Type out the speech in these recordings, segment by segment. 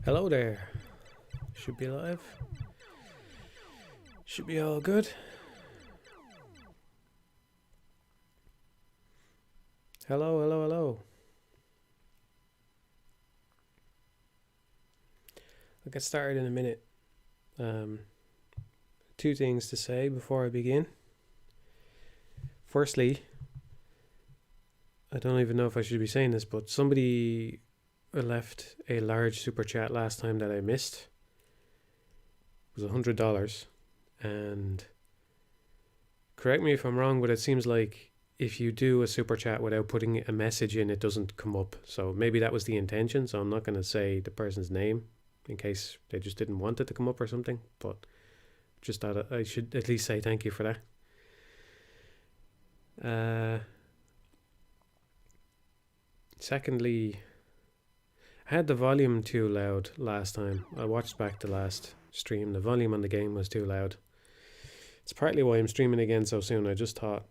Hello there. Should be live. Should be all good. Hello, hello, hello. I'll get started in a minute. Two things to say before I begin. Firstly, I don't even know if I should be saying this, but somebody left a large super chat last time that I missed. It was $100, and correct me if I'm wrong, but it seems like if you do a super chat without putting a message in, it doesn't come up. So maybe that was the intention, so I'm not going to say the person's name in case they just didn't want it to come up or something, but just thought I should at least say thank you for that. Secondly, I had the volume too loud last time. I watched back the last stream. The volume on the game was too loud. It's partly why I'm streaming again so soon. I just thought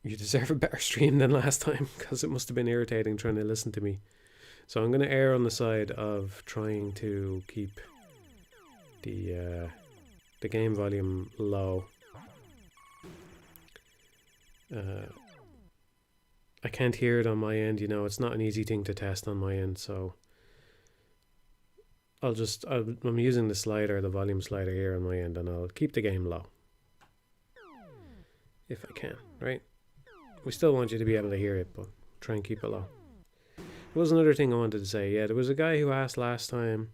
you deserve a better stream than last time, because it must have been irritating trying to listen to me. So I'm going to err on the side of trying to keep the game volume low. I can't hear it on my end, you know, it's not an easy thing to test on my end, so I'm using the volume slider here on my end, and I'll keep the game low. If I can, right? We still want you to be able to hear it, but try and keep it low. There was another thing I wanted to say. Yeah, there was a guy who asked last time.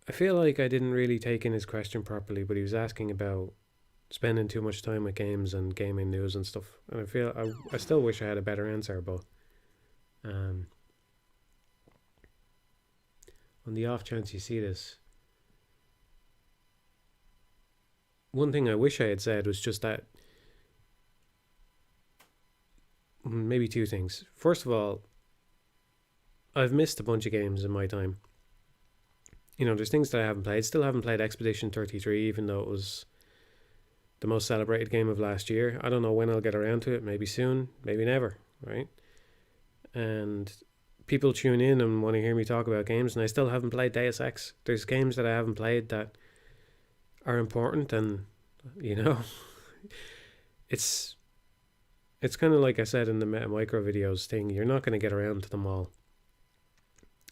I feel like I didn't really take in his question properly, but he was asking about spending too much time with games and gaming news and stuff. And I still wish I had a better answer, but on the off chance you see this, one thing I wish I had said was just that, maybe two things. First of all, I've missed a bunch of games in my time. You know, there's things that I haven't played. Still haven't played Expedition 33, even though it was the most celebrated game of last year. I don't know when I'll get around to it. Maybe soon, maybe never, right? And people tune in and want to hear me talk about games, and I still haven't played Deus Ex. There's games that I haven't played that are important, and, you know, it's kind of like I said in the Meta Micro videos thing, you're not going to get around to them all.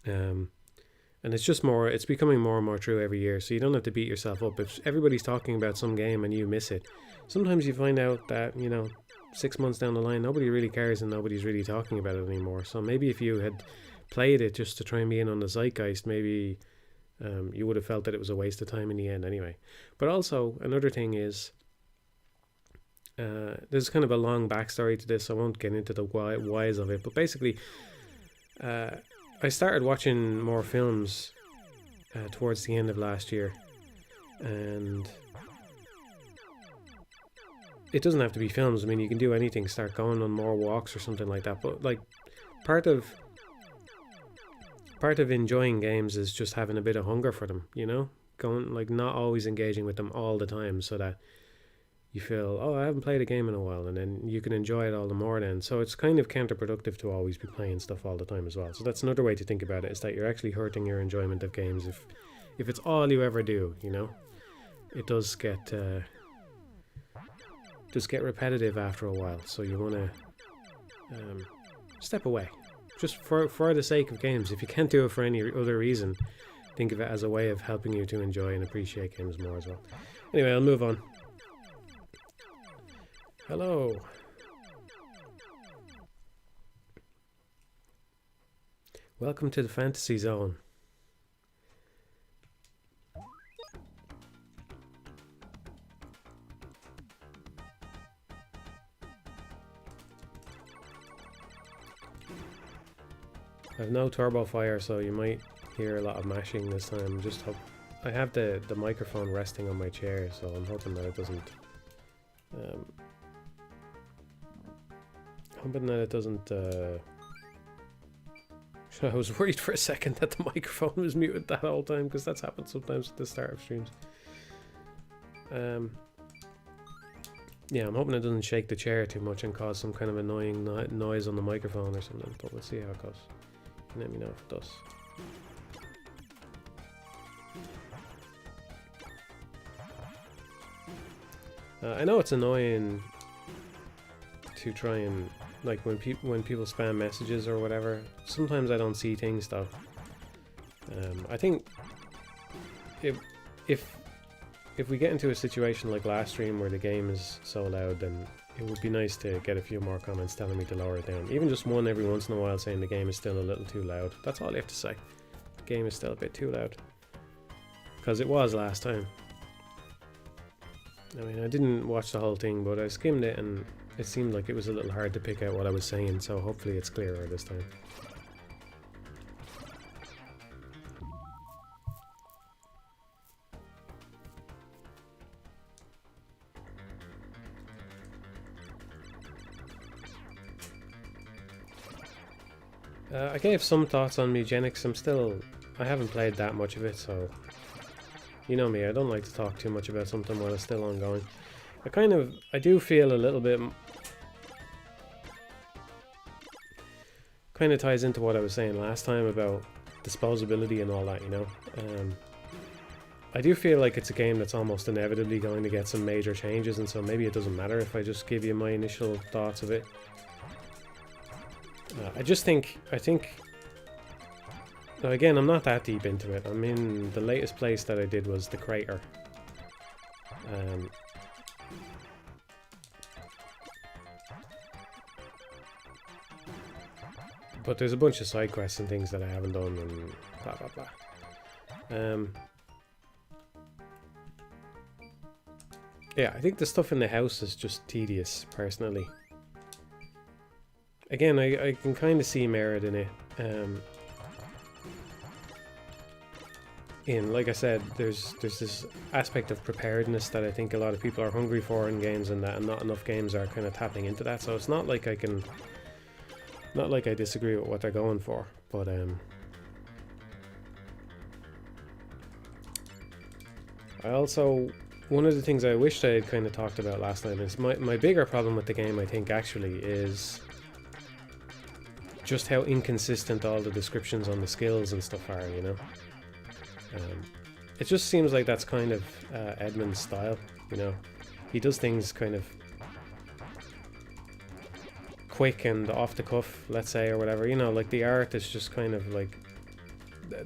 And it's becoming more and more true every year, so you don't have to beat yourself up. If everybody's talking about some game and you miss it, sometimes you find out that, you know, 6 months down the line, nobody really cares and nobody's really talking about it anymore. So maybe if you had played it just to try and be in on the zeitgeist, maybe you would have felt that it was a waste of time in the end anyway. But also, another thing is, there's kind of a long backstory to this. I won't get into the whys of it, but basically, I started watching more films towards the end of last year, and it doesn't have to be films. I mean, you can do anything, start going on more walks or something like that, but like part of enjoying games is just having a bit of hunger for them, you know, going, like, not always engaging with them all the time, so that you feel, oh, I haven't played a game in a while, and then you can enjoy it all the more then. So it's kind of counterproductive to always be playing stuff all the time as well. So that's another way to think about it, is that you're actually hurting your enjoyment of games if it's all you ever do, you know. It does get repetitive after a while, so you want to step away, just for the sake of games. If you can't do it for any other reason, think of it as a way of helping you to enjoy and appreciate games more as well. Anyway, I'll move on. Hello. Welcome to the Fantasy Zone. I have no turbo fire, so you might hear a lot of mashing this time. Just hope I have the microphone resting on my chair, so I'm hoping that it doesn't I was worried for a second that the microphone was muted that whole time, because that's happened sometimes at the start of streams. Yeah, I'm hoping it doesn't shake the chair too much and cause some kind of annoying noise on the microphone or something, but we'll see how it goes. You can let me know if it does. I know it's annoying to try and, like, when people spam messages or whatever, sometimes I don't see things though. I think if we get into a situation like last stream where the game is so loud, then it would be nice to get a few more comments telling me to lower it down. Even just one every once in a while saying the game is still a little too loud. That's all I have to say. The game is still a bit too loud. Because it was last time. I mean, I didn't watch the whole thing, but I skimmed it and it seemed like it was a little hard to pick out what I was saying, so hopefully it's clearer this time. I gave some thoughts on Mugenics. I haven't played that much of it, so you know me, I don't like to talk too much about something while it's still ongoing. I do feel a little bit, kind of ties into what I was saying last time about disposability and all that, you know. I do feel like it's a game that's almost inevitably going to get some major changes, and so maybe it doesn't matter if I just give you my initial thoughts of it. I think now again, I'm not that deep into it. I mean, the latest place that I did was the crater. But there's a bunch of side quests and things that I haven't done and blah blah blah. Yeah, I think the stuff in the house is just tedious, personally. Again, I can kind of see merit in it. Like I said, there's this aspect of preparedness that I think a lot of people are hungry for in games, and not enough games are kind of tapping into that. So it's not like I disagree with what they're going for, but I also, one of the things I wished I had kind of talked about last time is my bigger problem with the game, I think, actually, is just how inconsistent all the descriptions on the skills and stuff are, you know. It just seems like that's kind of Edmund's style, you know. He does things kind of quick and off the cuff, let's say, or whatever, you know. Like, the art is just kind of like,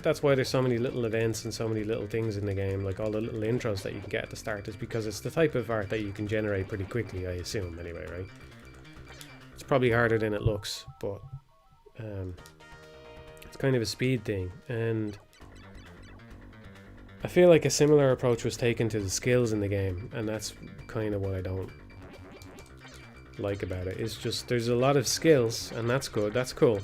that's why there's so many little events and so many little things in the game, like all the little intros that you can get at the start, is because it's the type of art that you can generate pretty quickly, I assume, anyway, right? It's probably harder than it looks, but it's kind of a speed thing, and I feel like a similar approach was taken to the skills in the game, and that's kind of what I don't like about it. It's just, there's a lot of skills, and that's good, that's cool.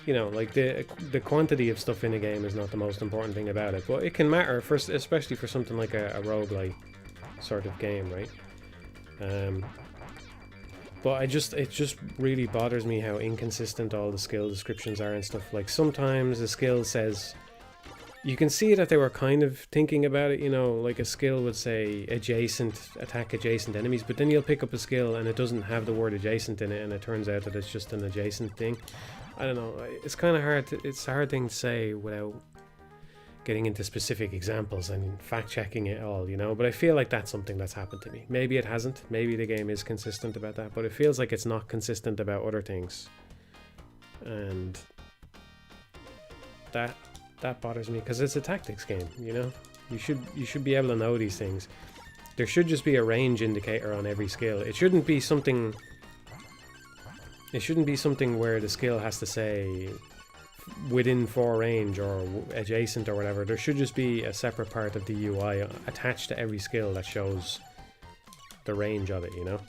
You know, like, the quantity of stuff in a game is not the most important thing about it, but it can matter, especially for something like a roguelike sort of game, right? But it just really bothers me how inconsistent all the skill descriptions are and stuff. Like, sometimes a skill says, you can see that they were kind of thinking about it, you know, like a skill would say attack adjacent enemies, but then you'll pick up a skill and it doesn't have the word adjacent in it, and it turns out that it's just an adjacent thing. I don't know, it's kind of hard it's a hard thing to say without getting into specific examples and fact-checking it all, you know, but I feel like that's something that's happened to me. Maybe it hasn't, maybe the game is consistent about that, but it feels like it's not consistent about other things, and that bothers me, because it's a tactics game, you know. You should be able to know these things. There should just be a range indicator on every skill. It shouldn't be something where the skill has to say within 4 range or adjacent or whatever. There should just be a separate part of the UI attached to every skill that shows the range of it, you know.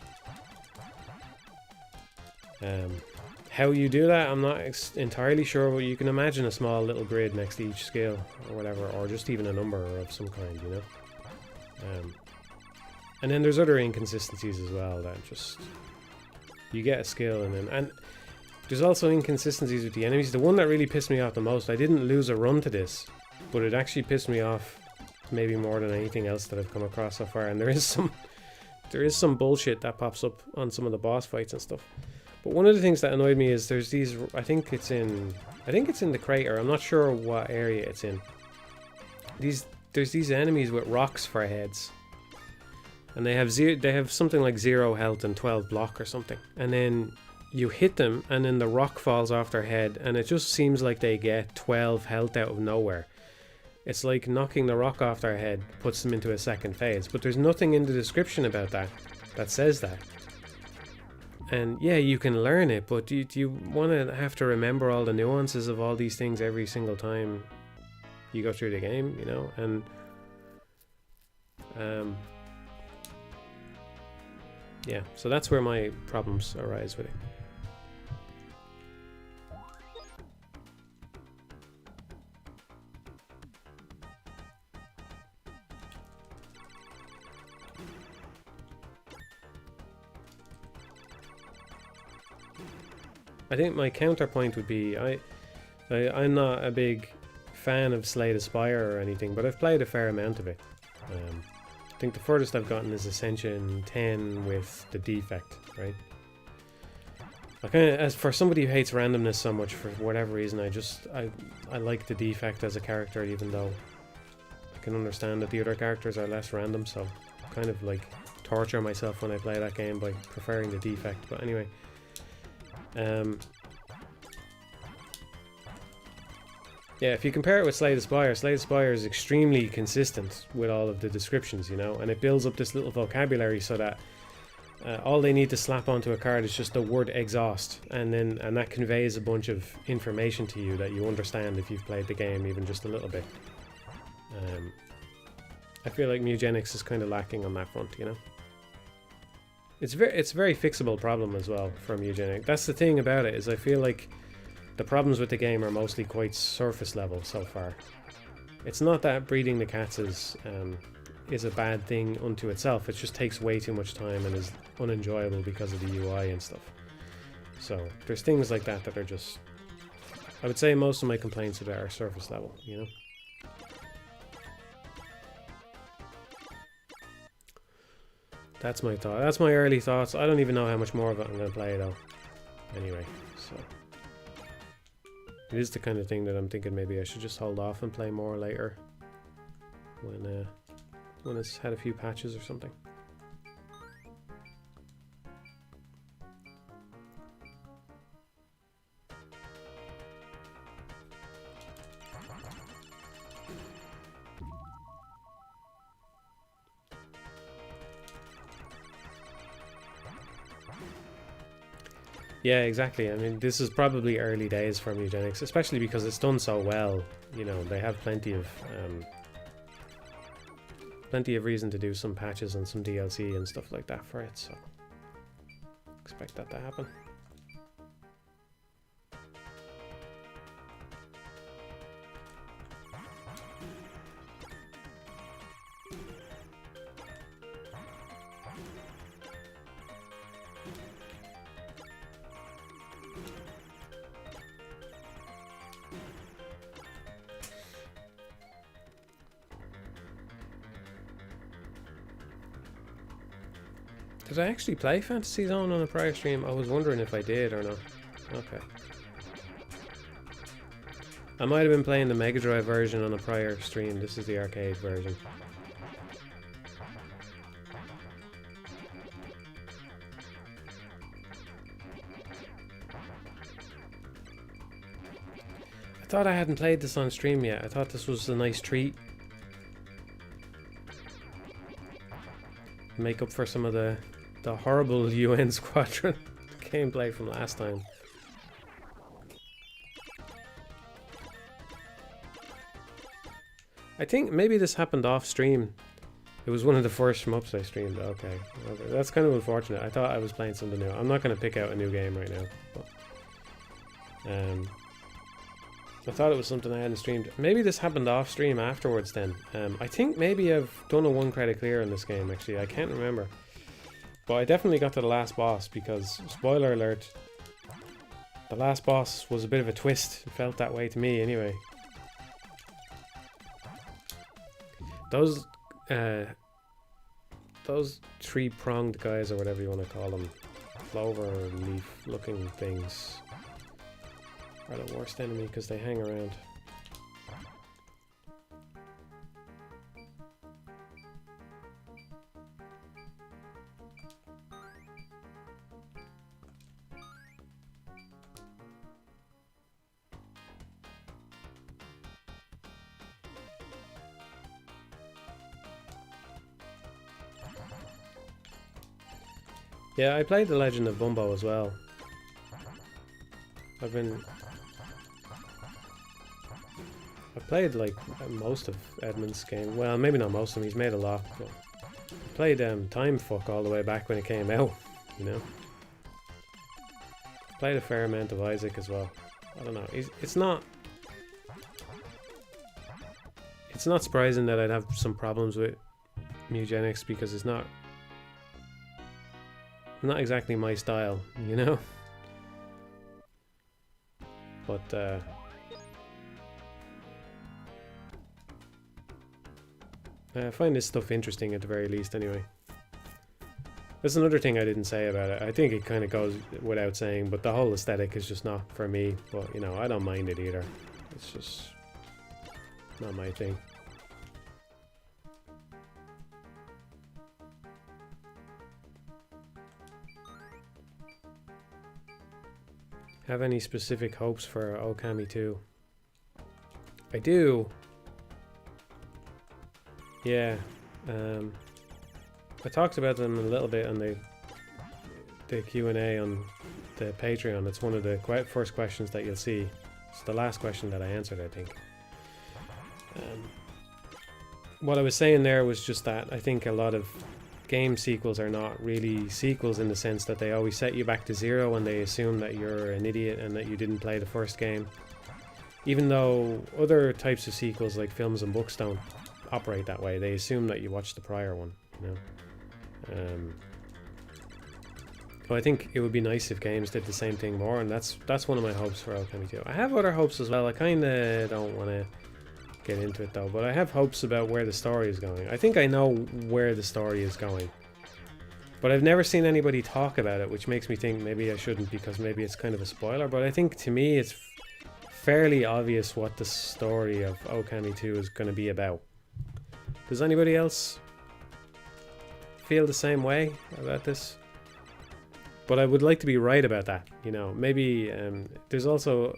How you do that, I'm not entirely sure, but you can imagine a small little grid next to each skill or whatever, or just even a number of some kind, you know. And then there's other inconsistencies as well, that just, you get a skill and there's also inconsistencies with the enemies. The one that really pissed me off the most, I didn't lose a run to this, but it actually pissed me off maybe more than anything else that I've come across so far, and there is some bullshit that pops up on some of the boss fights and stuff. But one of the things that annoyed me is there's these, I think it's in the crater, I'm not sure what area it's in. there's these enemies with rocks for heads, and they have something like 0 health and 12 block or something, and then you hit them and then the rock falls off their head and it just seems like they get 12 health out of nowhere. It's like knocking the rock off their head puts them into a second phase, but there's nothing in the description about that says that. And yeah, you can learn it, but do you want to have to remember all the nuances of all these things every single time you go through the game, you know? And yeah, so that's where my problems arise with it. I think my counterpoint would be I'm not a big fan of Slay the Spire or anything, but I've played a fair amount of it. I think the furthest I've gotten is Ascension 10 with the defect, right? As for somebody who hates randomness so much for whatever reason, I like the defect as a character, even though I can understand that the other characters are less random, so I kind of like torture myself when I play that game by preferring the defect. But anyway, yeah, if you compare it with Slay the Spire is extremely consistent with all of the descriptions, you know, and it builds up this little vocabulary so that all they need to slap onto a card is just the word exhaust, and that conveys a bunch of information to you that you understand if you've played the game even just a little bit. I feel like Mugenics is kind of lacking on that front, you know. It's a very fixable problem as well for Mugenics. That's the thing about it, is I feel like the problems with the game are mostly quite surface level so far. It's not that breeding the cats is a bad thing unto itself. It just takes way too much time and is unenjoyable because of the UI and stuff. So there's things like that are just, I would say most of my complaints about are surface level, you know. That's my thought. That's my early thoughts. I don't even know how much more of it I'm going to play though. Anyway, so it is the kind of thing that I'm thinking maybe I should just hold off and play more later when it's had a few patches or something. Yeah, exactly. I mean, this is probably early days for Mugenics, especially because it's done so well. You know, they have plenty of reason to do some patches and some DLC and stuff like that for it, so expect that to happen. Did I actually play Fantasy Zone on a prior stream? I was wondering if I did or not. Okay. I might have been playing the Mega Drive version on a prior stream. This is the arcade version. I thought I hadn't played this on stream yet. I thought this was a nice treat. Make up for some of the horrible UN Squadron gameplay from last time. I think maybe this happened off stream. It was one of the first shmups I streamed. Okay, that's kind of unfortunate. I thought I was playing something new. I'm not going to pick out a new game right now. But, I thought it was something I hadn't streamed. Maybe this happened off stream afterwards then. I think maybe I've done a 1 credit clear in this game actually. I can't remember. But I definitely got to the last boss because, spoiler alert, the last boss was a bit of a twist. It felt that way to me anyway. Those three-pronged guys, or whatever you want to call them, clover leaf looking things, are the worst enemy because they hang around. Yeah, I played The Legend of Bumbo as well. I've played like most of Edmund's game. Well, maybe not most of them, he's made a lot, but I played Time Fuck all the way back when it came out, you know. Played a fair amount of Isaac as well. I don't know, it's not surprising that I'd have some problems with Mugenics because it's not exactly my style, you know. But I find this stuff interesting at the very least anyway. There's another thing I didn't say about it. I think it kind of goes without saying, but the whole aesthetic is just not for me. But, you know, I don't mind it either. It's just not my thing. Have any specific hopes for Okami 2? I do. Yeah. I talked about them a little bit on the Q&A on the Patreon. It's one of the first questions that you'll see. It's the last question that I answered, I think. What I was saying there was just that I think a lot of game sequels are not really sequels in the sense that they always set you back to zero and they assume that you're an idiot and that you didn't play the first game. Even though other types of sequels like films and books don't operate that way. They assume that you watched the prior one, you know. So I think it would be nice if games did the same thing more, and that's one of my hopes for Okami 2. I have other hopes as well. I kind of don't want to get into it though, but I have hopes about where the story is going. I think I know where the story is going, but I've never seen anybody talk about it, which makes me think maybe I shouldn't because maybe it's kind of a spoiler. But I think to me it's fairly obvious what the story of Okami 2 is going to be about. Does anybody else feel the same way about this? But I would like to be right about that, you know. Maybe there's also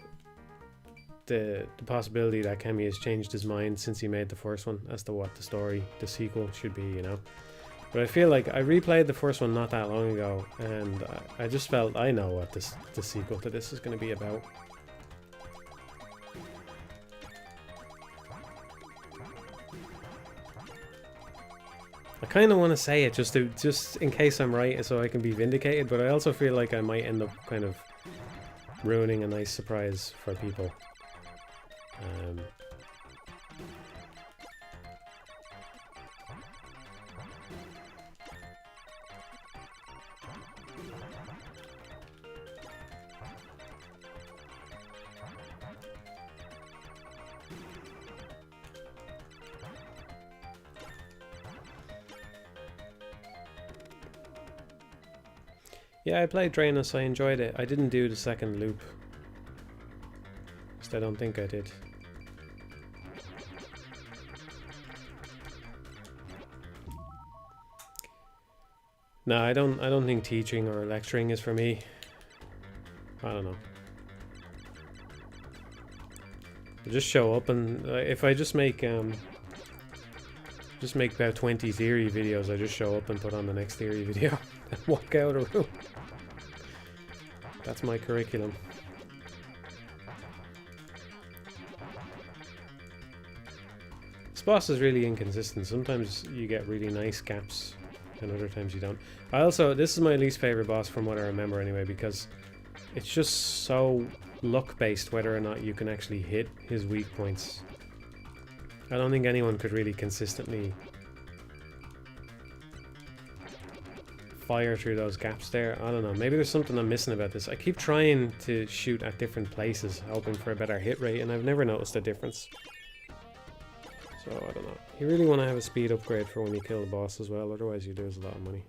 the possibility that Cameo has changed his mind since he made the first one as to what the sequel should be, you know. But I feel like I replayed the first one not that long ago, and I just felt I know what the sequel to this is going to be about. I kind of want to say it just in case I'm right, so I can be vindicated. But I also feel like I might end up kind of ruining a nice surprise for people. Yeah, I played Draenus, I enjoyed it. I didn't do the second loop. At least I don't think I did. No, I don't think teaching or lecturing is for me. I don't know. I just show up and if I just make about 20 theory videos, I just show up and put on the next theory video and walk out of the room. That's my curriculum. This boss is really inconsistent. Sometimes you get really nice gaps and other times you don't. This is my least favorite boss from what I remember anyway, because it's just so luck based whether or not you can actually hit his weak points. I don't think anyone could really consistently fire through those gaps there. I don't know, maybe there's something I'm missing about this. I keep trying to shoot at different places hoping for a better hit rate and I've never noticed a difference. So I don't know. You really want to have a speed upgrade for when you kill the boss as well, otherwise you lose a lot of money.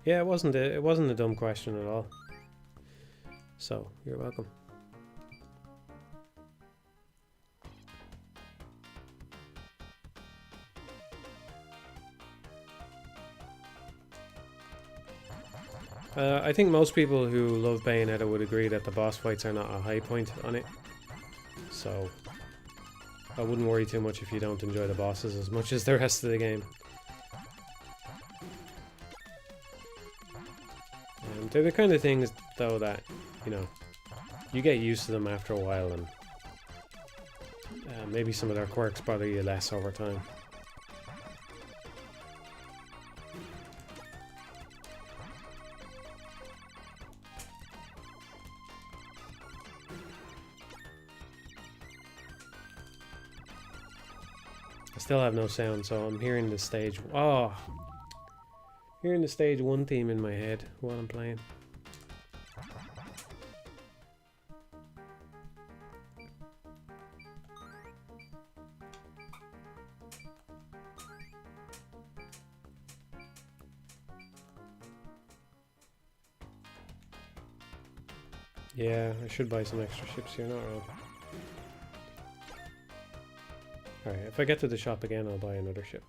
Yeah, it wasn't a dumb question at all. So, you're welcome. I think most people who love Bayonetta would agree that the boss fights are not a high point on it. So I wouldn't worry too much if you don't enjoy the bosses as much as the rest of the game. They're the kind of things, though, that, you know, you get used to them after a while, and maybe some of their quirks bother you less over time. I still have no sound, so I'm hearing the stage. Oh! Hearing the stage 1 theme in my head while I'm playing. Yeah, I should buy some extra ships here, not wrong. Alright, if I get to the shop again, I'll buy another ship.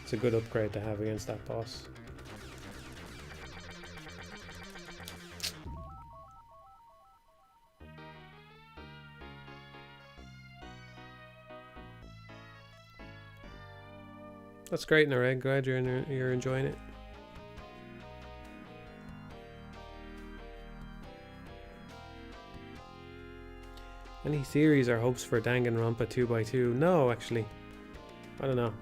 It's a good upgrade to have against that boss. That's great, Nareg. Glad you're enjoying it. Any theories or hopes for Danganronpa 2x2? No, actually. I don't know.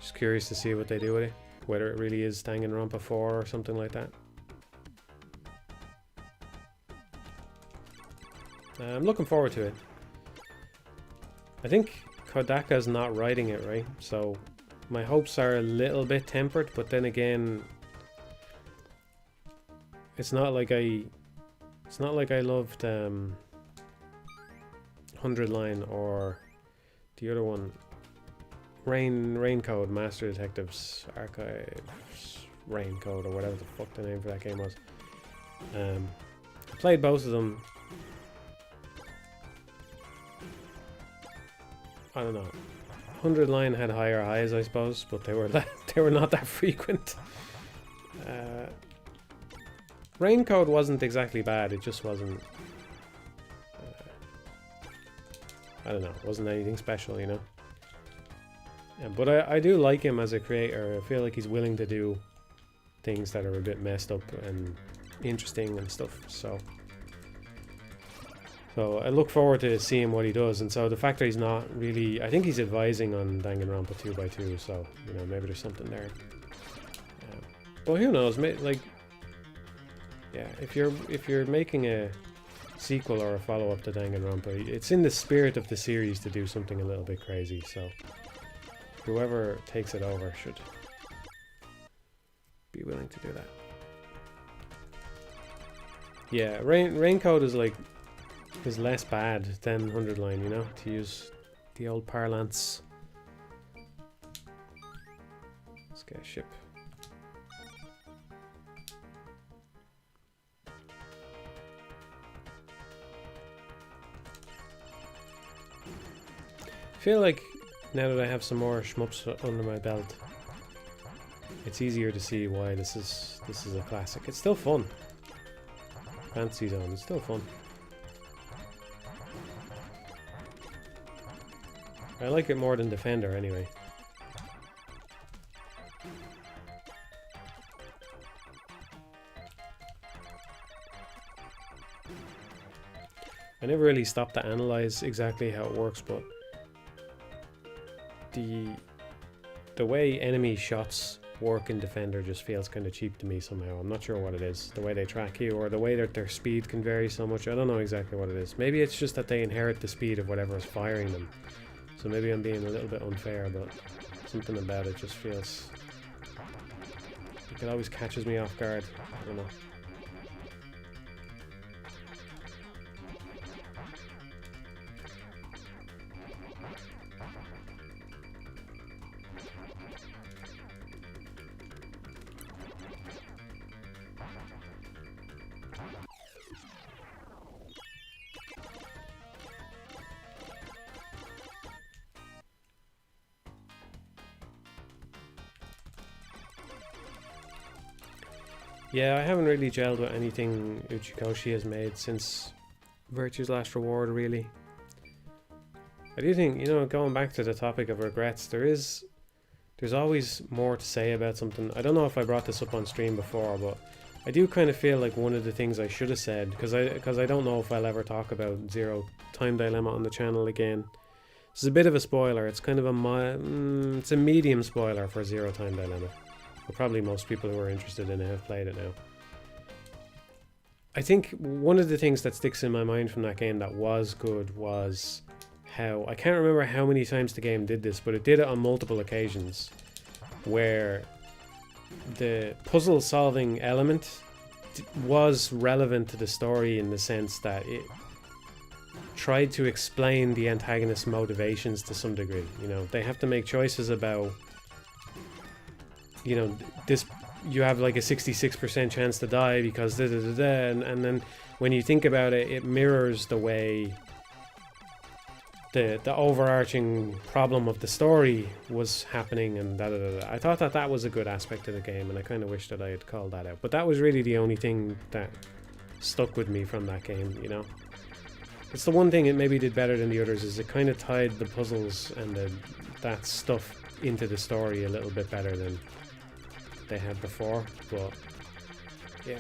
Just curious to see what they do with it. Whether it really is Danganronpa 4 or something like that. I'm looking forward to it. I think Kodaka's not writing it, right? So my hopes are a little bit tempered, but then again, it's not like I loved 100 Line or the other one, Raincode, Master Detectives Archives, Raincode, or whatever the fuck the name for that game was. I played both of them. I don't know. 100 Line had higher highs, I suppose, but they were not that frequent. Raincode wasn't exactly bad. It just wasn't. I don't know. It wasn't anything special, you know. But I do like him as a creator. I feel like he's willing to do things that are a bit messed up and interesting and stuff. So I look forward to seeing what he does. And so the fact that he's not really, I think he's advising on Danganronpa 2x2. So you know, maybe there's something there. But who knows? Like, yeah, if you're making a sequel or a follow-up to Danganronpa, it's in the spirit of the series to do something a little bit crazy. So whoever takes it over should be willing to do that. Yeah, Raincode is less bad than 100 Line, you know, to use the old parlance. Let's get a ship. I feel like now that I have some more shmups under my belt, it's easier to see why this is a classic. It's still fun. Fantasy Zone, it's still fun. I like it more than Defender anyway. I never really stopped to analyze exactly how it works, but the way enemy shots work in Defender just feels kind of cheap to me somehow. I'm not sure what it is. The way they track you, or the way that their speed can vary so much. I don't know exactly what it is. Maybe it's just that they inherit the speed of whatever is firing them. So maybe I'm being a little bit unfair, but something about it just feels... it always catches me off guard. I don't know. Yeah, I haven't really gelled with anything Uchikoshi has made since Virtue's Last Reward, really. I do think, you know, going back to the topic of regrets, there's always more to say about something. I don't know if I brought this up on stream before, but I do kind of feel like one of the things I should have said, because I don't know if I'll ever talk about Zero Time Dilemma on the channel again. This is a bit of a spoiler. It's kind of it's a medium spoiler for Zero Time Dilemma. But probably most people who are interested in it have played it now. I think one of the things that sticks in my mind from that game that was good was how, I can't remember how many times the game did this, but it did it on multiple occasions, where the puzzle solving element was relevant to the story in the sense that it tried to explain the antagonist's motivations to some degree. You know, they have to make choices about, you know, this, you have like a 66% chance to die because da da da da, and then when you think about it, it mirrors the way the overarching problem of the story was happening, and da da da da. I thought that was a good aspect of the game, and I kind of wish that I had called that out. But that was really the only thing that stuck with me from that game, you know. It's the one thing it maybe did better than the others, is it kind of tied the puzzles and that stuff into the story a little bit better than they had before. But yeah,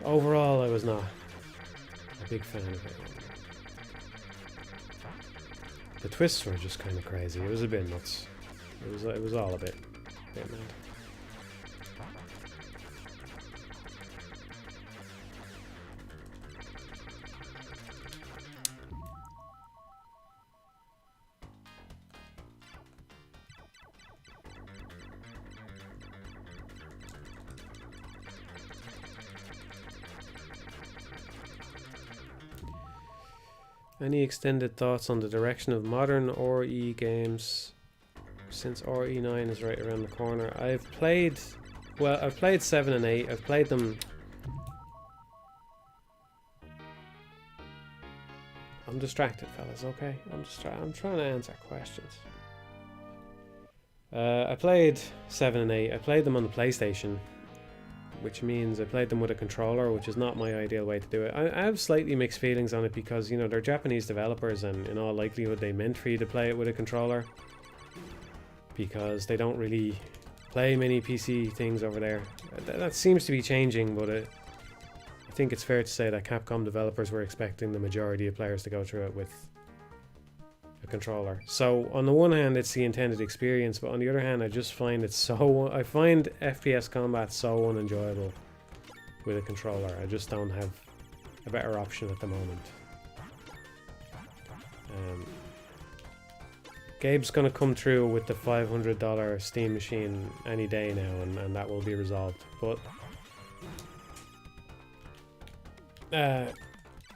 overall I was not a big fan of it. The twists were just kind of crazy. It was a bit nuts. It was all a bit mad. Any extended thoughts on the direction of modern RE games since RE9 is right around the corner? I've played 7 and 8. I've played them. I'm distracted, fellas, okay? I'm trying to answer questions. I played 7 and 8. I played them on the PlayStation, which means I played them with a controller, which is not my ideal way to do it. I have slightly mixed feelings on it because, you know, they're Japanese developers, and in all likelihood they meant for you to play it with a controller, because they don't really play many PC things over there. That seems to be changing, but I think it's fair to say that Capcom developers were expecting the majority of players to go through it with a controller. So on the one hand it's the intended experience, but on the other hand I just find I find FPS combat so unenjoyable with a controller. I just don't have a better option at the moment. Gabe's gonna come through with the $500 Steam machine any day now, and that will be resolved. But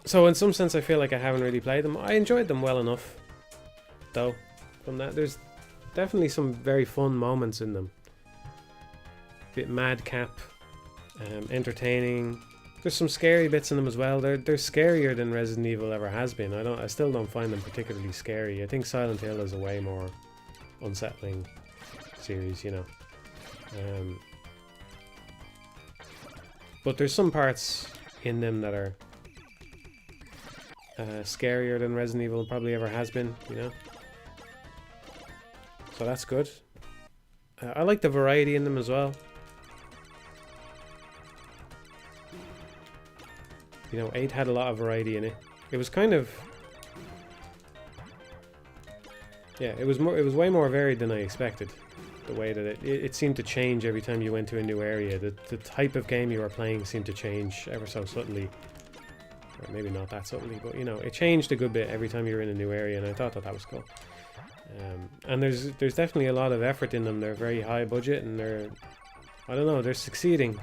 so in some sense I feel like I haven't really played them. I enjoyed them well enough, though. From that, there's definitely some very fun moments in them. Bit madcap, entertaining. There's some scary bits in them as well. They're scarier than Resident Evil ever has been. I still don't find them particularly scary. I think Silent Hill is a way more unsettling series, you know. But there's some parts in them that are scarier than Resident Evil probably ever has been, you know. So that's good. I like the variety in them as well. You know, 8 had a lot of variety in it. It was kind of, yeah, it was way more varied than I expected. The way that it seemed to change every time you went to a new area. The type of game you were playing seemed to change ever so subtly. Or maybe not that subtly, but you know, it changed a good bit every time you were in a new area, and I thought that was cool. And there's definitely a lot of effort in them. They're very high budget, and I don't know, they're succeeding.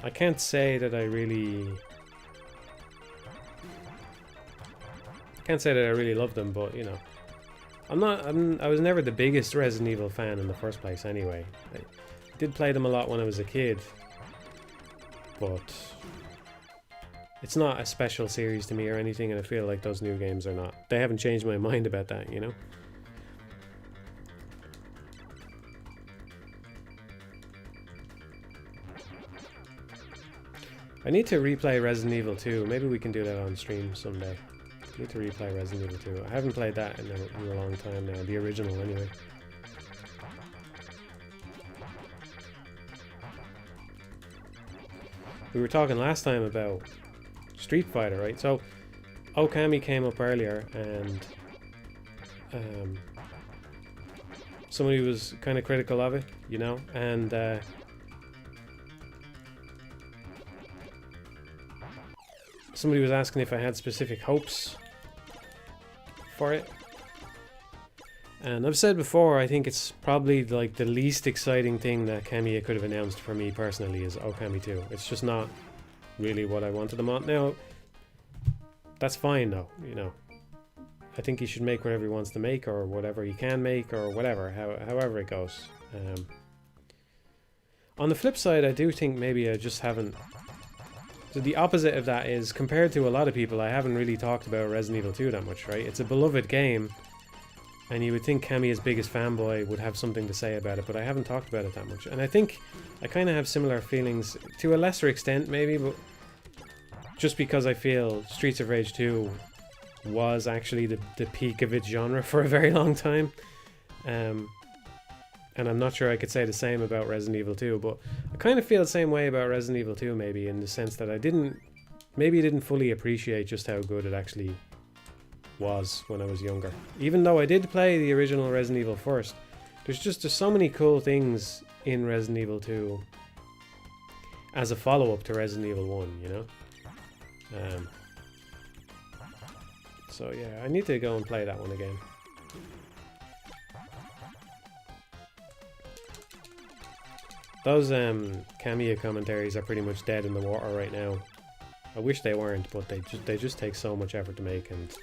I can't say that I really love them, but you know, I was never the biggest Resident Evil fan in the first place anyway. I did play them a lot when I was a kid, but it's not a special series to me or anything, and I feel like those new games are not. They haven't changed my mind about that, you know? I need to replay Resident Evil 2. Maybe we can do that on stream someday. I need to replay Resident Evil 2. I haven't played that in a long time now. The original, anyway. We were talking last time about Street Fighter, right? So, Okami came up earlier, and somebody was kind of critical of it, you know, and somebody was asking if I had specific hopes for it. And I've said before, I think it's probably like the least exciting thing that Cameo could have announced for me personally is Okami 2. It's just not really what I wanted them on. Now, that's fine though, you know. I think he should make whatever he wants to make, or whatever he can make, or whatever, however it goes. On the flip side, I do think maybe I just haven't... So the opposite of that is, compared to a lot of people, I haven't really talked about Resident Evil 2 that much, right? It's a beloved game, and you would think Cameo's biggest fanboy would have something to say about it, but I haven't talked about it that much. And I think I kind of have similar feelings, to a lesser extent maybe, but just because I feel Streets of Rage 2 was actually the peak of its genre for a very long time. And I'm not sure I could say the same about Resident Evil 2, but I kind of feel the same way about Resident Evil 2 maybe, in the sense that I didn't fully appreciate just how good it actually was when I was younger. Even though I did play the original Resident Evil first, there's so many cool things in Resident Evil 2 as a follow-up to Resident Evil 1, you know? So yeah, I need to go and play that one again. Those Cameo commentaries are pretty much dead in the water right now. I wish they weren't, but they just take so much effort to make, and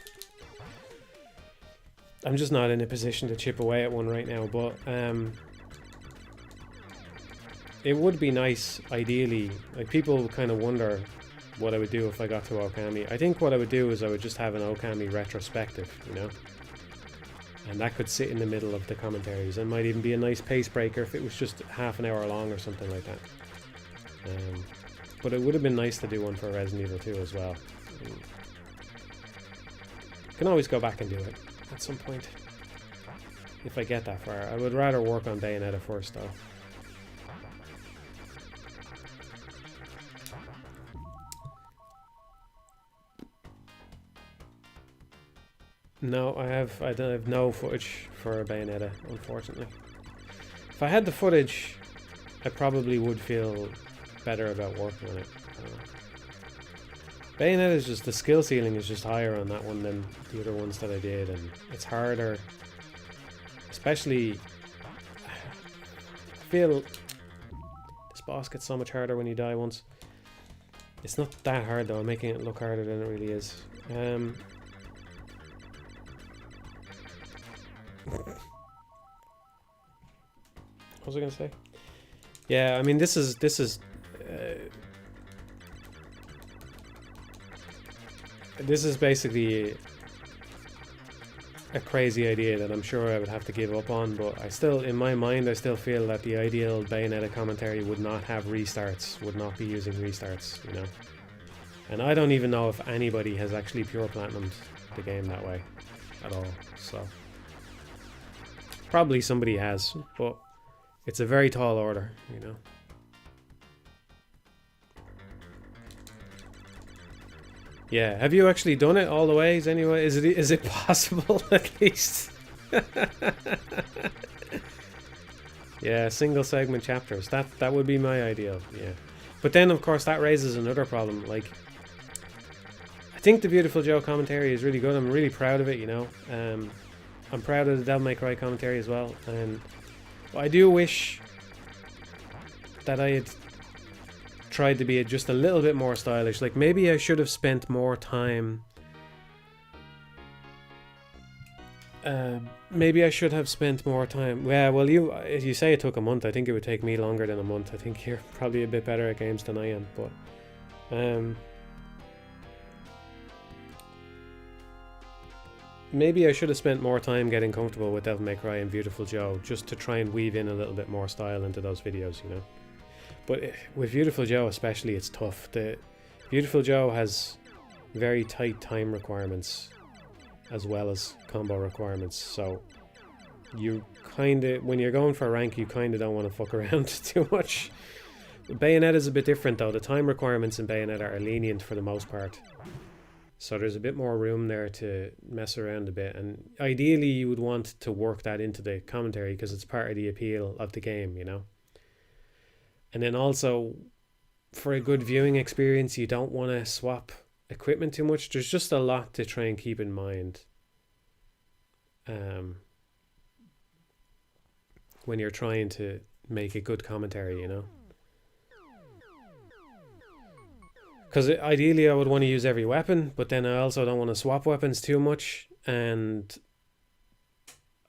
I'm just not in a position to chip away at one right now. But it would be nice, ideally. Like, people kind of wonder what I would do if I got to Okami. I think what I would do is I would just have an Okami retrospective, you know? And that could sit in the middle of the commentaries. It might even be a nice pace breaker if it was just half an hour long or something like that. But it would have been nice to do one for Resident Evil 2 as well. You can always go back and do it at some point, if I get that far. I would rather work on Bayonetta first though. No, I have no footage for Bayonetta, unfortunately. If I had the footage, I probably would feel better about working on it. Bayonetta is just, the skill ceiling is just higher on that one than the other ones that I did, and it's harder. Especially, I feel this boss gets so much harder when you die once. It's not that hard though, I'm making it look harder than it really is. What was I gonna say? Yeah, I mean, this is basically a crazy idea that I'm sure I would have to give up on, but I still, in my mind, I still feel that the ideal Bayonetta commentary would not have restarts, would not be using restarts, you know? And I don't even know if anybody has actually pure platinumed the game that way at all, so probably somebody has, but it's a very tall order, you know. Yeah, have you actually done it all the ways anyway? Is it possible at least? Yeah, single segment chapters. That would be my ideal, yeah. But then of course that raises another problem. Like, I think the Beautiful Joe commentary is really good. I'm really proud of it, you know. I'm proud of the Devil May Cry commentary as well, and I do wish that I had tried to be just a little bit more stylish. Like, maybe I should have spent more time. Maybe I should have spent more time. Yeah, well, you say it took a month. I think it would take me longer than a month. I think you're probably a bit better at games than I am, but maybe I should have spent more time getting comfortable with Devil May Cry and Beautiful Joe, just to try and weave in a little bit more style into those videos, you know. But with Beautiful Joe especially, it's tough. Beautiful Joe has very tight time requirements as well as combo requirements, so you kind of, when you're going for a rank, you kind of don't want to fuck around too much. Bayonetta is a bit different though. The time requirements in Bayonetta are lenient for the most part, so there's a bit more room there to mess around a bit, and ideally you would want to work that into the commentary because it's part of the appeal of the game, you know. And then also, for a good viewing experience, you don't want to swap equipment too much. There's just a lot to try and keep in mind when you're trying to make a good commentary, you know. Because ideally I would want to use every weapon, but then I also don't want to swap weapons too much, and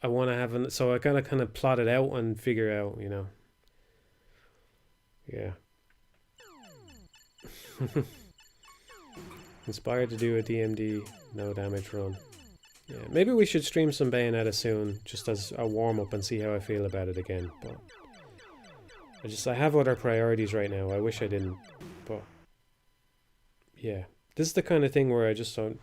I want to have so I kind of plot it out and figure out, you know. Yeah. Inspired to do a DMD no damage run. Yeah, maybe we should stream some Bayonetta soon, just as a warm up, and see how I feel about it again. But I have other priorities right now. I wish I didn't, but yeah, this is the kind of thing where I just don't.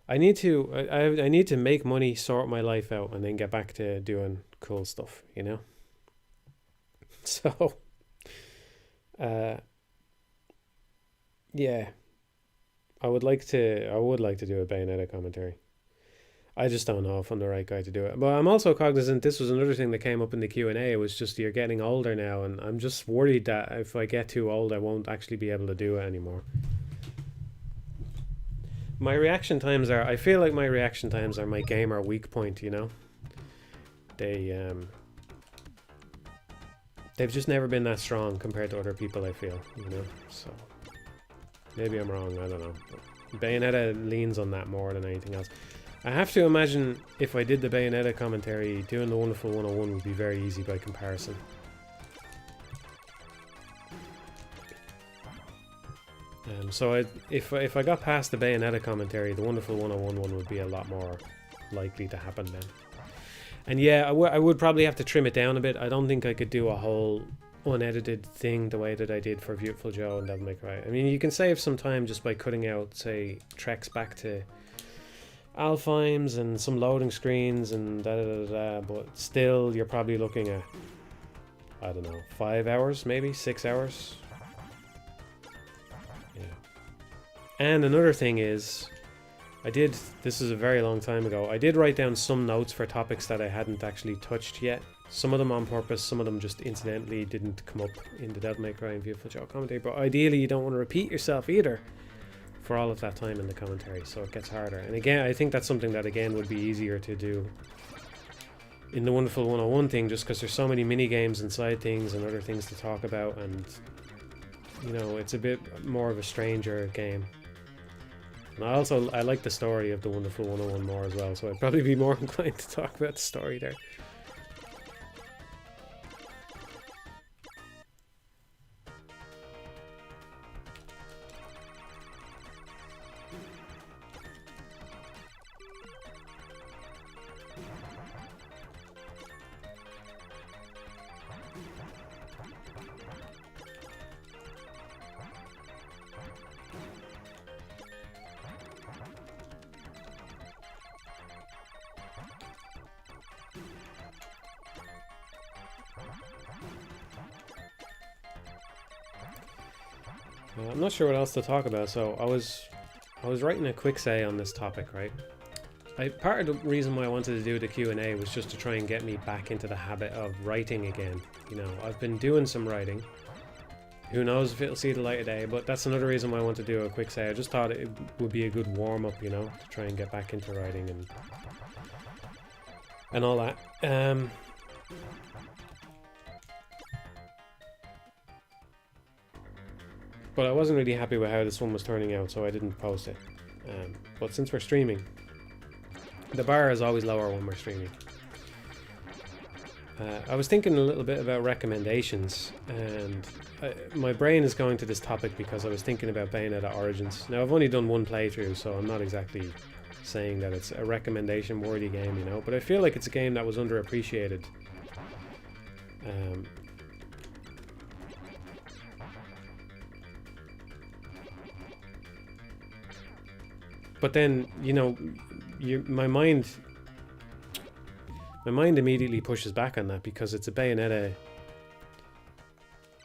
I need to make money, sort my life out, and then get back to doing cool stuff, you know. So, yeah. I would like to do a Bayonetta commentary. I just don't know if I'm the right guy to do it. But I'm also cognizant this was another thing that came up in the Q&A. It was just you're getting older now, and I'm just worried that if I get too old, I won't actually be able to do it anymore. My reaction times are... I feel like my reaction times are my gamer weak point, you know? They've just never been that strong compared to other people, I feel, you know? So... maybe I'm wrong, I don't know. But Bayonetta leans on that more than anything else. I have to imagine if I did the Bayonetta commentary, doing the Wonderful 101 would be very easy by comparison. So if I got past the Bayonetta commentary, the Wonderful 101 one would be a lot more likely to happen then. And yeah, I would probably have to trim it down a bit. I don't think I could do a whole unedited thing the way that I did for Beautiful Joe and Devil May Cry. I mean, you can save some time just by cutting out, say, treks back to Alfheims and some loading screens and but still you're probably looking at, I don't know, 5 hours, maybe 6 hours. Yeah. And another thing is, this is a very long time ago, I did write down some notes for topics that I hadn't actually touched yet. Some of them on purpose, some of them just incidentally didn't come up in the Devil May Cry and Beautiful Joe commentary. But ideally you don't want to repeat yourself either for all of that time in the commentary, so it gets harder. And again, I think that's something that again would be easier to do in the Wonderful 101 thing, just because there's so many mini games and side things and other things to talk about, and you know, it's a bit more of a stranger game. And I like the story of the Wonderful 101 more as well, so I'd probably be more inclined to talk about the story there. I'm not sure what else to talk about, so I was writing a quick say on this topic, right? Part of the reason why I wanted to do the Q&A was just to try and get me back into the habit of writing again. You know, I've been doing some writing. Who knows if it'll see the light of day, but that's another reason why I want to do a quick say. I just thought it would be a good warm-up, you know, to try and get back into writing and all that. But I wasn't really happy with how this one was turning out, so I didn't post it. But since we're streaming, the bar is always lower when we're streaming. I was thinking a little bit about recommendations, and my brain is going to this topic because I was thinking about Bayonetta Origins. Now, I've only done one playthrough, so I'm not exactly saying that it's a recommendation-worthy game, you know, but I feel like it's a game that was underappreciated. But then, you know, my mind immediately pushes back on that because it's a Bayonetta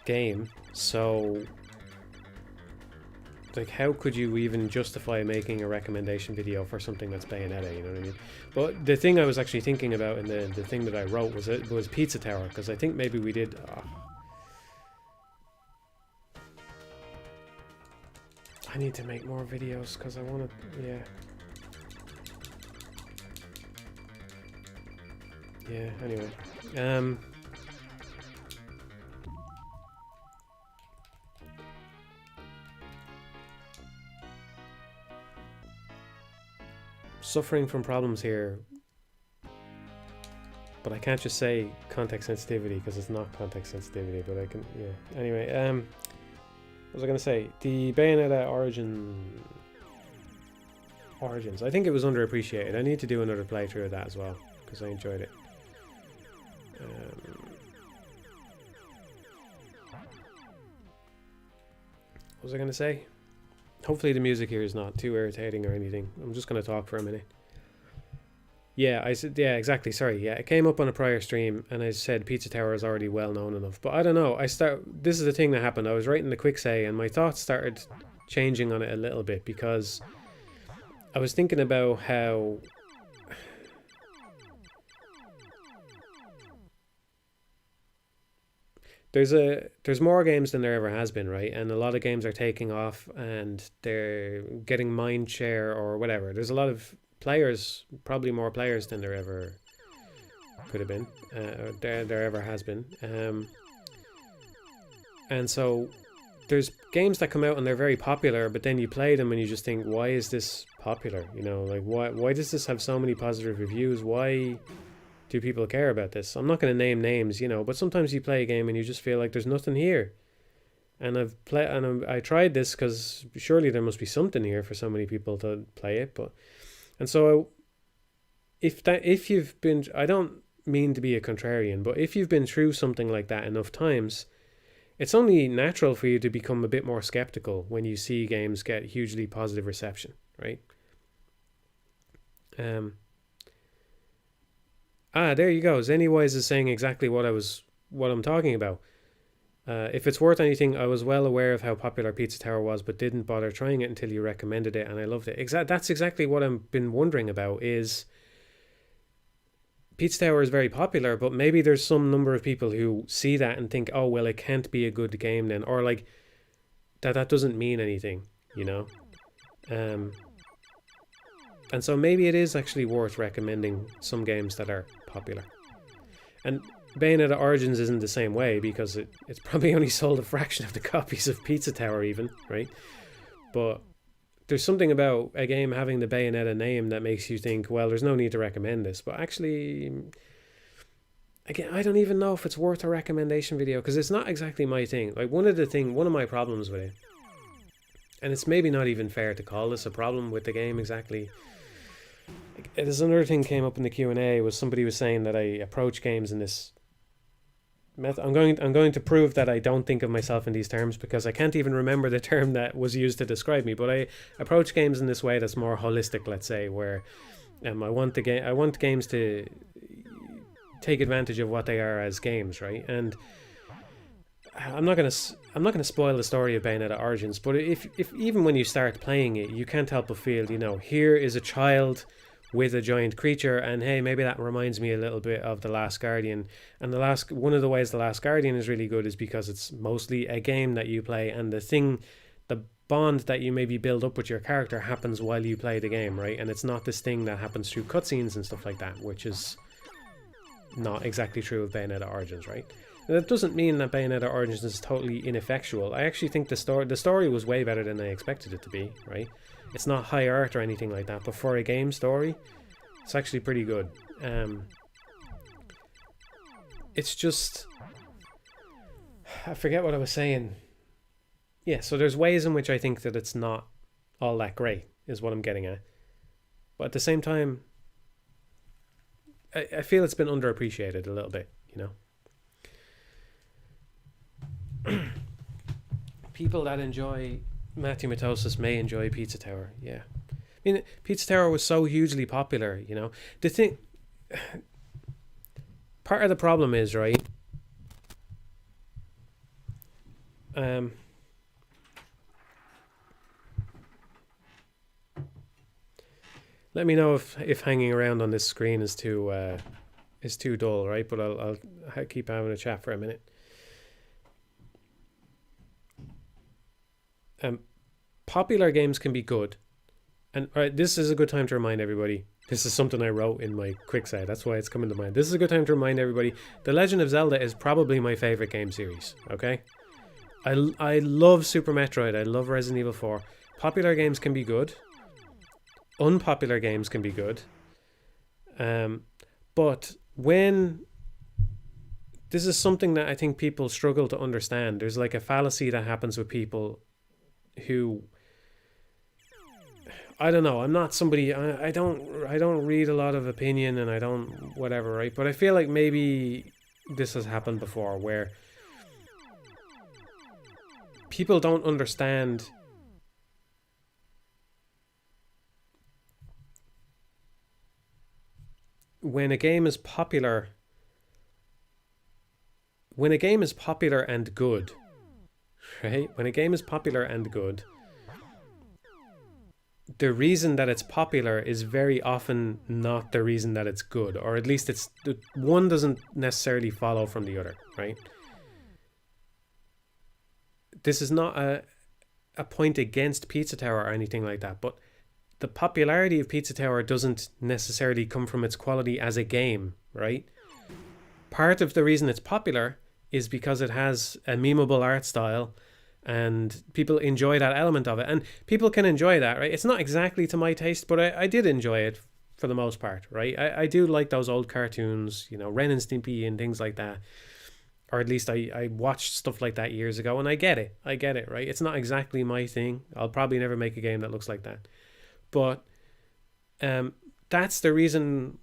game. So, like, how could you even justify making a recommendation video for something that's Bayonetta? You know what I mean? But the thing I was actually thinking about in the thing that I wrote was Pizza Tower, because I think maybe we did. I need to make more videos because I want to. Yeah. Yeah. Anyway. Suffering from problems here, but I can't just say context sensitivity because it's not context sensitivity, but I can, yeah. Anyway, what was I going to say? The Bayonetta Origins, I think it was underappreciated. I need to do another playthrough of that as well because I enjoyed it. What was I going to say? Hopefully the music here is not too irritating or anything. I'm just going to talk for a minute. Yeah, I said, yeah, exactly. Sorry. Yeah, it came up on a prior stream and I said Pizza Tower is already well known enough. But I don't know. This is the thing that happened. I was writing the quick say and my thoughts started changing on it a little bit because I was thinking about how there's more games than there ever has been, right? And a lot of games are taking off and they're getting mind share or whatever. There's a lot of players, probably more players than there ever could have been, or there ever has been. And so there's games that come out and they're very popular, but then you play them and you just think, why is this popular? You know, like why does this have so many positive reviews? Why do people care about this? I'm not going to name names, you know, but sometimes you play a game and you just feel like there's nothing here. And I tried this because surely there must be something here for so many people to play it. And so if you've been, I don't mean to be a contrarian, but if you've been through something like that enough times, it's only natural for you to become a bit more skeptical when you see games get hugely positive reception, right? There you go. Zennywise is saying exactly what I'm talking about. If it's worth anything, I was well aware of how popular Pizza Tower was, but didn't bother trying it until you recommended it, and I loved it. That's exactly what I've been wondering about, is Pizza Tower is very popular, but maybe there's some number of people who see that and think, oh, well, it can't be a good game then, or like, that doesn't mean anything, you know? And so maybe it is actually worth recommending some games that are popular. And Bayonetta Origins isn't the same way because it's probably only sold a fraction of the copies of Pizza Tower even, right? But there's something about a game having the Bayonetta name that makes you think, well, there's no need to recommend this. But actually, again, I don't even know if it's worth a recommendation video because it's not exactly my thing. Like one of my problems with it, and it's maybe not even fair to call this a problem with the game exactly. There's another thing came up in the Q&A was somebody was saying that I approach games in this method. I'm going to prove that I don't think of myself in these terms because I can't even remember the term that was used to describe me. But I approach games in this way that's more holistic, let's say, where I want games to take advantage of what they are as games, right? And I'm not gonna spoil the story of Bayonetta Origins, but if even when you start playing it, you can't help but feel, you know, here is a child with a giant creature, and hey, maybe that reminds me a little bit of The Last Guardian. And one of the ways The Last Guardian is really good is because it's mostly a game that you play, and the bond that you maybe build up with your character happens while you play the game, right? And it's not this thing that happens through cutscenes and stuff like that, which is not exactly true of Bayonetta Origins, right? And that doesn't mean that Bayonetta Origins is totally ineffectual. I actually think the story was way better than I expected it to be, right? It's not high art or anything like that, but for a game story, it's actually pretty good. It's just, I forget what I was saying. Yeah, so there's ways in which I think that it's not all that great, is what I'm getting at. But at the same time, I feel it's been underappreciated a little bit, you know? People that enjoy Matthew Matosis may enjoy Pizza Tower, yeah. Pizza Tower was so hugely popular, The thing, part of the problem is, right? Let me know if hanging around on this screen is too dull, right? But I'll keep having a chat for a minute. Popular games can be good, and all right, this is a good time to remind everybody. This is something I wrote in my quick say. That's why it's coming to mind. This is a good time to remind everybody. The Legend of Zelda is probably my favorite game series. Okay, I love Super Metroid. I love Resident Evil 4. Popular games can be good. Unpopular games can be good. But when this is something that I think people struggle to understand. There's like a fallacy that happens with people who, I don't know. I'm not somebody. I don't read a lot of opinion, and I don't whatever, right? But I feel like maybe this has happened before, where people don't understand when a game is popular. When a game is popular and good, right? When a game is popular and good, the reason that it's popular is very often not the reason that it's good, or at least it's one doesn't necessarily follow from the other, right? This is not a point against Pizza Tower or anything like that, but the popularity of Pizza Tower doesn't necessarily come from its quality as a game, right? Part of the reason it's popular is because it has a memeable art style, and people enjoy that element of it, and people can enjoy that, right? It's not exactly to my taste, but I did enjoy it for the most part, right? I do like those old cartoons, Ren and Stimpy and things like that, or at least I watched stuff like that years ago, and I get it, right? It's not exactly my thing. I'll probably never make a game that looks like that, but that's the reason.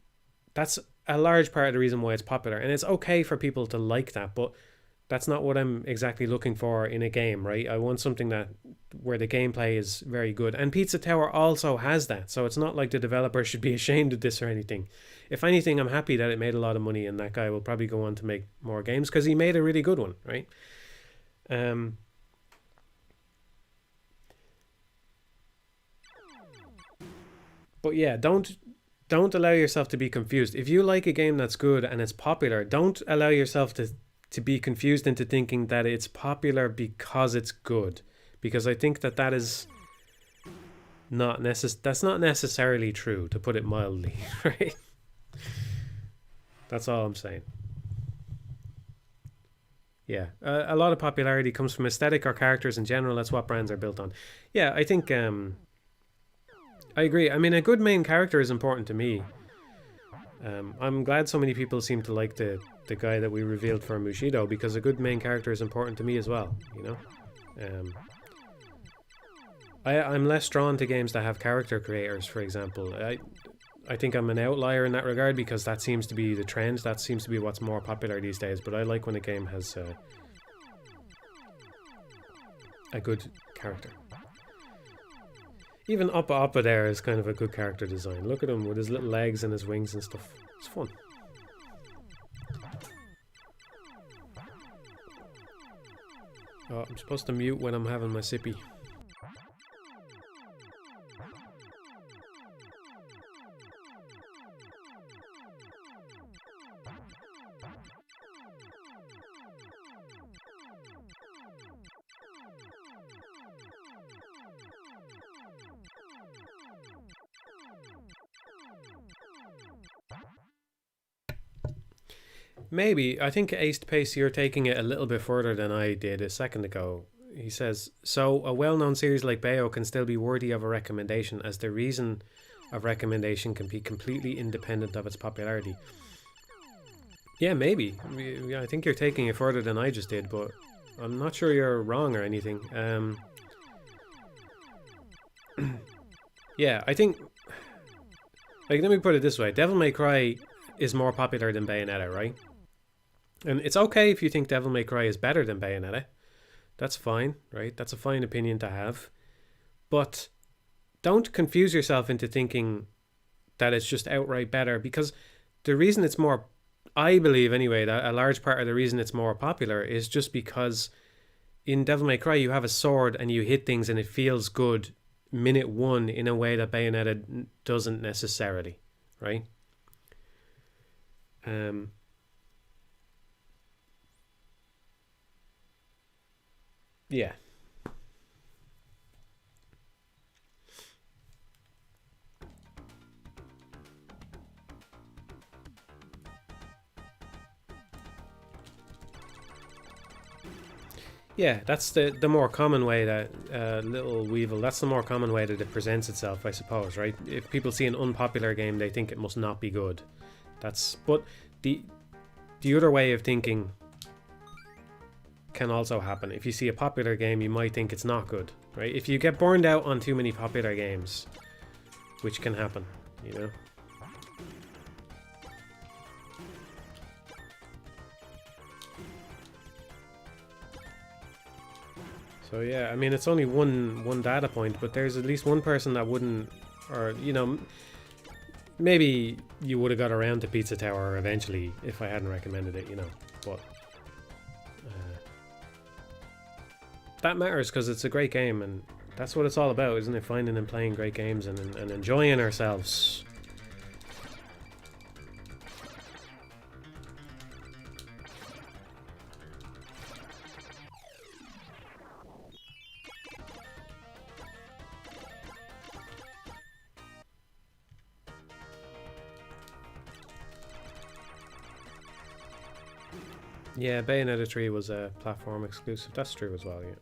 That's a large part of the reason why it's popular, and it's okay for people to like that, but that's not what I'm exactly looking for in a game, right? I want something where the gameplay is very good, and Pizza Tower also has that, so it's not like the developer should be ashamed of this or anything. If anything, I'm happy that it made a lot of money, and that guy will probably go on to make more games because he made a really good one, right? But yeah, don't allow yourself to be confused. If you like a game that's good and it's popular, don't allow yourself to be confused into thinking that it's popular because it's good. Because I think that is that's not necessarily true, to put it mildly, right? That's all I'm saying. Yeah, a lot of popularity comes from aesthetic or characters in general. That's what brands are built on. Yeah, I think I agree. I mean, a good main character is important to me. I'm glad so many people seem to like the guy that we revealed for Mushido, because a good main character is important to me as well, I'm less drawn to games that have character creators, for example. I think I'm an outlier in that regard, because that seems to be the trend. That seems to be what's more popular these days. But I like when a game has a good character. Even Oppa there is kind of a good character design. Look at him with his little legs and his wings and stuff. It's fun. Oh, I'm supposed to mute when I'm having my sippy. Maybe. I think Aced Pace, you're taking it a little bit further than I did a second ago. He says, so a well-known series like Bayo can still be worthy of a recommendation, as the reason of recommendation can be completely independent of its popularity. Yeah, maybe. I think you're taking it further than I just did, but I'm not sure you're wrong or anything. Yeah, I think... Like, let me put it this way. Devil May Cry is more popular than Bayonetta, right? And it's okay if you think Devil May Cry is better than Bayonetta. That's fine, right? That's a fine opinion to have. But don't confuse yourself into thinking that it's just outright better, because the reason it's more, I believe anyway, that a large part of the reason it's more popular is just because in Devil May Cry you have a sword and you hit things and it feels good minute one in a way that Bayonetta doesn't necessarily, right? Yeah. Yeah, that's the more common way that Little Weevil, that's the more common way that it presents itself, I suppose, right? If people see an unpopular game, they think it must not be good. But the other way of thinking can also happen. If you see a popular game, you might think it's not good, right? If you get burned out on too many popular games, which can happen, you know? So yeah, I mean, it's only one data point, but there's at least one person that wouldn't, or, you know, maybe you would have got around to Pizza Tower eventually if I hadn't recommended it, you know, but that matters because it's a great game, and that's what it's all about, isn't it? Finding and playing great games and enjoying ourselves. Yeah, Bayonetta 3 was a platform exclusive. That's true as well, yeah.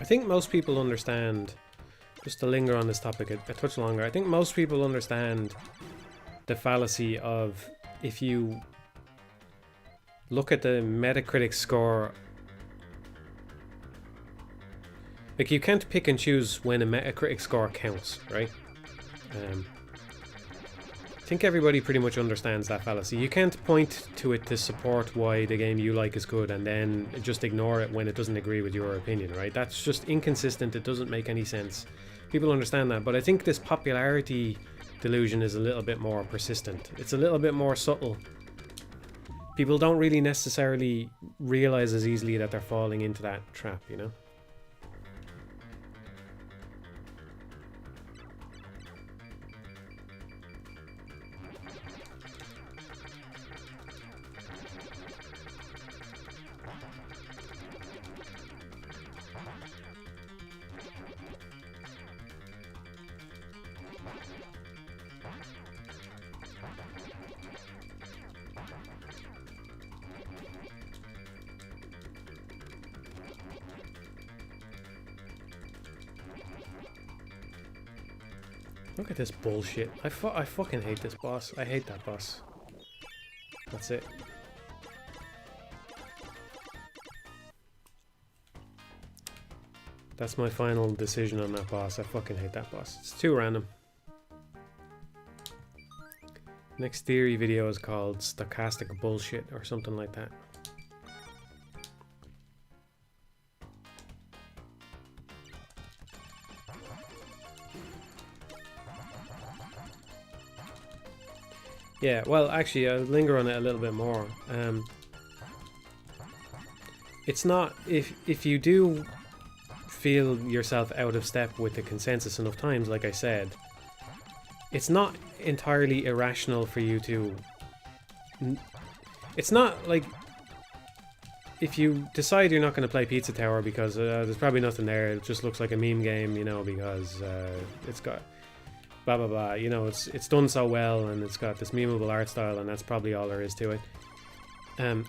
I think most people understand, just to linger on this topic a touch longer, I think most people understand the fallacy of, if you look at the Metacritic score, like, you can't pick and choose when a Metacritic score counts, right? I think everybody pretty much understands that fallacy. You can't point to it to support why the game you like is good and then just ignore it when it doesn't agree with your opinion, right? That's just inconsistent. It doesn't make any sense. People understand that, but I think this popularity delusion is a little bit more persistent. It's a little bit more subtle. People don't really necessarily realize as easily that they're falling into that trap, you know? Look at this bullshit. I fucking hate this boss. I hate that boss. That's it. That's my final decision on that boss. I fucking hate that boss. It's too random. Next theory video is called Stochastic Bullshit or something like that. Yeah, well, actually, I'll linger on it a little bit more. It's not, if you do feel yourself out of step with the consensus enough times, like I said, it's not entirely irrational for you to... It's not like, if you decide you're not going to play Pizza Tower because there's probably nothing there, it just looks like a meme game, you know, because it's got... blah blah blah, you know, it's done so well and it's got this memeable art style and that's probably all there is to it.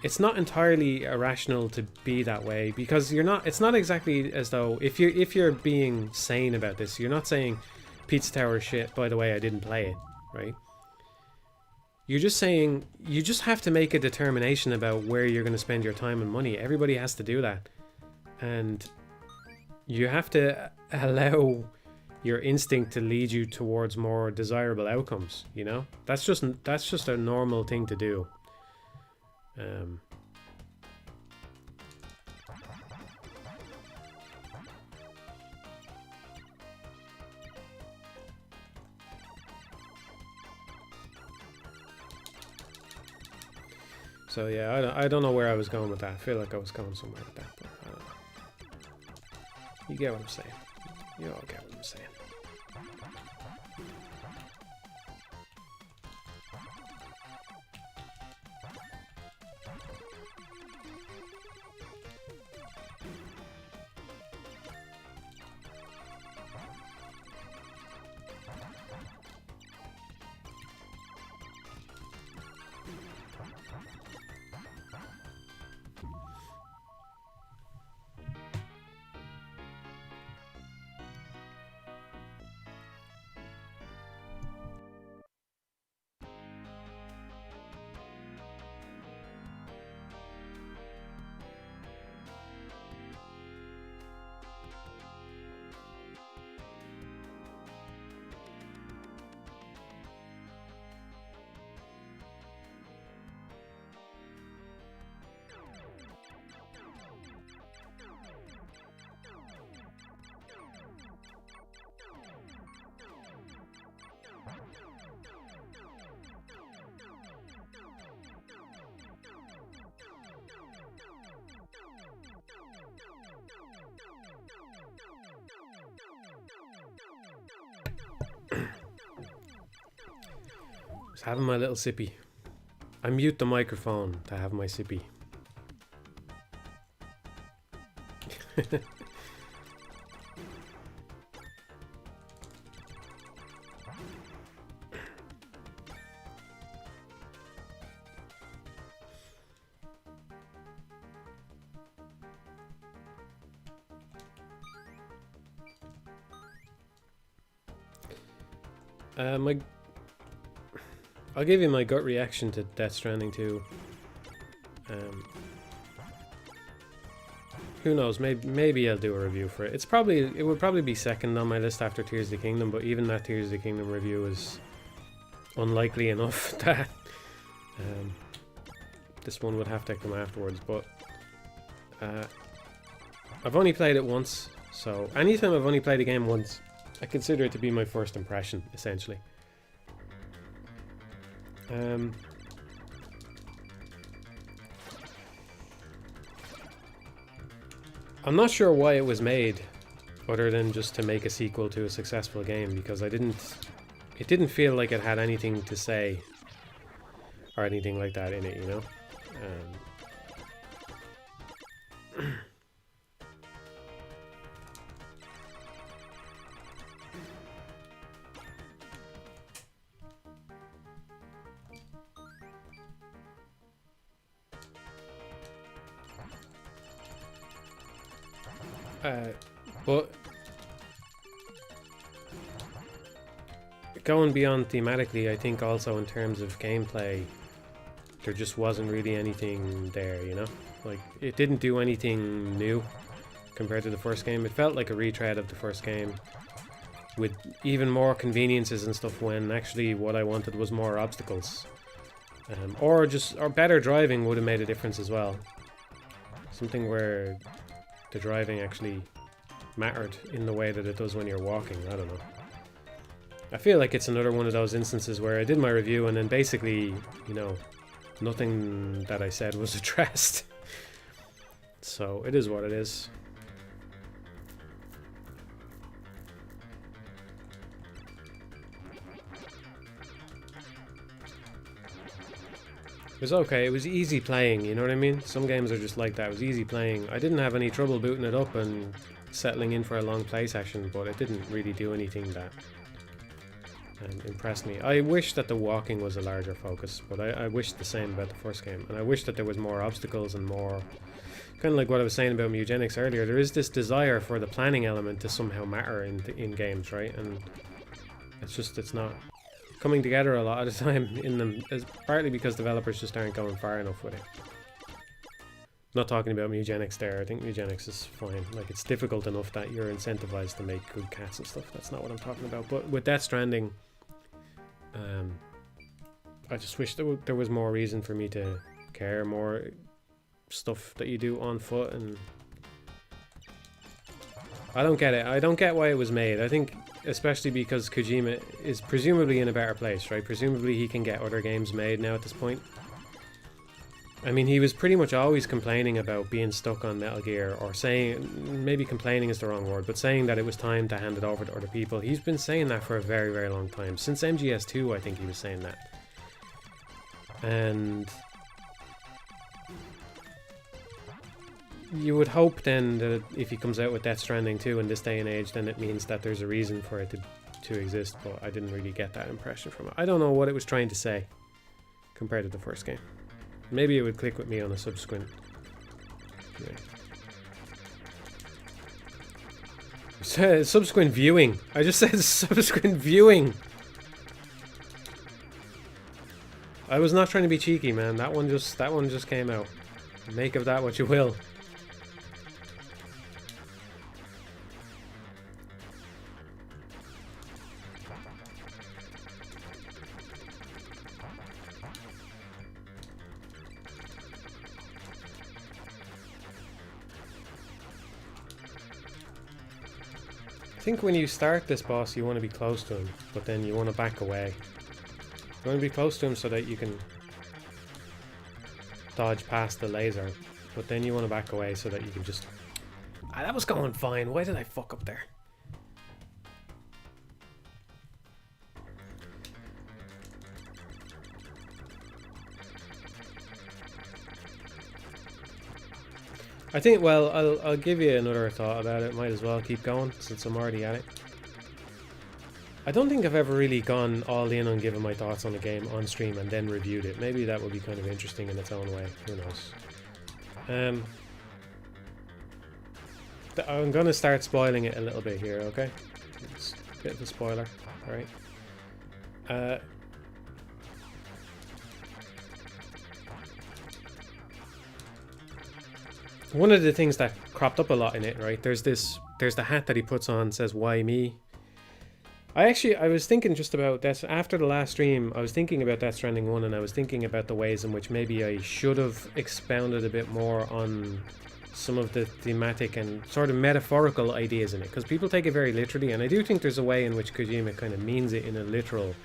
It's not entirely irrational to be that way, because you're not, it's not exactly as though, if you're being sane about this, you're not saying Pizza Tower shit, by the way, I didn't play it, right? You're just saying you just have to make a determination about where you're going to spend your time and money. Everybody has to do that. And you have to allow your instinct to lead you towards more desirable outcomes, you know? That's just a normal thing to do. So yeah, I don't know where I was going with that. I feel like I was going somewhere with that, but I don't know. You get what I'm saying. You all get what I'm saying. Just having my little sippy. I mute the microphone to have my sippy. I'll give you my gut reaction to Death Stranding 2. Who knows? Maybe I'll do a review for it. It would probably be second on my list after Tears of the Kingdom, but even that Tears of the Kingdom review is unlikely enough that this one would have to come afterwards. But I've only played it once, so anytime I've only played a game once, I consider it to be my first impression, essentially. I'm not sure why it was made, other than just to make a sequel to a successful game, because it didn't feel like it had anything to say or anything like that in it, you know? But going beyond thematically, I think also in terms of gameplay, there just wasn't really anything there, you know? Like, it didn't do anything new compared to the first game. It felt like a retread of the first game, with even more conveniences and stuff, when actually what I wanted was more obstacles. Or better driving would have made a difference as well. Something where the driving actually mattered in the way that it does when you're walking. I don't know. I feel like it's another one of those instances where I did my review and then basically, you know, nothing that I said was addressed. So it is what it is. It was okay, it was easy playing, you know what I mean? Some games are just like that, it was easy playing. I didn't have any trouble booting it up and settling in for a long play session, but it didn't really do anything that impressed me. I wish that the walking was a larger focus, but I wish the same about the first game. And I wish that there was more obstacles and more... Kind of like what I was saying about Mugenics earlier, there is this desire for the planning element to somehow matter in games, right? And it's not coming together a lot of the time in them, is partly because developers just aren't going far enough with it. Not talking about Mugenics there. I think Mugenics is fine. Like, it's difficult enough that you're incentivized to make good cats and stuff. That's not what I'm talking about. But with Death Stranding, I just wish there was more reason for me to care, more stuff that you do on foot, and I don't get it. I don't get why it was made. I think especially because Kojima is presumably in a better place, right? Presumably he can get other games made now at this point. I mean, he was pretty much always complaining about being stuck on Metal Gear, or saying, maybe complaining is the wrong word, but saying that it was time to hand it over to other people. He's been saying that for a very, very long time. Since MGS2, I think he was saying that. And you would hope then that if he comes out with Death Stranding 2 in this day and age, then it means that there's a reason for it to exist, but I didn't really get that impression from it. I don't know what it was trying to say compared to the first game. Maybe it would click with me on a subsequent... Yeah. Subsequent viewing. I just said subsequent viewing. I was not trying to be cheeky, man. That one just came out. Make of that what you will. I think when you start this boss, you want to be close to him, but then you want to back away. You want to be close to him so that you can dodge past the laser, but then you want to back away so that you can just... Ah, that was going fine. Why did I fuck up there? I think, well, I'll give you another thought about it. Might as well keep going since I'm already at it. I don't think I've ever really gone all in on giving my thoughts on a game on stream and then reviewed it. Maybe that would be kind of interesting in its own way. Who knows? I'm going to start spoiling it a little bit here, okay? It's a bit of a spoiler, alright? One of the things that cropped up a lot in it, right? There's the hat that he puts on, says, "Why me?" I was thinking just about that after the last stream. I was thinking about Death Stranding 1, and I was thinking about the ways in which maybe I should have expounded a bit more on some of the thematic and sort of metaphorical ideas in it, because people take it very literally, and I do think there's a way in which Kojima kind of means it in a literal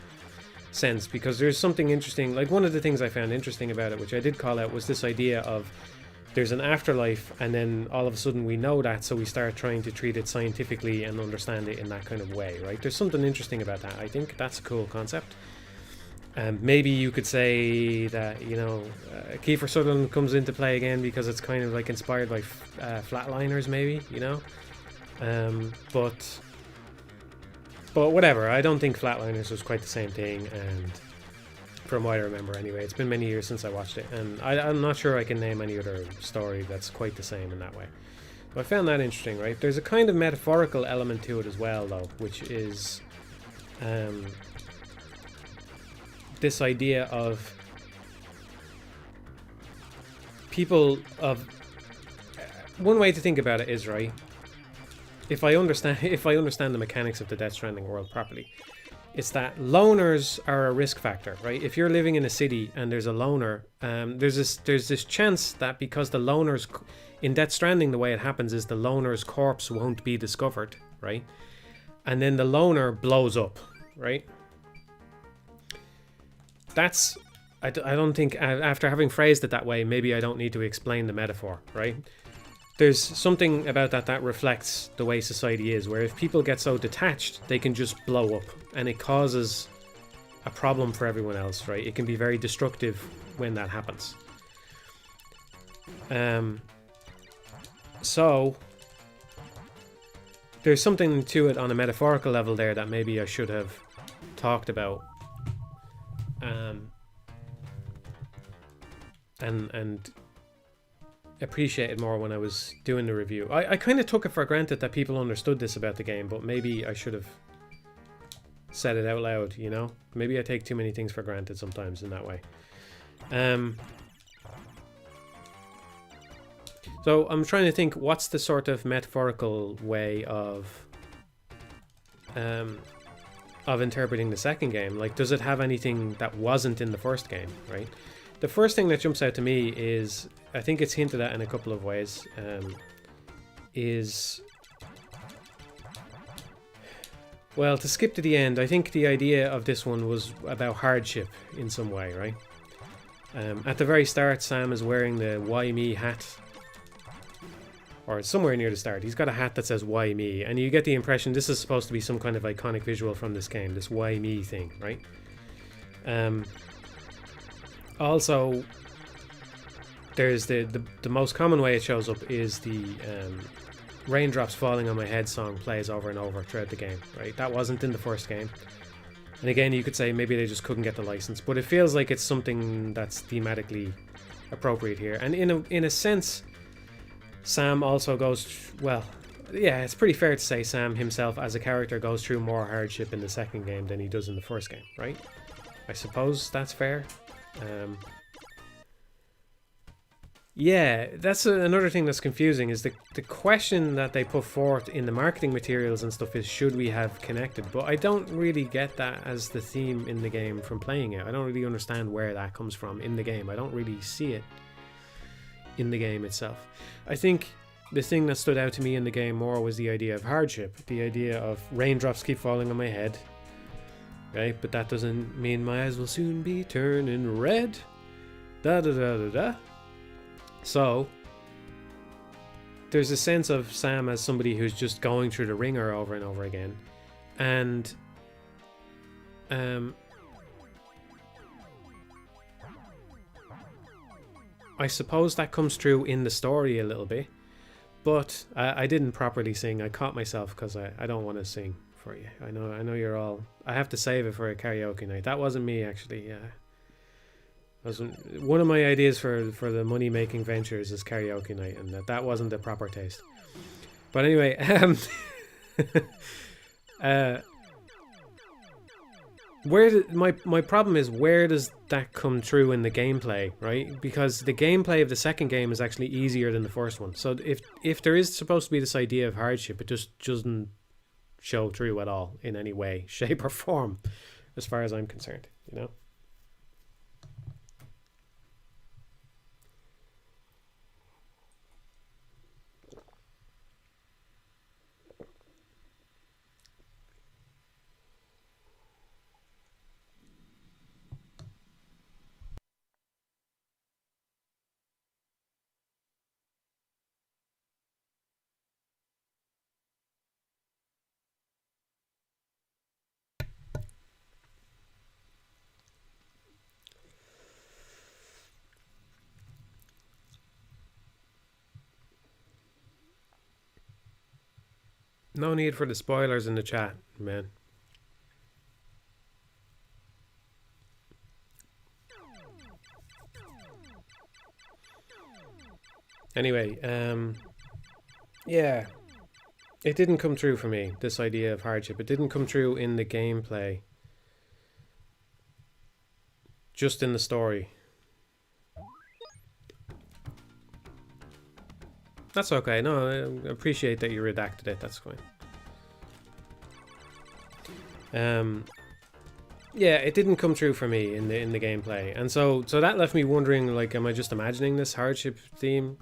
sense, because there's something interesting. Like, one of the things I found interesting about it, which I did call out, was this idea of there's an afterlife, and then all of a sudden we know that, so we start trying to treat it scientifically and understand it in that kind of way, right? There's something interesting about that. I think that's a cool concept. Maybe you could say that, you know, Kiefer Sutherland comes into play again because it's kind of like inspired by Flatliners, maybe, you know? But whatever, I don't think Flatliners was quite the same thing, and from what I remember anyway. It's been many years since I watched it, and I'm not sure I can name any other story that's quite the same in that way. So I found that interesting, right? There's a kind of metaphorical element to it as well, though, which is this idea of people of... one way to think about it is, right, if I understand the mechanics of the Death Stranding world properly, it's that loners are a risk factor, right? If you're living in a city and there's a loner, there's this chance that because the loner's... in Death Stranding, the way it happens is the loner's corpse won't be discovered, right? And then the loner blows up, right? That's... I don't think... after having phrased it that way, maybe I don't need to explain the metaphor, right? There's something about that reflects the way society is, where if people get so detached, they can just blow up, and it causes a problem for everyone else, right? It can be very destructive when that happens. So there's something to it on a metaphorical level there that maybe I should have talked about, and appreciated more when I was doing the review. I kind of took it for granted that people understood this about the game, but maybe I should have said it out loud, you know? Maybe I take too many things for granted sometimes in that way. So I'm trying to think, what's the sort of metaphorical way of interpreting the second game? Like, does it have anything that wasn't in the first game, right? The first thing that jumps out to me is, I think it's hinted at in a couple of ways, is... Well, to skip to the end, I think the idea of this one was about hardship in some way, right? At the very start, Sam is wearing the Why Me hat. Or somewhere near the start. He's got a hat that says Why Me, and you get the impression this is supposed to be some kind of iconic visual from this game, this Why Me thing, right? Also, there's the most common way it shows up is the Raindrops Falling on My Head song plays over and over throughout the game, right? That wasn't in the first game. And again, you could say maybe they just couldn't get the license, but it feels like it's something that's thematically appropriate here. And in a sense, Sam also goes, well, yeah, it's pretty fair to say Sam himself as a character goes through more hardship in the second game than he does in the first game, right? I suppose that's fair. Yeah, that's another thing that's confusing, is the question that they put forth in the marketing materials and stuff is, should we have connected? But I don't really get that as the theme in the game from playing it. I don't really understand where that comes from in the game. I don't really see it in the game itself. I think the thing that stood out to me in the game more was the idea of hardship, the idea of raindrops keep falling on my head, right? But that doesn't mean my eyes will soon be turning red. Da da da da da. So there's a sense of Sam as somebody who's just going through the ringer over and over again, and I suppose that comes through in the story a little bit, but I didn't properly sing. I caught myself because I don't want to sing for you. I know you're all... I have to save it for a karaoke night. That wasn't me, actually. Wasn't one of my ideas for the money making ventures is karaoke night, and that wasn't the proper taste. But anyway, my problem is, where does that come true in the gameplay, right? Because the gameplay of the second game is actually easier than the first one. So if there is supposed to be this idea of hardship, it just doesn't show through at all in any way, shape or form, as far as I'm concerned, you know? No need for the spoilers in the chat, man. Anyway, yeah. It didn't come true for me, this idea of hardship. It didn't come true in the gameplay. Just in the story. That's okay. No, I appreciate that you redacted it. That's fine. Yeah, it didn't come true for me in the gameplay, and so that left me wondering, like, am I just imagining this hardship theme?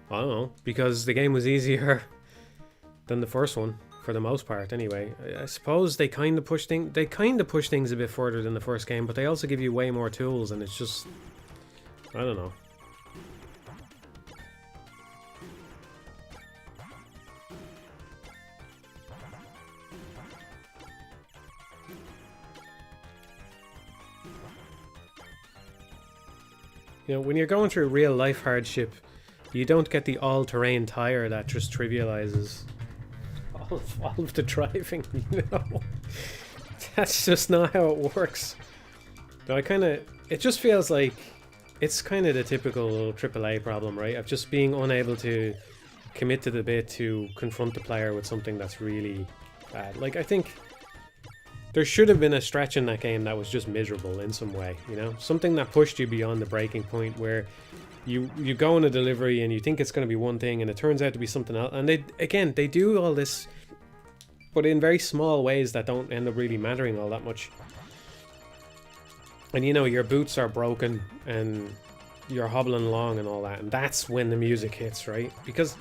I don't know, because the game was easier than the first one for the most part. Anyway, I suppose they kind of push things a bit further than the first game, but they also give you way more tools, and it's just, I don't know. You know, when you're going through real life hardship, you don't get the all-terrain tire that just trivializes all of the driving, you know? That's just not how it works. So it just feels like it's kind of the typical AAA problem, right? Of just being unable to commit to the bit to confront the player with something that's really bad. Like, I think There should have been a stretch in that game that was just miserable in some way, you know? Something that pushed you beyond the breaking point where you go on a delivery and you think it's going to be one thing and it turns out to be something else. And they do all this, but in very small ways that don't end up really mattering all that much. And you know, your boots are broken and you're hobbling along and all that. And that's when the music hits, right? Because,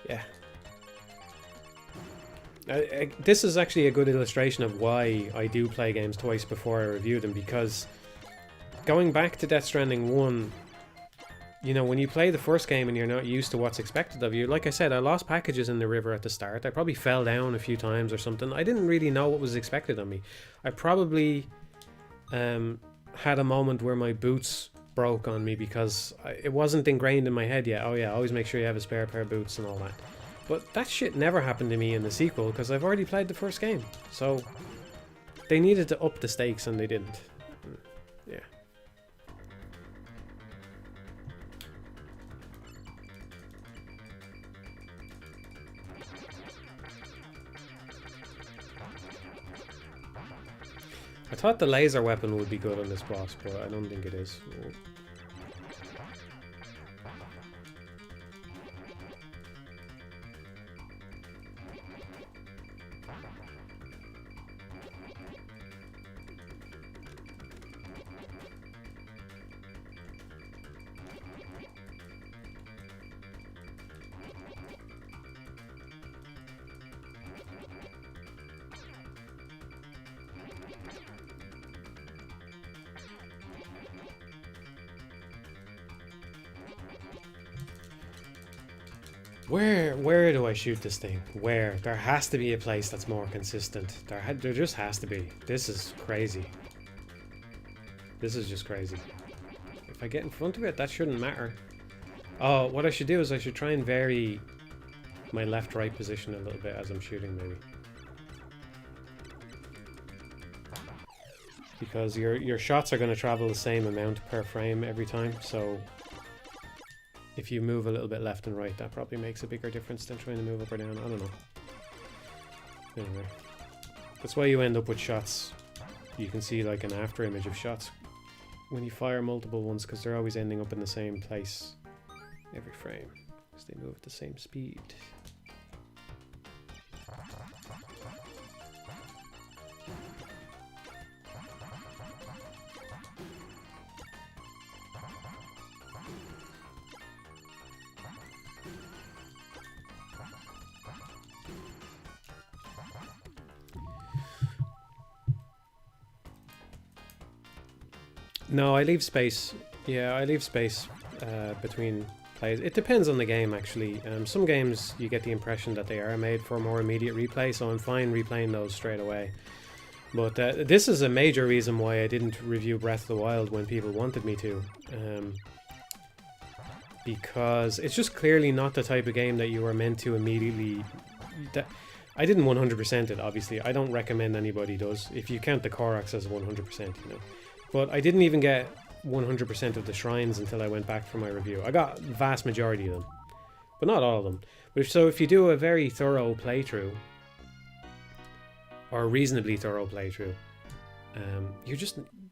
yeah. This is actually a good illustration of why I do play games twice before I review them, because going back to Death Stranding 1, you know, when you play the first game and you're not used to what's expected of you, like I said, I lost packages in the river at the start. I probably fell down a few times or something. I didn't really know what was expected of me. I probably had a moment where my boots broke on me because it wasn't ingrained in my head yet. Oh yeah, always make sure you have a spare pair of boots and all that. But that shit never happened to me in the sequel because I've already played the first game. So they needed to up the stakes and they didn't. Yeah. I thought the laser weapon would be good on this boss, but I don't think it is. Where do I shoot this thing? Where? There has to be a place that's more consistent. There just has to be. This is crazy. This is just crazy. If I get in front of it, that shouldn't matter. Oh, what I should do is I should try and vary my left-right position a little bit as I'm shooting, maybe. Because your shots are going to travel the same amount per frame every time, so if you move a little bit left and right, that probably makes a bigger difference than trying to move up or down. I don't know. Anyway, that's why you end up with shots. You can see like an after image of shots when you fire multiple ones, because they're always ending up in the same place every frame, because they move at the same speed. No, I leave space. Yeah, I leave space between plays. It depends on the game, actually. Some games you get the impression that they are made for more immediate replay, so I'm fine replaying those straight away. But this is a major reason why I didn't review Breath of the Wild when people wanted me to. Because it's just clearly not the type of game that you are meant to immediately... I didn't 100% it, obviously. I don't recommend anybody does. If you count the Koroks as 100%, you know. But I didn't even get 100% of the shrines until I went back for my review. I got the vast majority of them, but not all of them. So if you do a very thorough playthrough, or a reasonably thorough playthrough,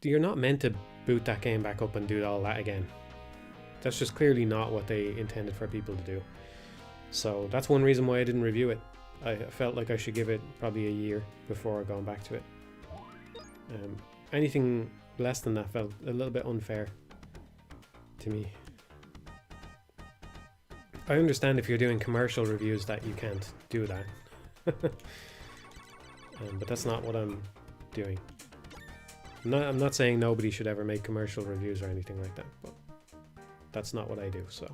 you're not meant to boot that game back up and do all that again. That's just clearly not what they intended for people to do. So that's one reason why I didn't review it. I felt like I should give it probably a year before going back to it. Anything less than that felt a little bit unfair to me. I understand if you're doing commercial reviews that you can't do that. But that's not what I'm doing. I'm not saying nobody should ever make commercial reviews or anything like that, but that's not what I do, so.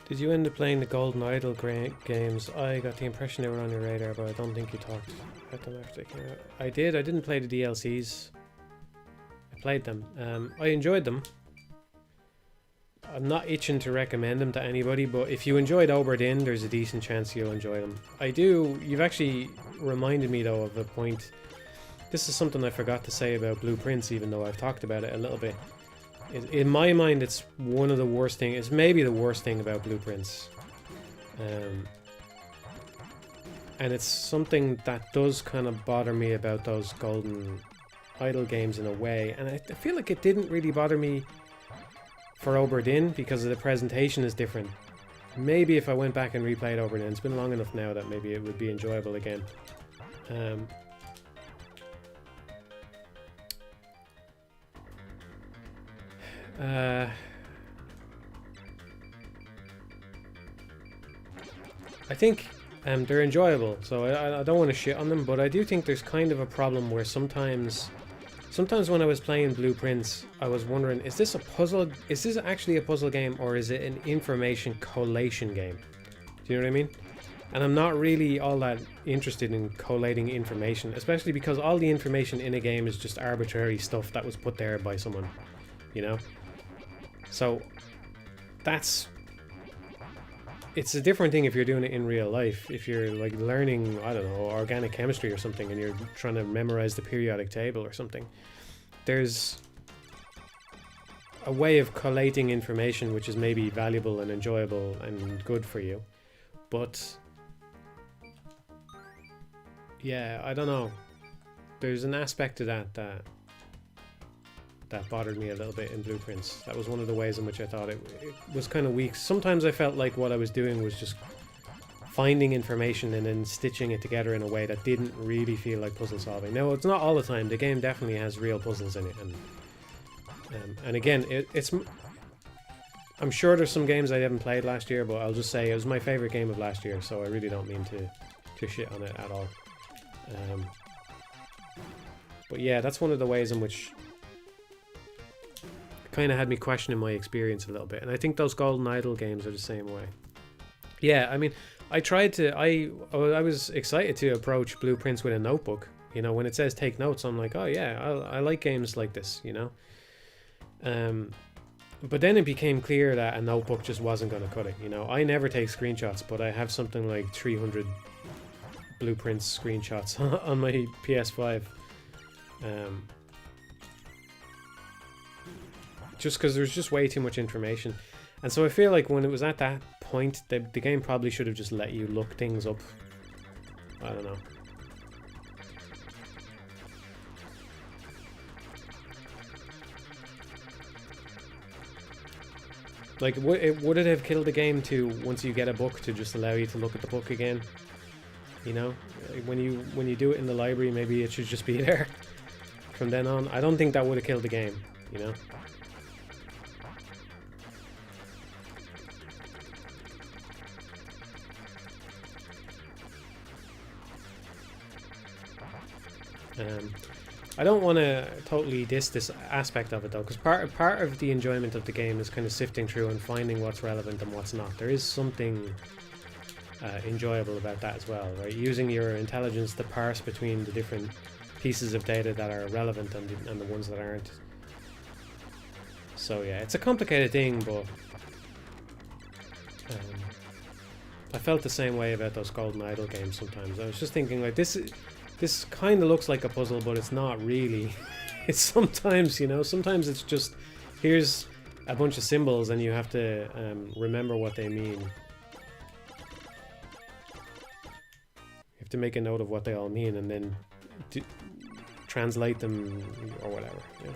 Did you end up playing the Golden Idol games? I got the impression they were on your radar, but I don't think you talked about them after they came out. I did. I didn't play the DLCs. I played them. I enjoyed them. I'm not itching to recommend them to anybody, but if you enjoyed Obra Dinn, there's a decent chance you'll enjoy them. I do. You've actually reminded me, though, of a point. This is something I forgot to say about Blue Prince, even though I've talked about it a little bit. In my mind, it's one of the worst things. It's maybe the worst thing about Blue Prince. And it's something that does kind of bother me about those Golden Idol games in a way. And I feel like it didn't really bother me for Obra Dinn because the presentation is different. Maybe if I went back and replayed Obra Dinn, it's been long enough now that maybe it would be enjoyable again. I think they're enjoyable, so I don't want to shit on them, but I do think there's kind of a problem where sometimes when I was playing Blue Prince, I was wondering, is this actually a puzzle game, or is it an information collation game? Do you know what I mean? And I'm not really all that interested in collating information, especially because all the information in a game is just arbitrary stuff that was put there by someone, you know? So it's a different thing if you're doing it in real life. If you're like learning, I don't know, organic chemistry or something, and you're trying to memorize the periodic table or something, there's a way of collating information which is maybe valuable and enjoyable and good for you. But yeah, I don't know. There's an aspect to that bothered me a little bit in Blue Prince. That was one of the ways in which I thought it was kind of weak. Sometimes I felt like what I was doing was just finding information and then stitching it together in a way that didn't really feel like puzzle solving. Now, it's not all the time. The game definitely has real puzzles in it, and again, I'm sure there's some games I haven't played last year, but I'll just say it was my favorite game of last year, so I really don't mean to shit on it at all. But yeah, that's one of the ways in which kind of had me questioning my experience a little bit, and I think those Golden Idol games are the same way. Yeah, I mean, I was excited to approach Blue Prince with a notebook. You know, when it says take notes, I'm like, oh yeah, I like games like this, you know. But then it became clear that a notebook just wasn't going to cut it. You know, I never take screenshots, but I have something like 300 Blue Prince screenshots on my PS5. Just because there's just way too much information. And so I feel like when it was at that point, the game probably should have just let you look things up. I don't know. Like, would it have killed the game to, once you get a book, to just allow you to look at the book again? You know? When you do it in the library, maybe it should just be there from then on. I don't think that would have killed the game, you know? I don't want to totally diss this aspect of it though, because part of the enjoyment of the game is kind of sifting through and finding what's relevant and what's not. There is something enjoyable about that as well, right? Using your intelligence to parse between the different pieces of data that are relevant and the ones that aren't. So yeah, it's a complicated thing, but I felt the same way about those Golden Idol games sometimes. I was just thinking, like, this kind of looks like a puzzle, but it's not really. It's sometimes, you know, sometimes it's just, here's a bunch of symbols and you have to remember what they mean. You have to make a note of what they all mean and then translate them or whatever. Yeah.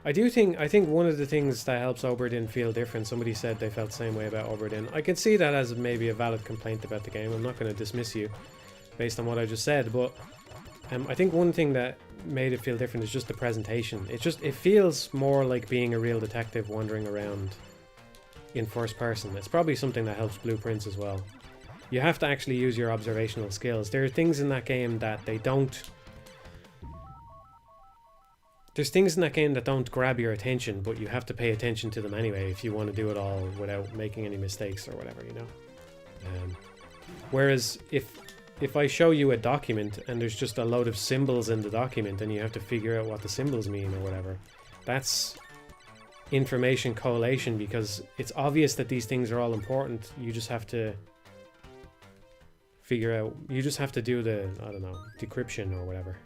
I think one of the things that helps Obra Dinn feel different, somebody said they felt the same way about Obra Dinn. I can see that as maybe a valid complaint about the game. I'm not going to dismiss you based on what I just said, but I think one thing that made it feel different is just the presentation. It feels more like being a real detective wandering around. in first person. It's probably something that helps Blueprints as well. You have to actually use your observational skills. There are things in that game that they don't... There's things in that game that don't grab your attention, but you have to pay attention to them anyway if you want to do it all without making any mistakes or whatever, you know? Whereas if I show you a document and there's just a load of symbols in the document and you have to figure out what the symbols mean or whatever, that's information collation because it's obvious that these things are all important. You just have to figure out, you just have to do the, I don't know, decryption or whatever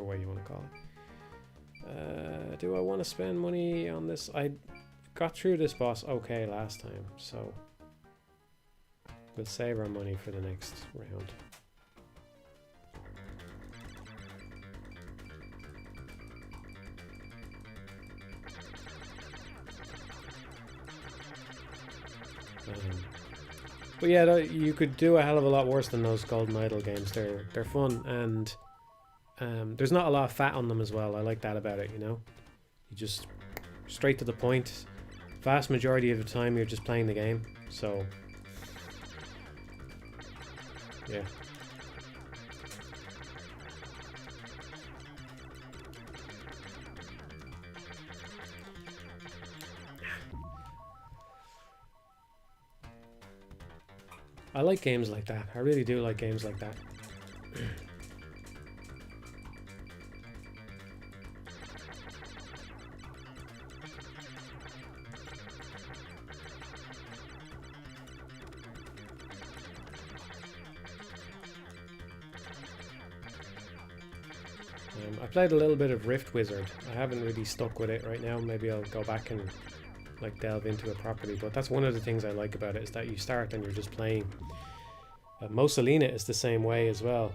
way you want to call it. Do I want to spend money on this? I got through this boss okay last time, so we'll save our money for the next round. But yeah, you could do a hell of a lot worse than those Golden Idol games. They're fun, and there's not a lot of fat on them as well. I like that about it, you know? You just straight to the point. Vast majority of the time you're just playing the game, so yeah. I like games like that. I really do like games like that. I played a little bit of Rift Wizard. I haven't really stuck with it right now. Maybe I'll go back and like delve into it properly, but that's one of the things I like about it, is that you start and you're just playing. Mussolina is the same way as well.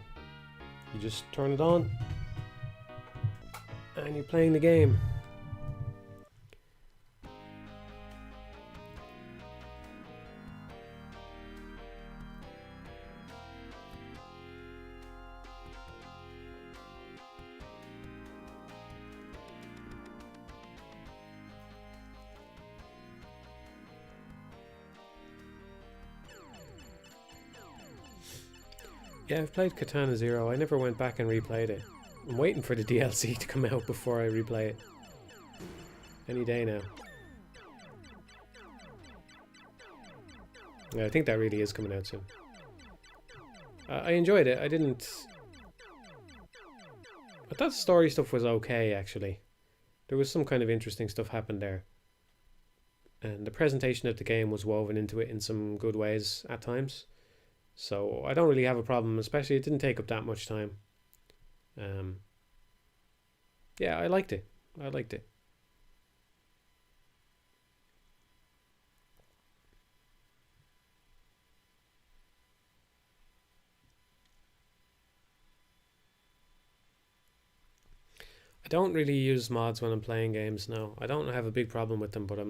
You just turn it on and you're playing the game. Yeah, I've played Katana Zero. I never went back and replayed it. I'm waiting for the DLC to come out before I replay it. Any day now. Yeah, I think that really is coming out soon. I enjoyed it. I thought the story stuff was okay, actually. There was some kind of interesting stuff happened there. And the presentation of the game was woven into it in some good ways at times. So I don't really have a problem, especially it didn't take up that much time. Yeah, I liked it. I don't really use mods when I'm playing games now. I don't have a big problem with them, but I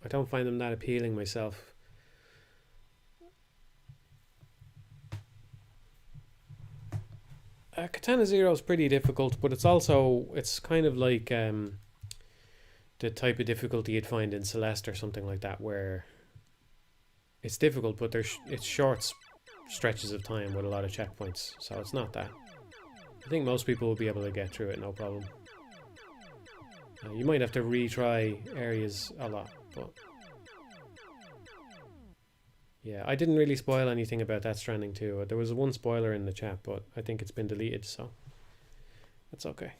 don't find them that appealing myself. Katana Zero is pretty difficult, but it's kind of like the type of difficulty you'd find in Celeste or something like that, where it's difficult, but it's short stretches of time with a lot of checkpoints, so it's not that. I think most people will be able to get through it, no problem. You might have to retry areas a lot, but yeah, I didn't really spoil anything about that Stranding 2. There was one spoiler in the chat, but I think it's been deleted, so that's okay.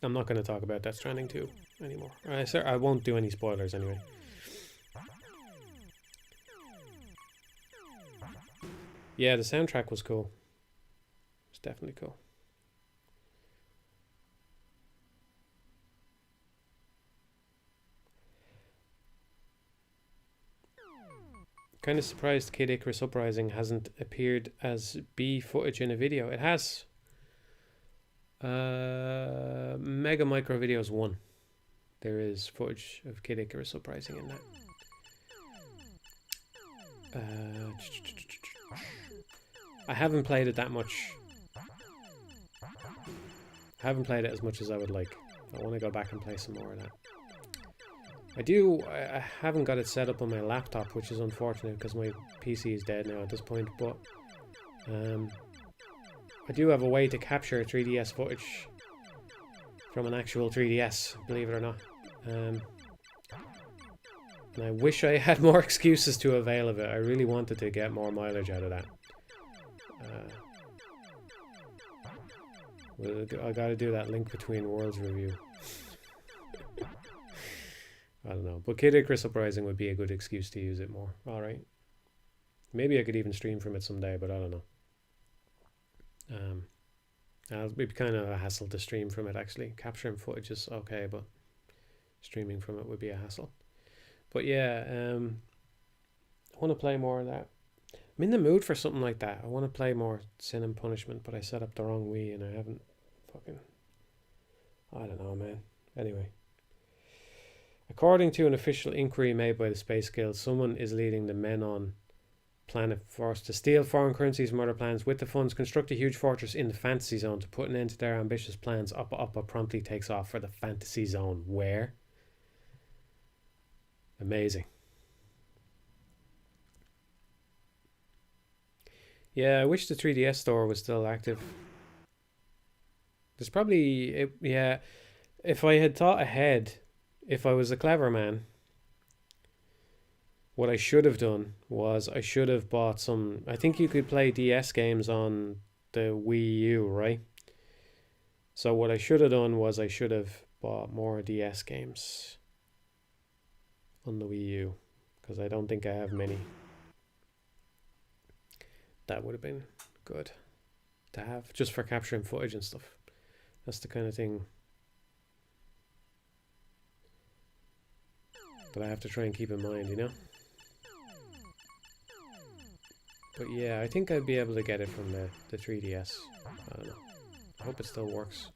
I'm not going to talk about that Stranding 2 anymore. I won't do any spoilers anyway. Yeah, the soundtrack was cool. It's definitely cool. Kind of surprised Kid Icarus Uprising hasn't appeared as B footage in a video. It has. Mega Micro Videos 1. There is footage of Kid Icarus Uprising in that. I haven't played it that much. I haven't played it as much as I would like. I want to go back and play some more of that. I haven't got it set up on my laptop, which is unfortunate because my PC is dead now at this point, but I do have a way to capture 3DS footage from an actual 3DS, believe it or not. And I wish I had more excuses to avail of it. I really wanted to get more mileage out of that. I gotta do that Link Between Worlds review. I don't know. But Kid Icarus Uprising would be a good excuse to use it more. Alright. Maybe I could even stream from it someday, but I don't know. It'd be kind of a hassle to stream from it, actually. Capturing footage is okay, but streaming from it would be a hassle. But yeah, I want to play more of that. I'm in the mood for something like that. I want to play more Sin and Punishment, but I set up the wrong Wii and I haven't fucking... I don't know, man. Anyway. According to an official inquiry made by the Space Guild, someone is leading the men on planet Force to steal foreign currencies from other planets. With the funds, construct a huge fortress in the Fantasy Zone to put an end to their ambitious plans. Uppa promptly takes off for the Fantasy Zone. Where? Amazing. Yeah, I wish the 3DS store was still active. There's probably... yeah, if I had thought ahead, if I was a clever man... What I should have done was I should have bought some... I think you could play DS games on the Wii U, right? So what I should have done was I should have bought more DS games on the Wii U. Because I don't think I have many. That would have been good to have. Just for capturing footage and stuff. That's the kind of thing that I have to try and keep in mind, you know? But yeah, I think I'd be able to get it from the 3DS. I don't know. I hope it still works.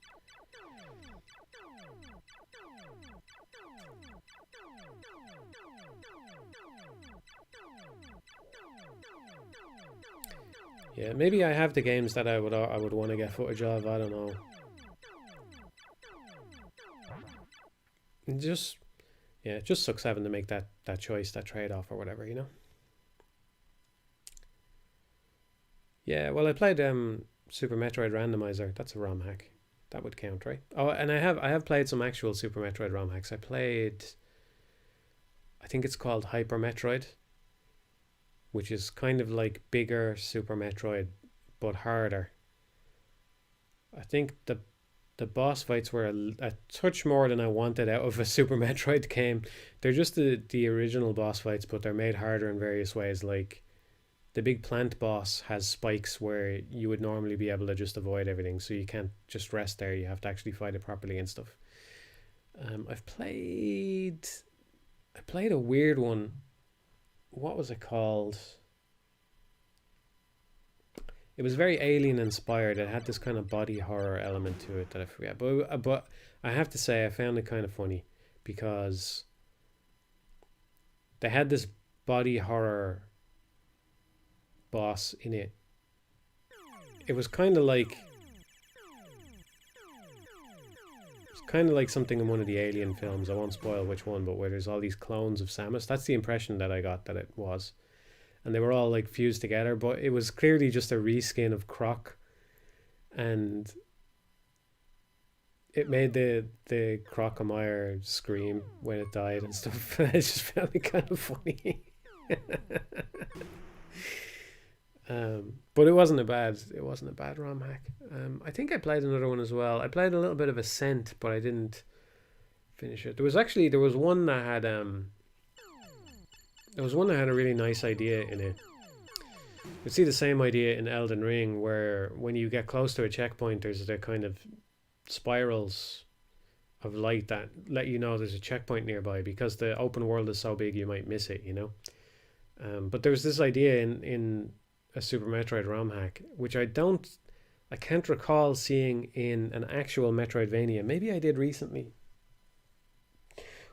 Yeah, maybe I have the games that I would want to get footage of. I don't know. It just sucks having to make that choice, that trade-off or whatever, you know? Yeah, well, I played Super Metroid Randomizer. That's a ROM hack. That would count, right? Oh, and I have played some actual Super Metroid ROM hacks. I played... I think it's called Hyper Metroid, which is kind of like bigger Super Metroid, but harder. I think the boss fights were a touch more than I wanted out of a Super Metroid game. They're just the original boss fights, but they're made harder in various ways. Like, the big plant boss has spikes where you would normally be able to just avoid everything, so you can't just rest there. You have to actually fight it properly and stuff. I played a weird one. What was it called? It was very alien inspired. It had this kind of body horror element to it that I forget. But I have to say I found it kind of funny because they had this body horror boss in it. It was kind of like something in one of the Alien films. I won't spoil which one, but where there's all these clones of Samus. That's the impression that I got that it was. And they were all like fused together, but it was clearly just a reskin of Croc, and it made the Crocomire scream when it died and stuff. I just found it kind of funny. But it wasn't a bad ROM hack. I think I played another one as well. I played a little bit of Ascent, but I didn't finish it. There was one that had a really nice idea in it. You see the same idea in Elden Ring, where when you get close to a checkpoint, there's the kind of spirals of light that let you know there's a checkpoint nearby, because the open world is so big you might miss it, you know. But there was this idea in a Super Metroid ROM hack, which I can't recall seeing in an actual Metroidvania. Maybe I did recently.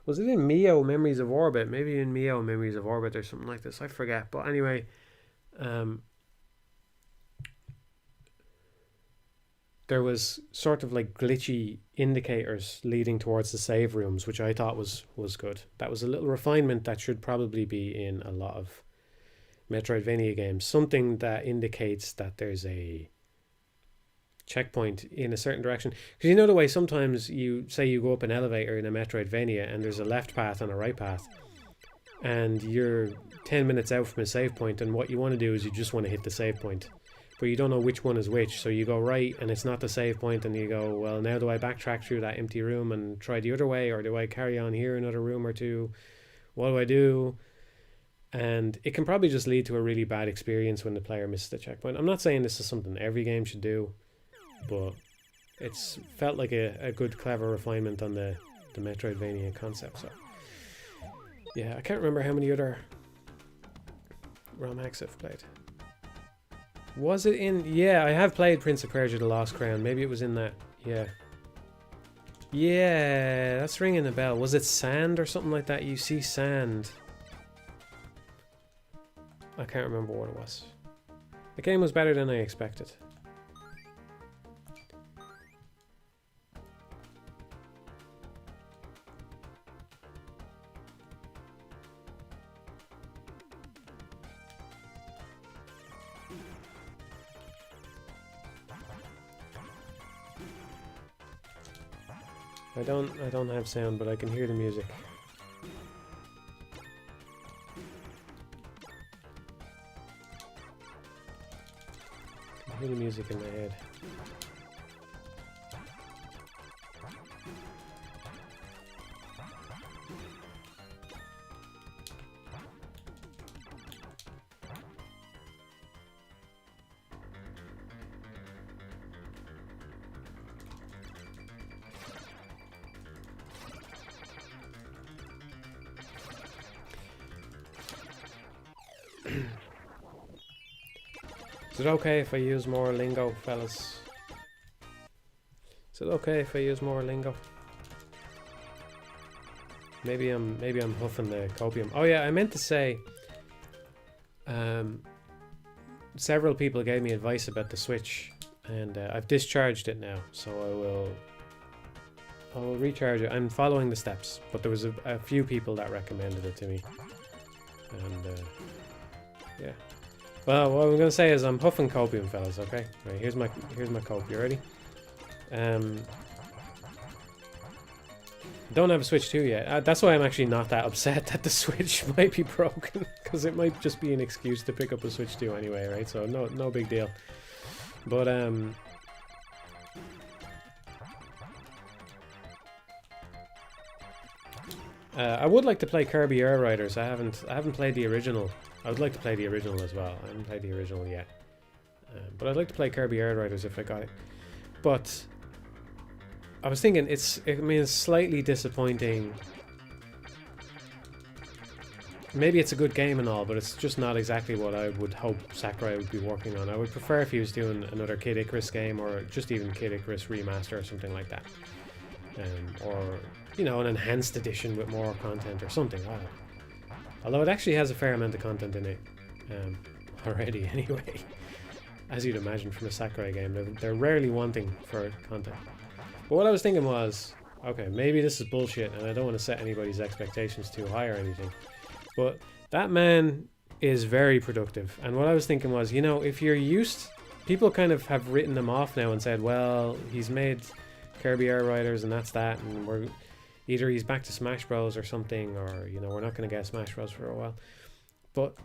Was it in Mio Memories of Orbit? Maybe in Mio Memories of Orbit or something like this. I forget. But anyway, there was sort of like glitchy indicators leading towards the save rooms, which I thought was good. That was a little refinement that should probably be in a lot of Metroidvania games. Something that indicates that there's a checkpoint in a certain direction. Because you know the way sometimes you say you go up an elevator in a Metroidvania and there's a left path and a right path, and you're 10 minutes out from a save point, and what you want to do is you just want to hit the save point, but you don't know which one is which, so you go right and it's not the save point, and you go, well, now do I backtrack through that empty room and try the other way, or do I carry on here another room or two? What do I do? And it can probably just lead to a really bad experience when the player misses the checkpoint. I'm not saying this is something every game should do, but it's felt like a good, clever refinement on the Metroidvania concept. So yeah, I can't remember how many other ROM hacks I've played. Was it in... Yeah, I have played Prince of Persia: The Lost Crown. Maybe it was in that. Yeah. Yeah, that's ringing a bell. Was it sand or something like that? You see sand. I can't remember what it was. The game was better than I expected. I don't have sound, but I can hear the music. I can hear the music in my head. Is it okay if I use more lingo, fellas? Is it okay if I use more lingo? Maybe I'm huffing the copium. Oh yeah, I meant to say, several people gave me advice about the Switch, and I've discharged it now, so I will recharge it. I'm following the steps, but there was a few people that recommended it to me, and yeah. Well, what I'm going to say is I'm huffing copium, fellas, okay? Right, here's my cope. You ready? Don't have a Switch 2 yet. That's why I'm actually not that upset that the Switch might be broken, because it might just be an excuse to pick up a Switch 2 anyway, right? So no big deal. But I would like to play Kirby Air Riders. I haven't played the original. I would like to play the original as well. I haven't played the original yet. But I'd like to play Kirby Air Riders if I got it. But I was thinking it's slightly disappointing. Maybe it's a good game and all, but it's just not exactly what I would hope Sakurai would be working on. I would prefer if he was doing another Kid Icarus game, or just even Kid Icarus remaster or something like that. Or, you know, an enhanced edition with more content or something. I don't know. Although it actually has a fair amount of content in it already anyway. As you'd imagine from a Sakurai game, they're rarely wanting for content. But what I was thinking was, okay, maybe this is bullshit and I don't want to set anybody's expectations too high or anything, but that man is very productive. And what I was thinking was, you know, if you're used... People kind of have written him off now and said, well, he's made Kirby Air Riders and that's that, and either he's back to Smash Bros or something, or, you know, we're not going to get Smash Bros for a while. But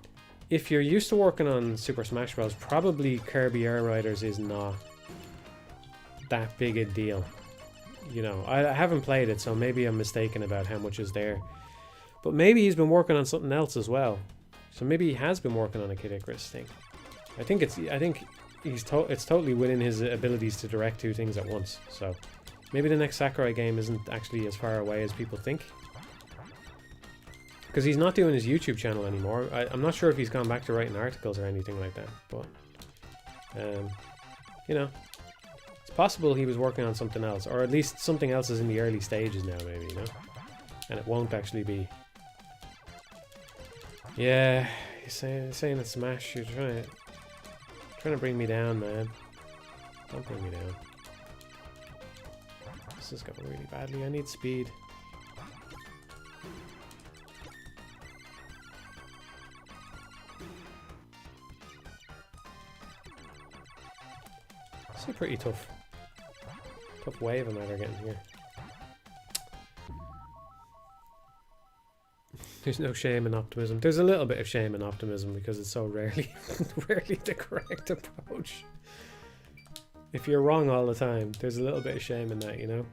if you're used to working on Super Smash Bros, probably Kirby Air Riders is not that big a deal. You know, I haven't played it, so maybe I'm mistaken about how much is there. But maybe he's been working on something else as well. So maybe he has been working on a Kid Icarus thing. I think it's totally within his abilities to direct two things at once. So maybe the next Sakurai game isn't actually as far away as people think. Because he's not doing his YouTube channel anymore. I'm not sure if he's gone back to writing articles or anything like that. But, you know, it's possible he was working on something else. Or at least something else is in the early stages now, maybe, you know? And it won't actually be... Yeah, you're saying it's Smash. You're trying to bring me down, man. Don't bring me down. This is going really badly. I need speed. This is a pretty tough wave I'm ever getting here. There's no shame in optimism. There's a little bit of shame in optimism because it's so rarely the correct approach. If you're wrong all the time, there's a little bit of shame in that, you know?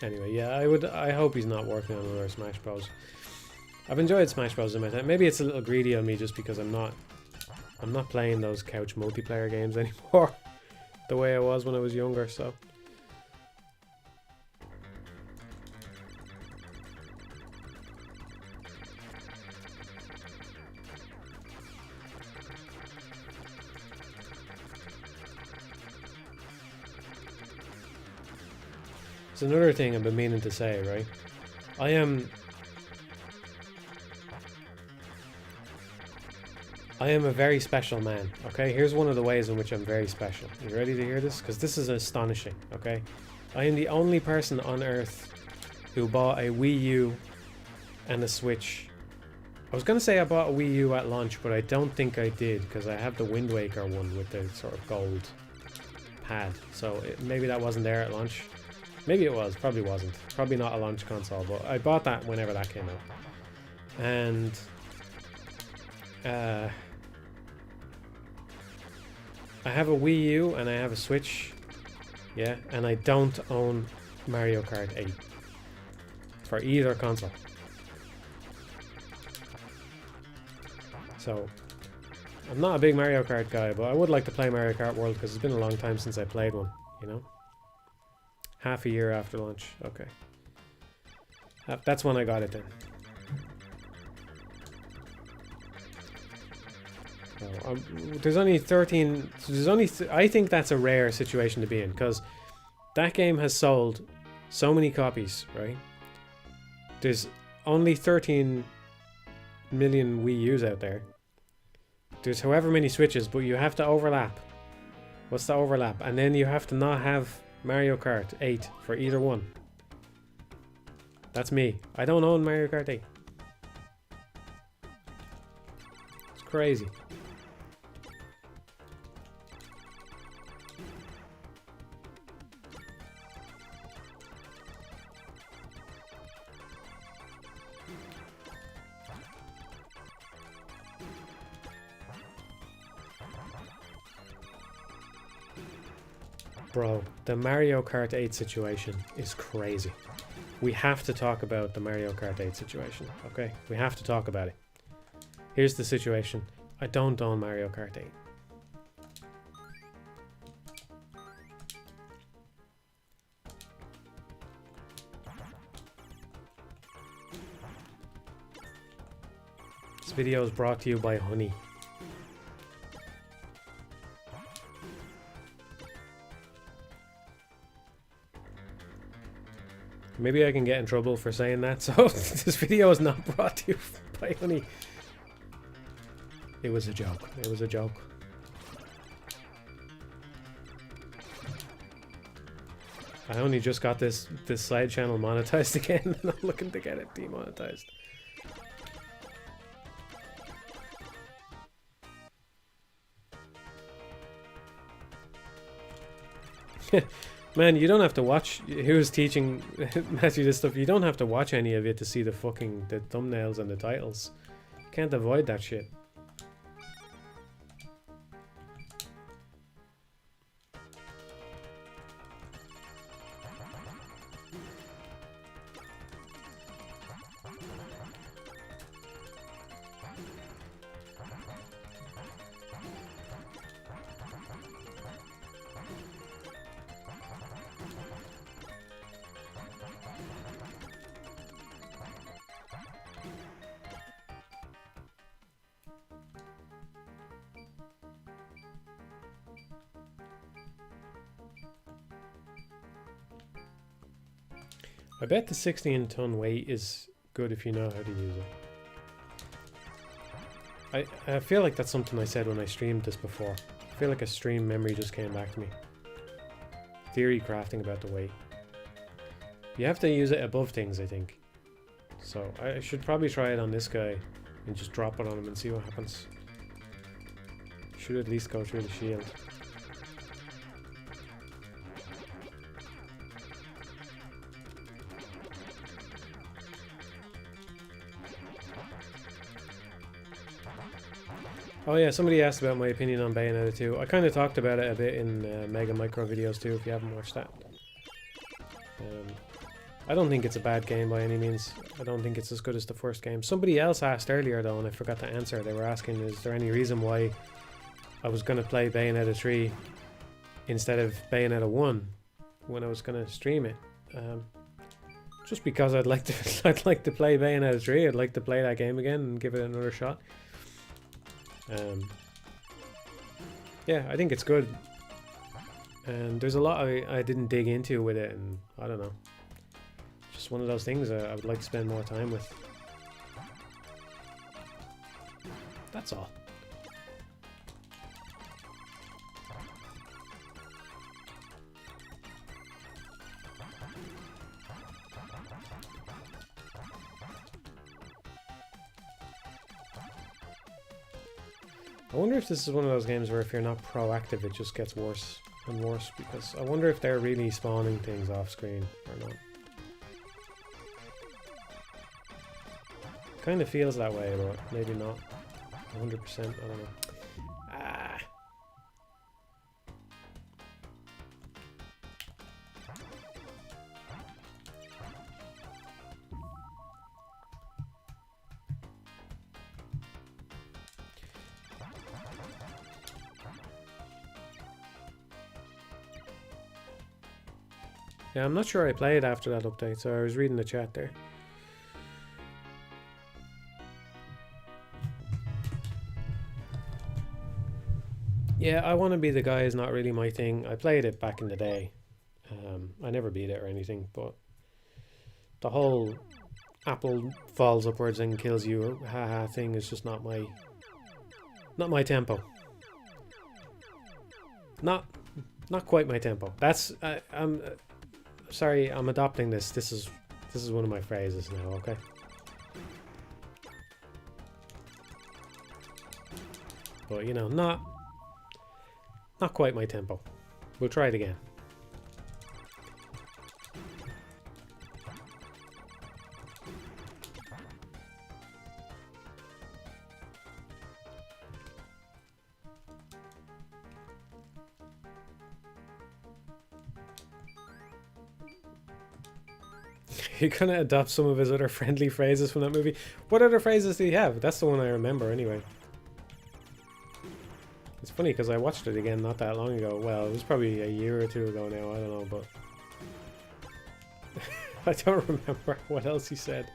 Anyway, yeah, I hope he's not working on another Smash Bros. I've enjoyed Smash Bros in my time. Maybe it's a little greedy on me just because I'm not playing those couch multiplayer games anymore the way I was when I was younger, so. It's another thing I've been meaning to say, right? I am a very special man, okay? Here's one of the ways in which I'm very special. You ready to hear this? Because this is astonishing, okay? I am the only person on Earth who bought a Wii U and a Switch. I was going to say I bought a Wii U at launch, but I don't think I did because I have the Wind Waker one with the sort of gold pad. So maybe that wasn't there at launch. Maybe it was, probably wasn't. Probably not a launch console, but I bought that whenever that came out. And I have a Wii U and I have a Switch, yeah, and I don't own Mario Kart 8 for either console. So, I'm not a big Mario Kart guy, but I would like to play Mario Kart World because it's been a long time since I played one, you know? Half a year after launch, okay. That's when I got it then. There's only 13. I think that's a rare situation to be in because that game has sold so many copies, right? There's only 13 million Wii U's out there. There's however many Switches, but you have to overlap. What's the overlap? And then you have to not have Mario Kart 8 for either one. That's me. I don't own Mario Kart 8. It's crazy. Bro, the Mario Kart 8 situation is crazy. We have to talk about the Mario Kart 8 situation, okay? We have to talk about it. Here's the situation. I don't own Mario Kart 8. This video is brought to you by Honey. Maybe I can get in trouble for saying that, so this video is not brought to you by Honey. It was a joke. It was a joke. I only just got this side channel monetized again, and I'm looking to get it demonetized. Man, you don't have to watch. Who's teaching Matthew this stuff? You don't have to watch any of it to see the thumbnails and the titles. You can't avoid that shit. I bet the 16-ton weight is good if you know how to use it. I feel like that's something I said when I streamed this before. I feel like a stream memory just came back to me. Theory crafting about the weight. You have to use it above things, I think. So I should probably try it on this guy and just drop it on him and see what happens. Should at least go through the shield. Oh yeah, somebody asked about my opinion on Bayonetta 2. I kind of talked about it a bit in Mega Micro videos too, if you haven't watched that. I don't think it's a bad game by any means. I don't think it's as good as the first game. Somebody else asked earlier though, and I forgot to answer. They were asking, is there any reason why I was going to play Bayonetta 3 instead of Bayonetta 1 when I was going to stream it? Just because I'd like to play Bayonetta 3. I'd like to play that game again and give it another shot. Yeah, I think it's good, and there's a lot I didn't dig into with it, and I don't know, just one of those things I would like to spend more time with. That's all. I wonder if this is one of those games where if you're not proactive it just gets worse and worse, because I wonder if they're really spawning things off screen or not. Kind of feels that way, but maybe not 100%, I don't know. Yeah, I'm not sure I played after that update, so I was reading the chat there. Yeah, I want to be the guy is not really my thing. I played it back in the day. I never beat it or anything, but the whole apple falls upwards and kills you haha thing is just not my tempo. Not quite my tempo. That's I'm sorry, I'm adopting this. This is one of my phrases now, okay? But you know, not quite my tempo. We'll try it again. You're gonna adopt some of his other friendly phrases from that movie. What other phrases did he have? That's the one I remember anyway. It's funny because I watched it again not that long ago. Well, it was probably a year or two ago now, I don't know, but I don't remember what else he said.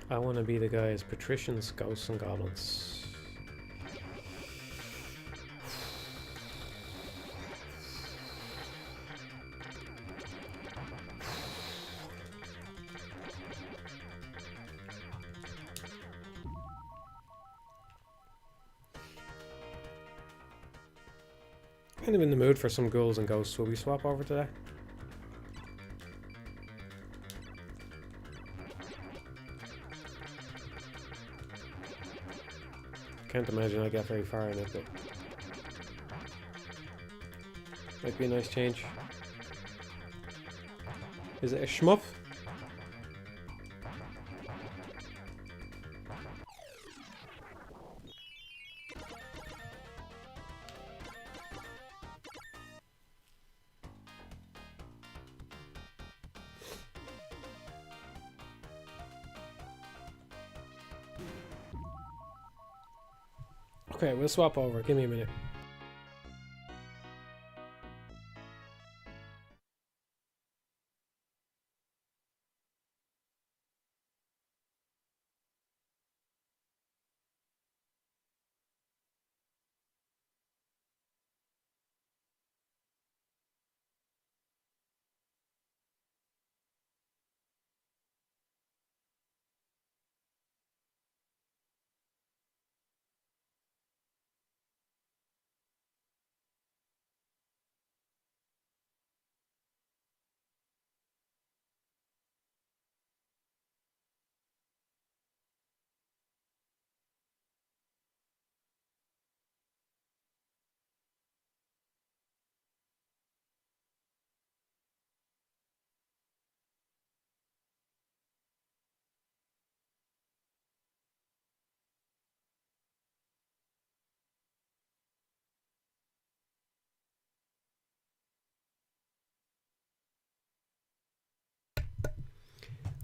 I want to be the guys patricians, ghosts, and goblins. Kind of in the mood for some ghouls and ghosts. Will we swap over to that? Can't imagine I get very far in it, but might be a nice change. Is it a shmup? Okay, we'll swap over. Give me a minute.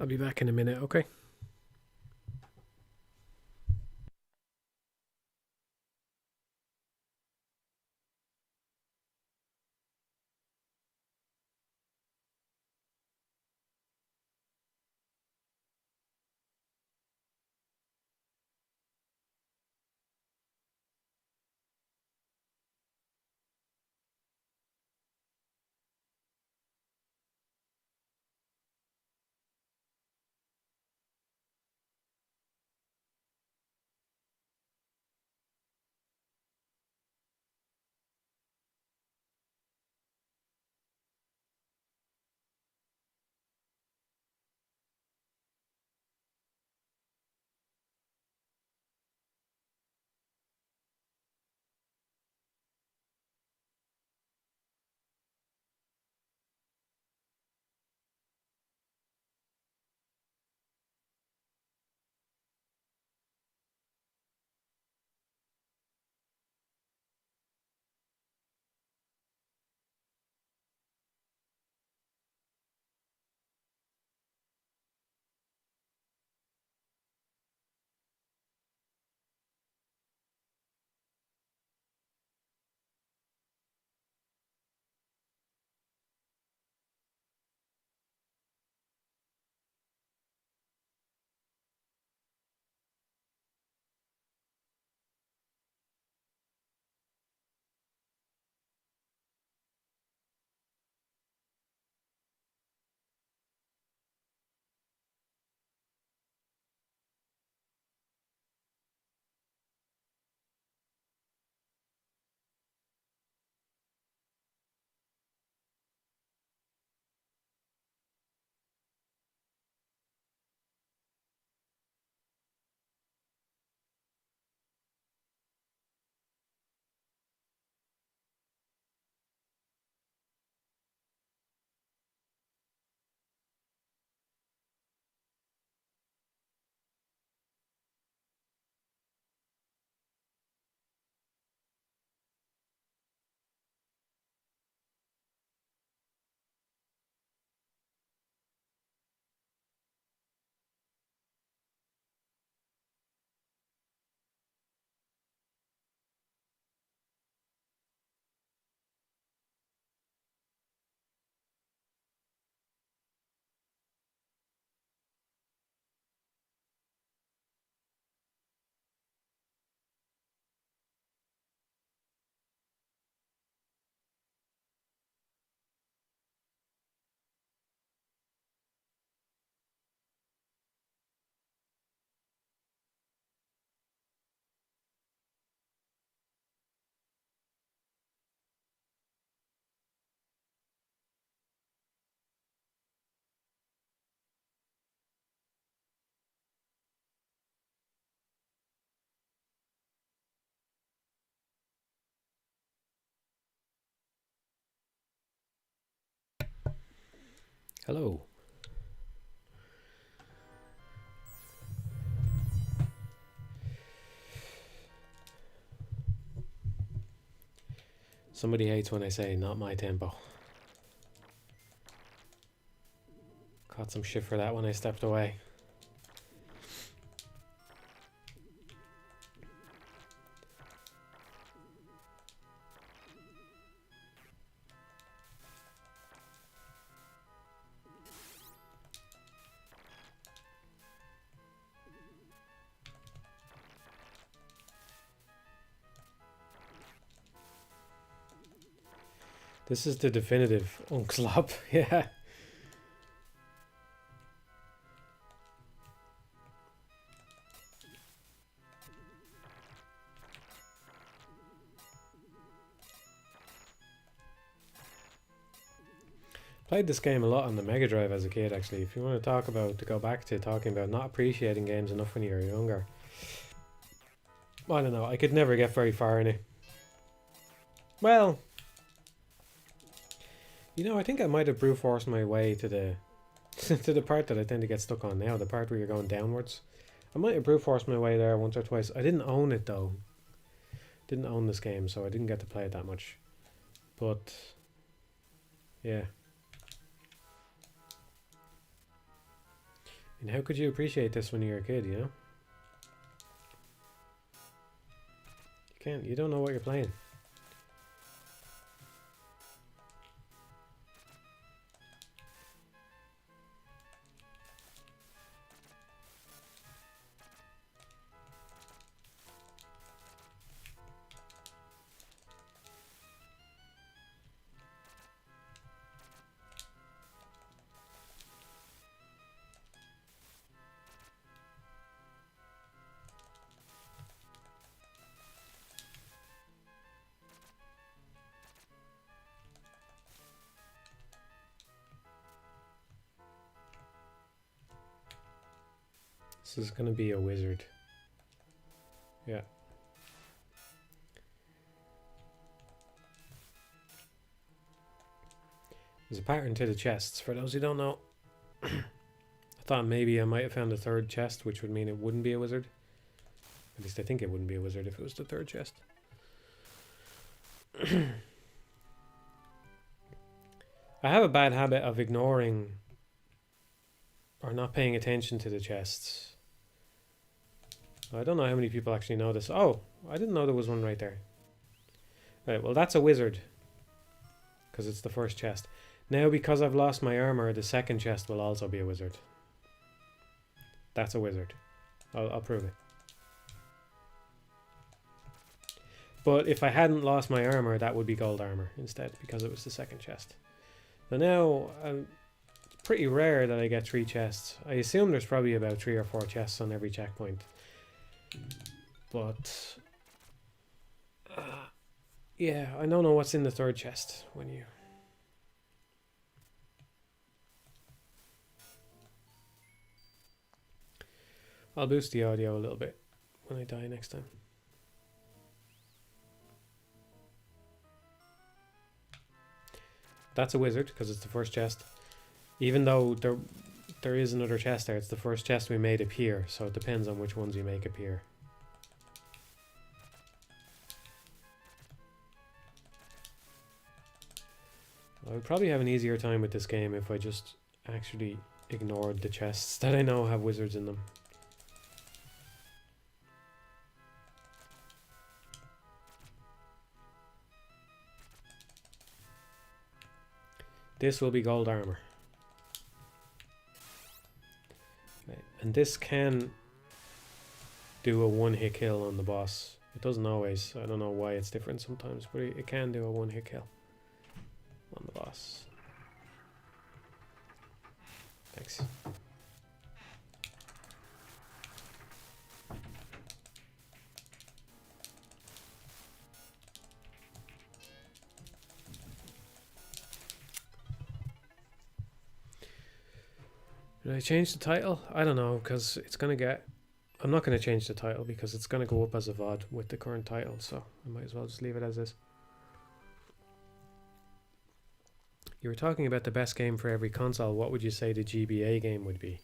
I'll be back in a minute, okay? Hello. Somebody hates when I say not my tempo. Caught some shit for that when I stepped away. This is the definitive Unklop, yeah. Played this game a lot on the Mega Drive as a kid, actually. If you want to go back to talking about not appreciating games enough when you were younger. I don't know, I could never get very far in it. Well, you know, I think I might have brute forced my way to the to the part that I tend to get stuck on now, the part where you're going downwards. I might have brute forced my way there once or twice. I didn't own it though. Didn't own this game, so I didn't get to play it that much. But yeah. And how could you appreciate this when you were a kid, you know? You can't, you don't know what you're playing. This is gonna be a wizard. Yeah. There's a pattern to the chests, for those who don't know. I thought maybe I might have found a third chest, which would mean it wouldn't be a wizard. At least I think it wouldn't be a wizard if it was the third chest. I have a bad habit of ignoring or not paying attention to the chests. I don't know how many people actually know this. Oh, I didn't know there was one right there. Right, well that's a wizard. Because it's the first chest. Now because I've lost my armor, the second chest will also be a wizard. That's a wizard. I'll prove it. But if I hadn't lost my armor, that would be gold armor instead, because it was the second chest. So now, it's pretty rare that I get 3 chests. I assume there's probably about 3 or 4 chests on every checkpoint. But yeah, I don't know what's in the third chest when you... I'll boost the audio a little bit when I die next time. That's a wizard because it's the first chest. Even though there is another chest there, it's the first chest we made appear, so it depends on which ones you make appear. I would probably have an easier time with this game if I just actually ignored the chests that I know have wizards in them. This will be gold armor. Okay. And this can do a one-hit kill on the boss. It doesn't always. I don't know why it's different sometimes, but it can do a one-hit kill on the boss. Thanks. Did I change the title? I don't know, because it's going to get... I'm not going to change the title because it's going to go up as a VOD with the current title, so I might as well just leave it as is. You were talking about the best game for every console. What would you say the GBA game would be?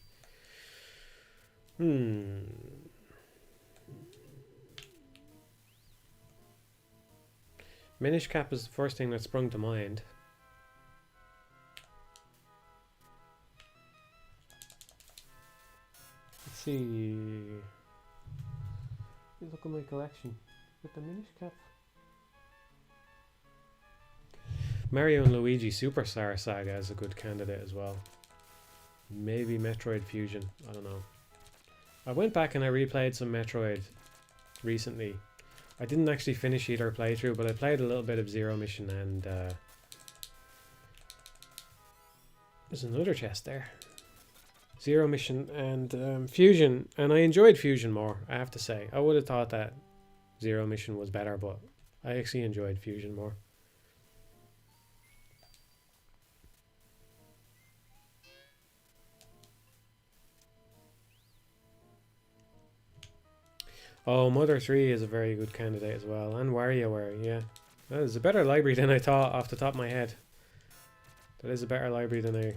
Minish Cap is the first thing that sprung to mind. Let's see. Look at my collection with the Minish Cap. Mario and Luigi Superstar Saga is a good candidate as well. Maybe Metroid Fusion. I don't know. I went back and I replayed some Metroid recently. I didn't actually finish either playthrough, but I played a little bit of Zero Mission and there's another chest there. Zero Mission and Fusion, and I enjoyed Fusion more, I have to say. I would have thought that Zero Mission was better, but I actually enjoyed Fusion more. Oh, Mother 3 is a very good candidate as well, and WarioWare, yeah. That is a better library than I thought off the top of my head. That is a better library than I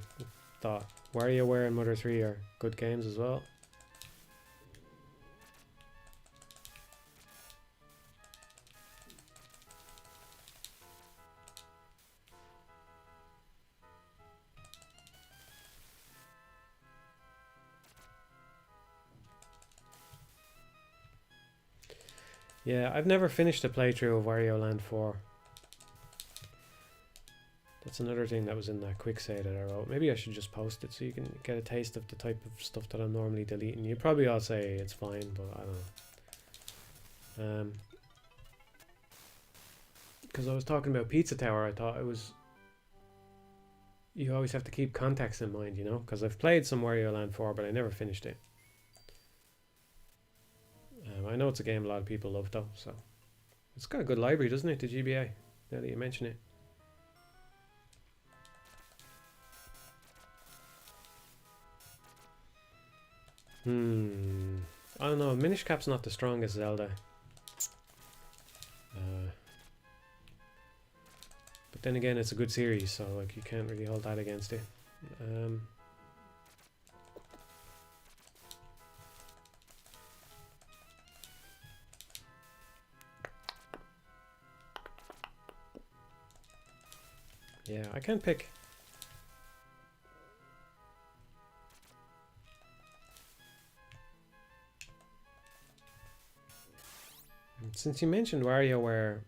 thought. WarioWare and Mother 3 are good games as well. Yeah, I've never finished a playthrough of Wario Land 4. That's another thing that was in that quick say that I wrote. Maybe I should just post it so you can get a taste of the type of stuff that I'm normally deleting. You probably all say it's fine, but I don't know. Because I was talking about Pizza Tower, I thought it was... You always have to keep context in mind, you know? Because I've played some Wario Land 4, but I never finished it. I know it's a game a lot of people love though, so... It's got a good library, doesn't it, the GBA? Now that you mention it. I don't know, Minish Cap's not the strongest Zelda. But then again, it's a good series, so like you can't really hold that against it. Yeah, I can't pick. Since you mentioned WarioWare,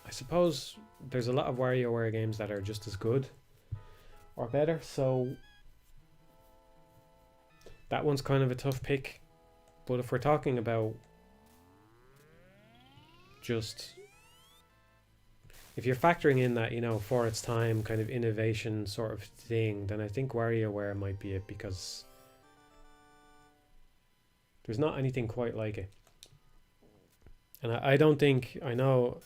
I suppose there's a lot of WarioWare games that are just as good or better, so that one's kind of a tough pick. But if we're talking about just... If you're factoring in that, you know, for its time kind of innovation sort of thing, then I think WarioWare might be it, because there's not anything quite like it. And I don't think, I know,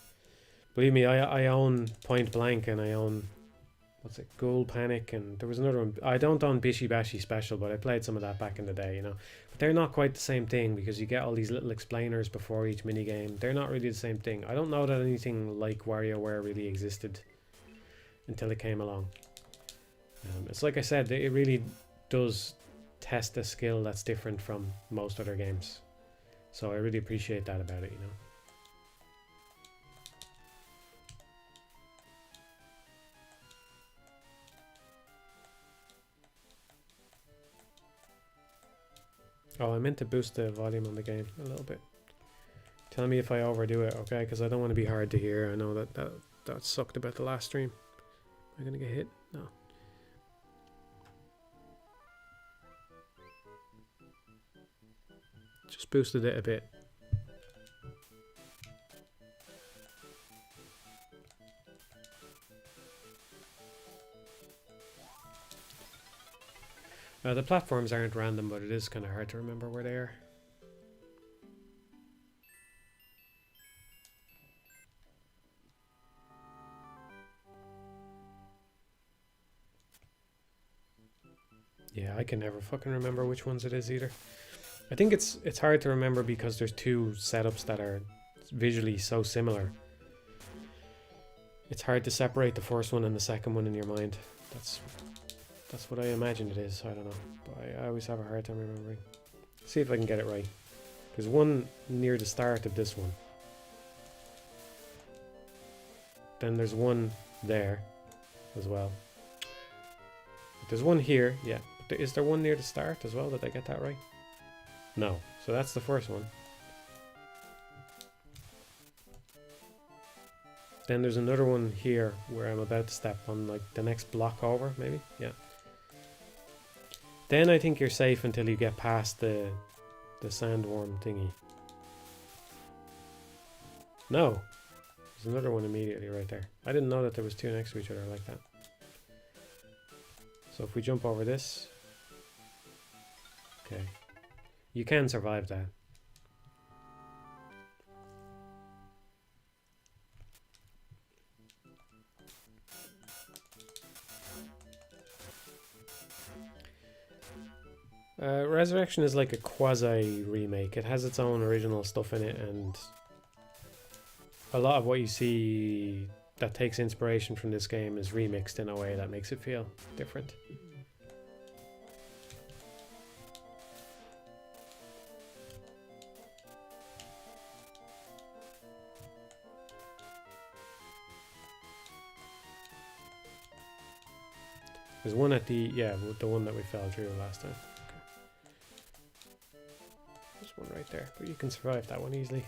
believe me, I own Point Blank and I own, what's it, Ghoul Panic, and there was another one. I don't own Bishi Bashi Special, but I played some of that back in the day, you know. But they're not quite the same thing, because you get all these little explainers before each minigame. They're not really the same thing. I don't know that anything like WarioWare really existed until it came along. It's like I said, it really does test a skill that's different from most other games. So I really appreciate that about it, you know. Oh, I meant to boost the volume on the game a little bit. Tell me if I overdo it, okay? Because I don't want to be hard to hear. I know that sucked about the last stream. Am I going to get hit? No. Just boosted it a bit. The platforms aren't random, but it is kind of hard to remember where they are. Yeah, I can never fucking remember which ones it is either. I think it's hard to remember because there's two setups that are visually so similar. It's hard to separate the first one and the second one in your mind. That's what I imagine it is. I don't know, but I always have a hard time remembering. See if I can get it right. There's one near the start of this one. Then there's one there as well. There's one here, yeah. But is there one near the start as well? Did I get that right? No. So that's the first one. Then there's another one here where I'm about to step on, like the next block over, maybe? Yeah. Then I think you're safe until you get past the sandworm thingy. No. There's another one immediately right there. I didn't know that there was two next to each other like that. So if we jump over this. Okay. You can survive that. Resurrection is like a quasi remake. It has its own original stuff in it, and a lot of what you see that takes inspiration from this game is remixed in a way that makes it feel different. There's one at the, yeah, the one that we fell through last time. There's one right there, but you can survive that one easily.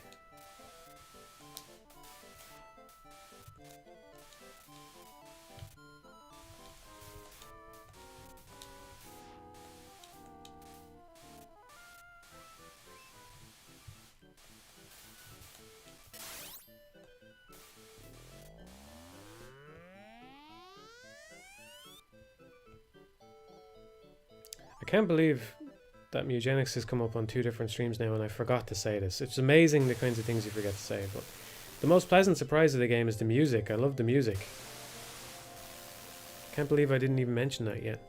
I can't believe that Mugenics has come up on 2 different streams now, and I forgot to say this. It's amazing the kinds of things you forget to say, but the most pleasant surprise of the game is the music. I love the music. Can't believe I didn't even mention that yet.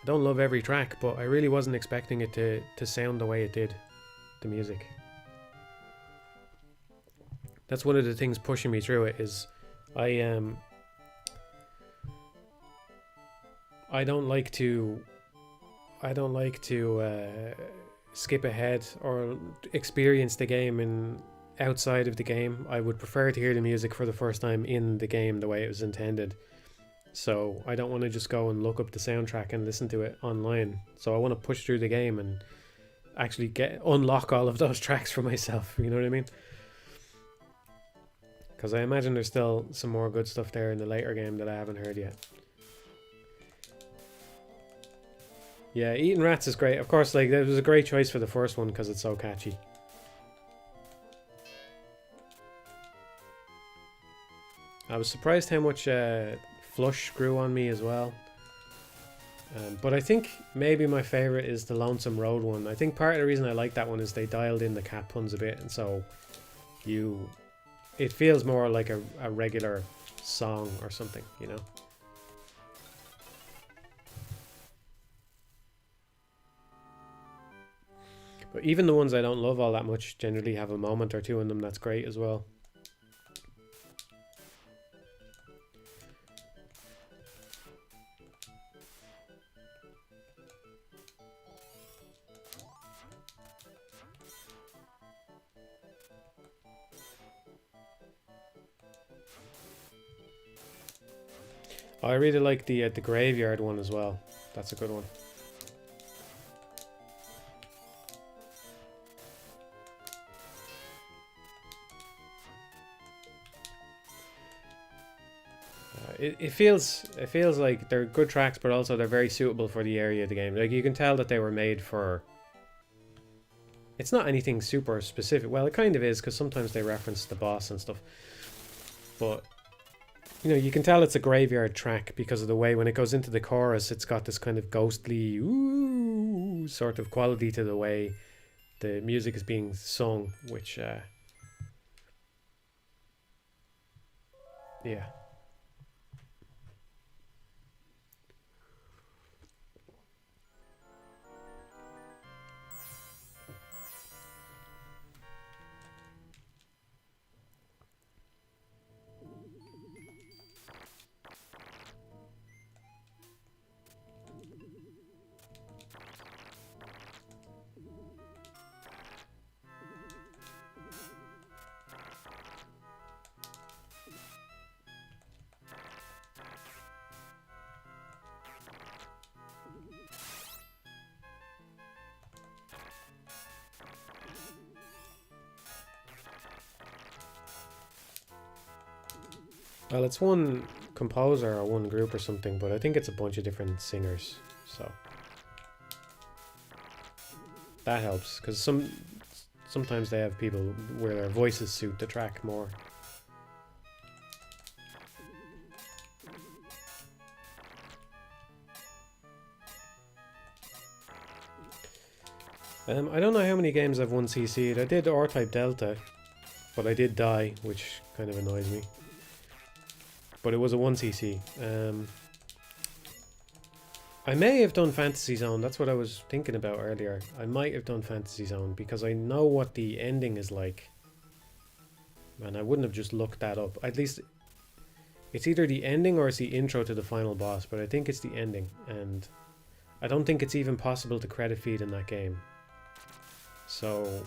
I don't love every track, but I really wasn't expecting it to sound the way it did, the music. That's one of the things pushing me through it, is I don't like to skip ahead or experience the game outside of the game. I would prefer to hear the music for the first time in the game the way it was intended. So I don't want to just go and look up the soundtrack and listen to it online. So I want to push through the game and actually unlock all of those tracks for myself. You know what I mean? Because I imagine there's still some more good stuff there in the later game that I haven't heard yet. Yeah, Eating Rats is great. Of course, like, it was a great choice for the first one because it's so catchy. I was surprised how much Flush grew on me as well. But I think maybe my favourite is the Lonesome Road one. I think part of the reason I like that one is they dialed in the cat puns a bit, and so it feels more like a regular song or something, you know? But even the ones I don't love all that much generally have a moment or two in them that's great as well. Oh, I really like the graveyard one as well. That's a good one. It feels like they're good tracks, but also they're very suitable for the area of the game. Like, you can tell that they were made for. It's not anything super specific. Well, it kind of is, because sometimes they reference the boss and stuff. But you know, you can tell it's a graveyard track because of the way when it goes into the chorus, it's got this kind of ghostly ooh sort of quality to the way the music is being sung, which yeah. Well, it's one composer or one group or something, but I think it's a bunch of different singers, so that helps, because sometimes they have people where their voices suit the track more. I don't know how many games I've 1cc'd. I did R-Type Delta, but I did die, which kind of annoys me. But it was a 1cc. I may have done Fantasy Zone. That's what I was thinking about earlier. I might have done Fantasy Zone because I know what the ending is like. And I wouldn't have just looked that up. At least it's either the ending or it's the intro to the final boss, but I think it's the ending. And I don't think it's even possible to credit feed in that game. So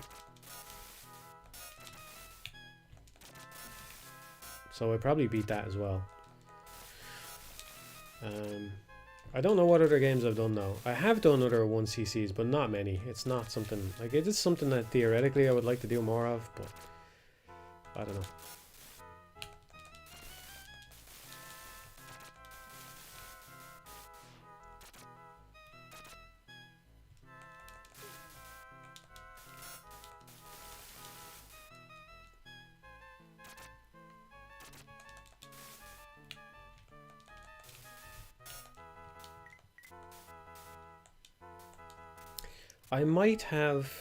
I probably beat that as well. I don't know what other games I've done though. I have done other 1cc's, but not many. It's not something, like, it is something that theoretically I would like to do more of, but I don't know. I might have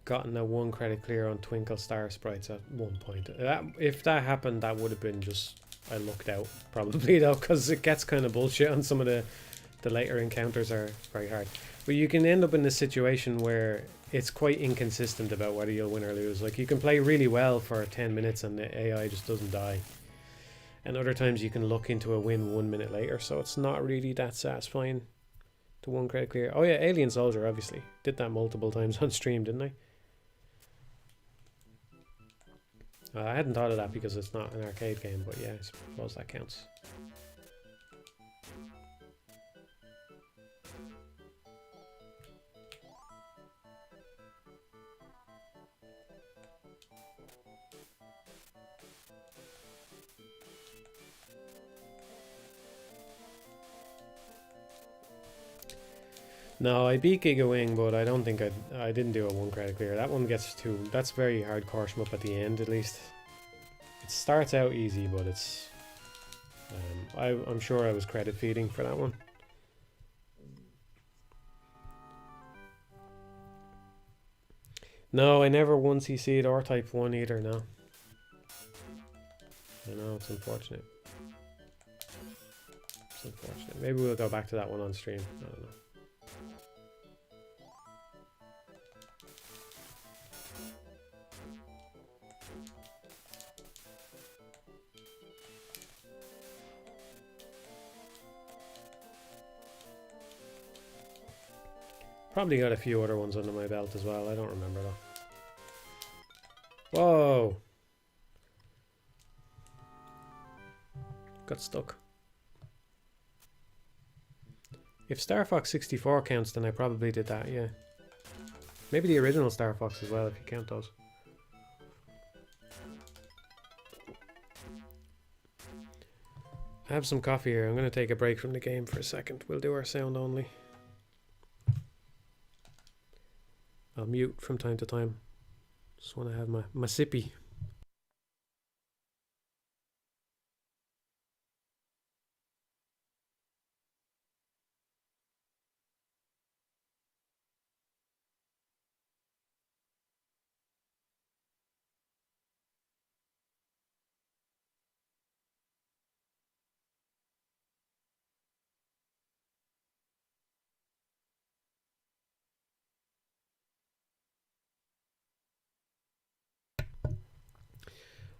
gotten a 1 credit clear on Twinkle Star Sprites at one point. If that happened, that would have been just, I lucked out probably though, because it gets kind of bullshit on some of the later encounters are very hard. But you can end up in this situation where it's quite inconsistent about whether you'll win or lose. Like, you can play really well for 10 minutes and the AI just doesn't die. And other times you can look into a win 1 minute later, so it's not really that satisfying to 1 credit clear. Oh yeah, Alien Soldier, obviously. Did that multiple times on stream, didn't I? I hadn't thought of that because it's not an arcade game, but yeah, I suppose that counts. No, I beat Giga Wing, but I don't think I didn't do a 1 credit clear. That one gets too, that's very hardcore shmup at the end, at least. It starts out easy, but it's I'm sure I was credit feeding for that one. No, I never 1cc'd or Type 1 either, no. I know, it's unfortunate. It's unfortunate. Maybe we'll go back to that one on stream. I don't know. Probably got a few other ones under my belt as well. I don't remember though. Whoa! Got stuck. If Star Fox 64 counts, then I probably did that, yeah. Maybe the original Star Fox as well, if you count those. I have some coffee here. I'm going to take a break from the game for a second. We'll do our sound only. I'll mute from time to time. Just want to have my sippy.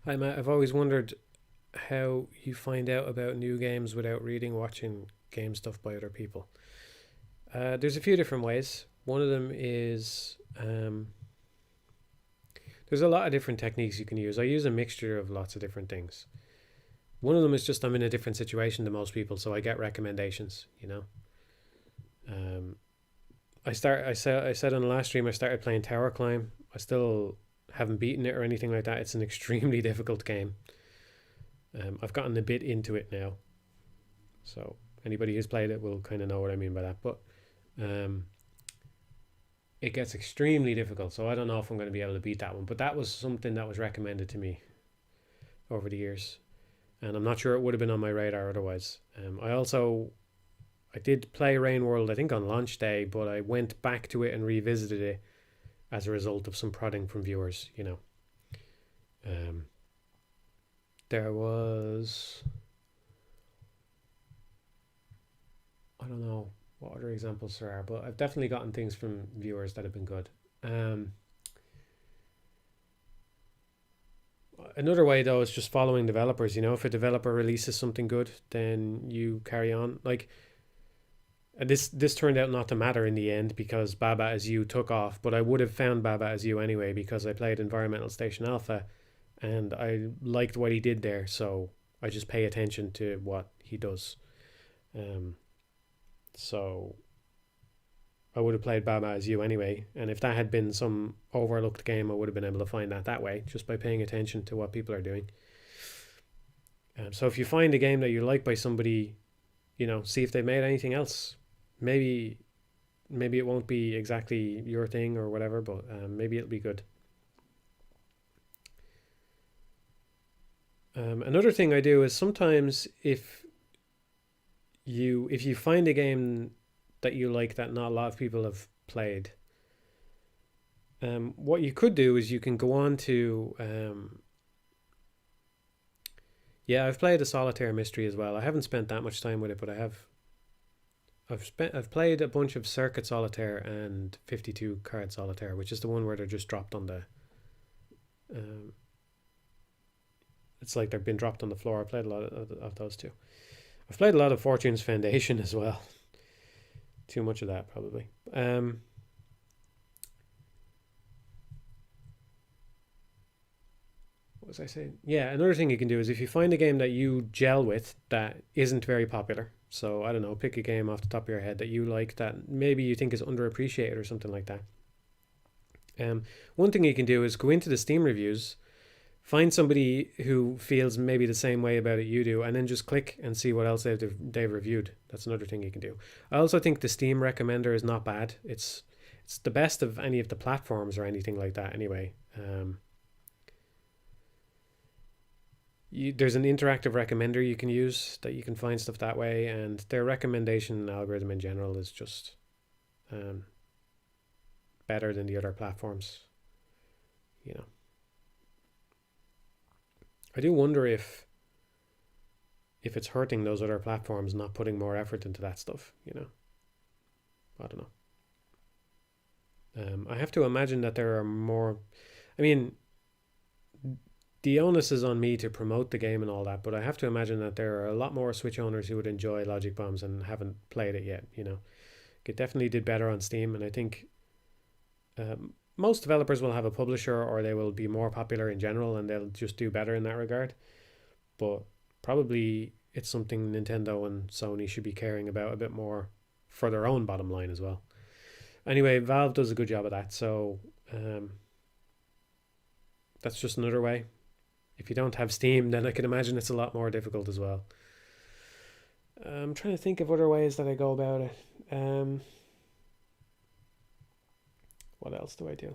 Hi Matt, I've always wondered how you find out about new games without reading, watching game stuff by other people. There's a few different ways. One of them is there's a lot of different techniques you can use. I use a mixture of lots of different things. One of them is just I'm in a different situation than most people, so I get recommendations, you know. I said on the last stream I started playing Tower Climb. I still haven't beaten it or anything like that. It's an extremely difficult game. I've gotten a bit into it now, so anybody who's played it will kind of know what I mean by that. But um, it gets extremely difficult, so I don't know if I'm going to be able to beat that one. But that was something that was recommended to me over the years, and I'm not sure it would have been on my radar otherwise. I did play Rain World, I think on launch day, but I went back to it and revisited it as a result of some prodding from viewers. Um, there was, I don't know what other examples there are, but I've definitely gotten things from viewers that have been good. Another way though is just following developers. If a developer releases something good, then you carry on. Like this turned out not to matter in the end because Baba Is You took off, but I would have found Baba Is You anyway because I played Environmental Station Alpha and I liked what he did there, so I just pay attention to what he does. Um, so I would have played Baba As You anyway, and if that had been some overlooked game, I would have been able to find that way just by paying attention to what people are doing. So if you find a game that you like by somebody, see if they've made anything else. Maybe it won't be exactly your thing or whatever, but maybe it'll be good. Another thing I do is sometimes if you find a game that you like that not a lot of people have played, what you could do is you can go on to yeah, I've played a solitaire mystery as well. I haven't spent that much time with it, but I've played a bunch of circuit solitaire and 52 card solitaire, which is the one where they're just dropped on the um, it's like they've been dropped on the floor. I played a lot of those too. I've played a lot of Fortune's Foundation as well. Too much of that probably. What was I saying? Yeah, another thing you can do is if you find a game that you gel with that isn't very popular. So I don't know, pick a game off the top of your head that you like that maybe you think is underappreciated or something like that. One thing you can do is go into the Steam reviews, find somebody who feels maybe the same way about it you do, and then just click and see what else they've reviewed. That's another thing you can do. I also think the Steam recommender is not bad. It's the best of any of the platforms or anything like that anyway. There's an interactive recommender you can use that you can find stuff that way, and their recommendation algorithm in general is just um, better than the other platforms. You know, I do wonder if it's hurting those other platforms not putting more effort into that stuff. I don't know. I have to imagine that there are more. I mean, the onus is on me to promote the game and all that, but I have to imagine that there are a lot more Switch owners who would enjoy Logic Bombs and haven't played it yet. It definitely did better on Steam, and I think most developers will have a publisher or they will be more popular in general and they'll just do better in that regard. But probably it's something Nintendo and Sony should be caring about a bit more for their own bottom line as well. Anyway, Valve does a good job of that, so that's just another way. If you don't have Steam, then I can imagine it's a lot more difficult as well. I'm trying to think of other ways that I go about it. What else do I do?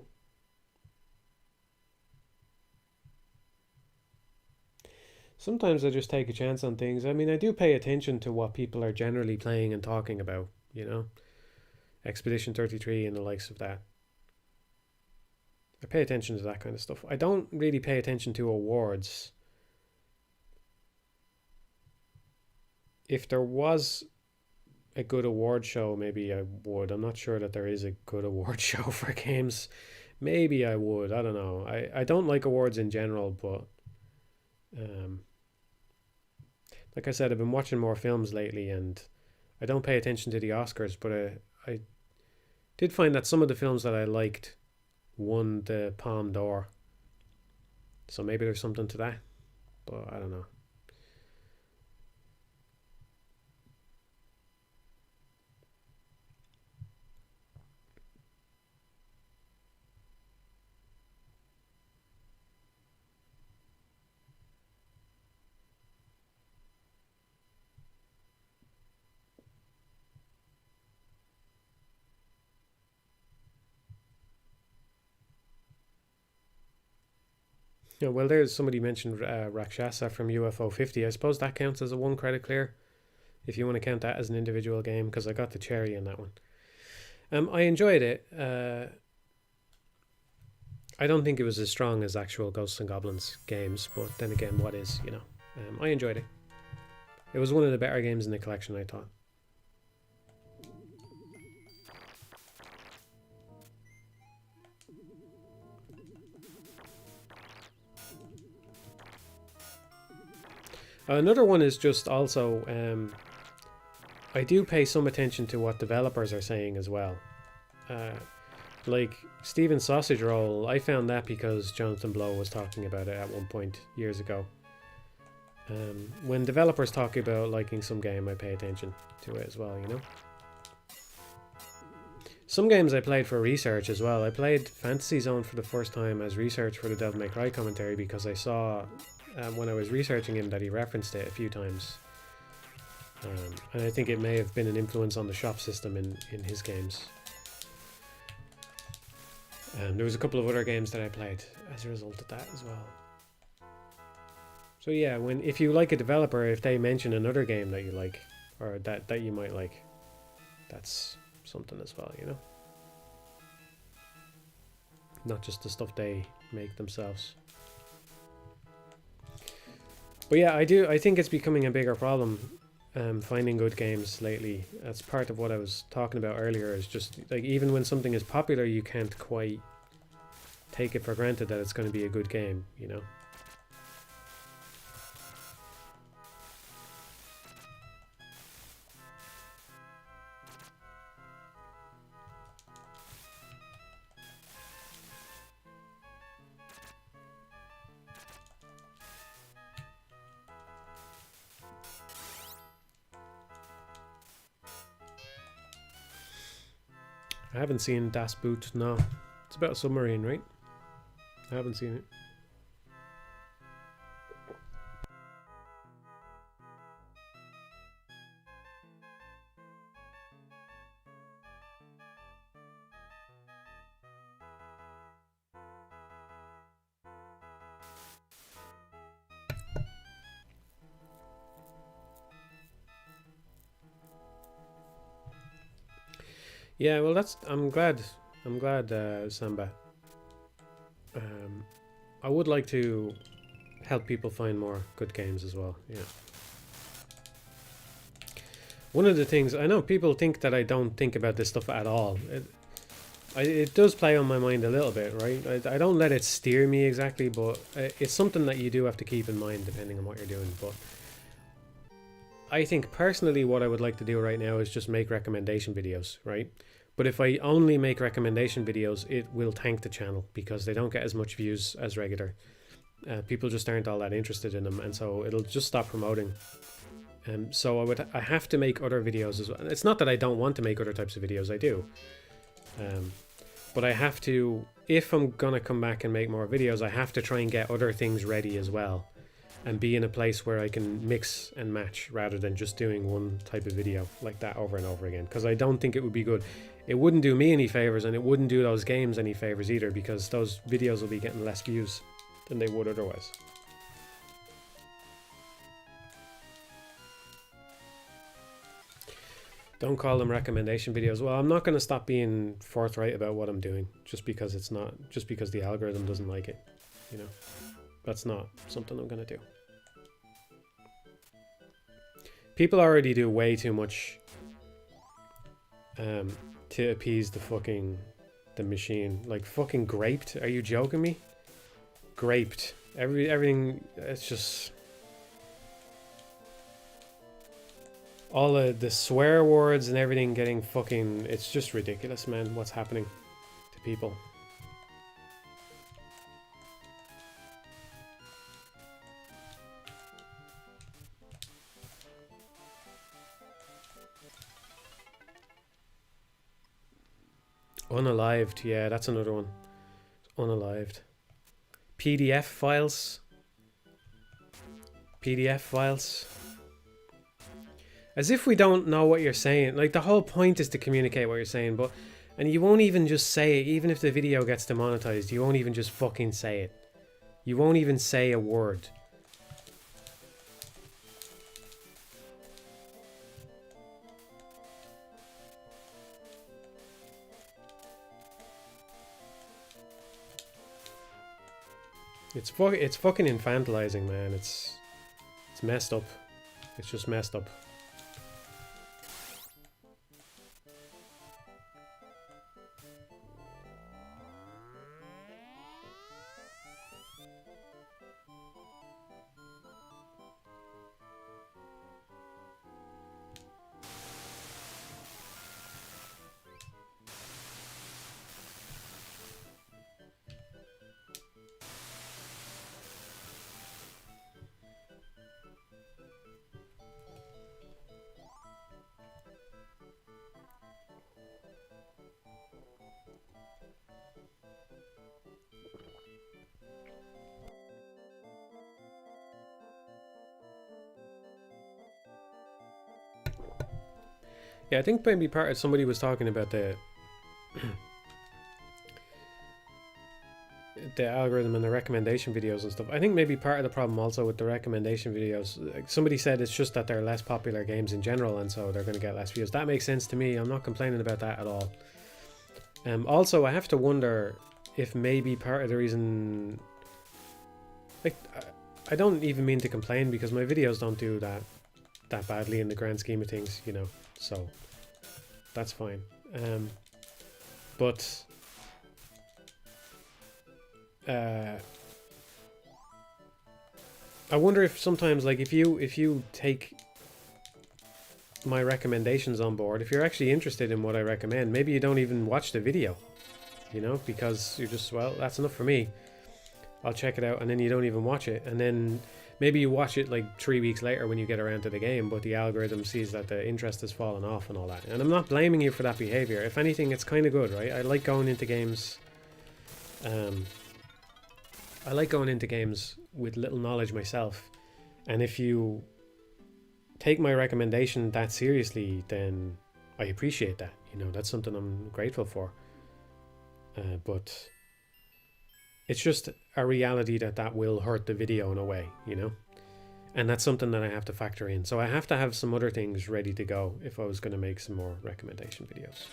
Sometimes I just take a chance on things. I mean, I do pay attention to what people are generally playing and talking about, Expedition 33 and the likes of that. I pay attention to that kind of stuff. I don't really pay attention to awards. If there was a good award show, maybe I would. I'm not sure that there is a good award show for games. Maybe I would. I don't know. I don't like awards in general, but like I said, I've been watching more films lately, and I don't pay attention to the Oscars, but I did find that some of the films that I liked won the Palme d'Or. So maybe there's something to that, but I don't know. Yeah, well, there's somebody mentioned Rakshasa from UFO 50. I suppose that counts as a 1 credit clear if you want to count that as an individual game, because I got the cherry in that one. I enjoyed it. I don't think it was as strong as actual Ghosts and Goblins games, but then again, what is, you know? I enjoyed it. It was one of the better games in the collection, I thought. Another one is just also, I do pay some attention to what developers are saying as well. Like Steven's Sausage Roll, I found that because Jonathan Blow was talking about it at one point years ago. When developers talk about liking some game, I pay attention to it as well, you know? Some games I played for research as well. I played Fantasy Zone for the first time as research for the Devil May Cry commentary because I saw when I was researching him that he referenced it a few times. And I think it may have been an influence on the shop system in his games. There was a couple of other games that I played as a result of that as well. So yeah, if you like a developer, if they mention another game that you like, or that you might like, that's something as well, you know? Not just the stuff they make themselves. But yeah, I think it's becoming a bigger problem, finding good games lately. That's part of what I was talking about earlier, is just like even when something is popular, you can't quite take it for granted that it's going to be a good game, you know? I haven't seen Das Boot, no. It's about a submarine, right? I haven't seen it. Yeah, well, I'm glad, Samba. I would like to help people find more good games as well. Yeah. One of the things I know, people think that I don't think about this stuff at all. It does play on my mind a little bit, right? I don't let it steer me exactly, but it's something that you do have to keep in mind depending on what you're doing. But I think personally what I would like to do right now is just make recommendation videos, right? But if I only make recommendation videos, it will tank the channel because they don't get as much views as regular. People just aren't all that interested in them, and so it'll just stop promoting. So I have to make other videos as well. It's not that I don't want to make other types of videos, I do. But I have to, if I'm gonna come back and make more videos, I have to try and get other things ready as well. And be in a place where I can mix and match rather than just doing one type of video like that over and over again. Because I don't think it would be good. It wouldn't do me any favors, and it wouldn't do those games any favors either, because those videos will be getting less views than they would otherwise. Don't call them recommendation videos. Well, I'm not going to stop being forthright about what I'm doing just because the algorithm doesn't like it, you know. That's not something I'm going to do. People already do way too much to appease the machine. Like fucking graped. Are you joking me? Graped. Everything. It's just all of the swear words and everything getting fucking. It's just ridiculous, man. What's happening to people? Unalived, yeah, that's another one. Unalived. PDF files. As if we don't know what you're saying. Like, the whole point is to communicate what you're saying, and you won't even just say it. Even if the video gets demonetized, you won't even just fucking say it. You won't even say a word. It's fucking infantilizing, man. It's messed up. It's just messed up. Yeah, I think maybe part of somebody was talking about the the algorithm and the recommendation videos and stuff. I think maybe part of the problem also with the recommendation videos, like somebody said it's just that they're less popular games in general and so they're going to get less views. That makes sense to me. I'm not complaining about that at all. Also, I have to wonder if maybe part of the reason, like, I don't even mean to complain because my videos don't do that badly in the grand scheme of things, you know, so that's fine. But I wonder if sometimes, like, if you take my recommendations on board, if you're actually interested in what I recommend, maybe you don't even watch the video, you know, because you're just, well, that's enough for me, I'll check it out, and then you don't even watch it, and then maybe you watch it like 3 weeks later when you get around to the game, but the algorithm sees that the interest has fallen off and all that. And I'm not blaming you for that behavior. If anything, it's kind of good, right? I like going into games with little knowledge myself, and if you take my recommendation that seriously, then I appreciate that, you know, that's something I'm grateful for. But it's just a reality that will hurt the video in a way, you know, and that's something that I have to factor in. So I have to have some other things ready to go if I was going to make some more recommendation videos.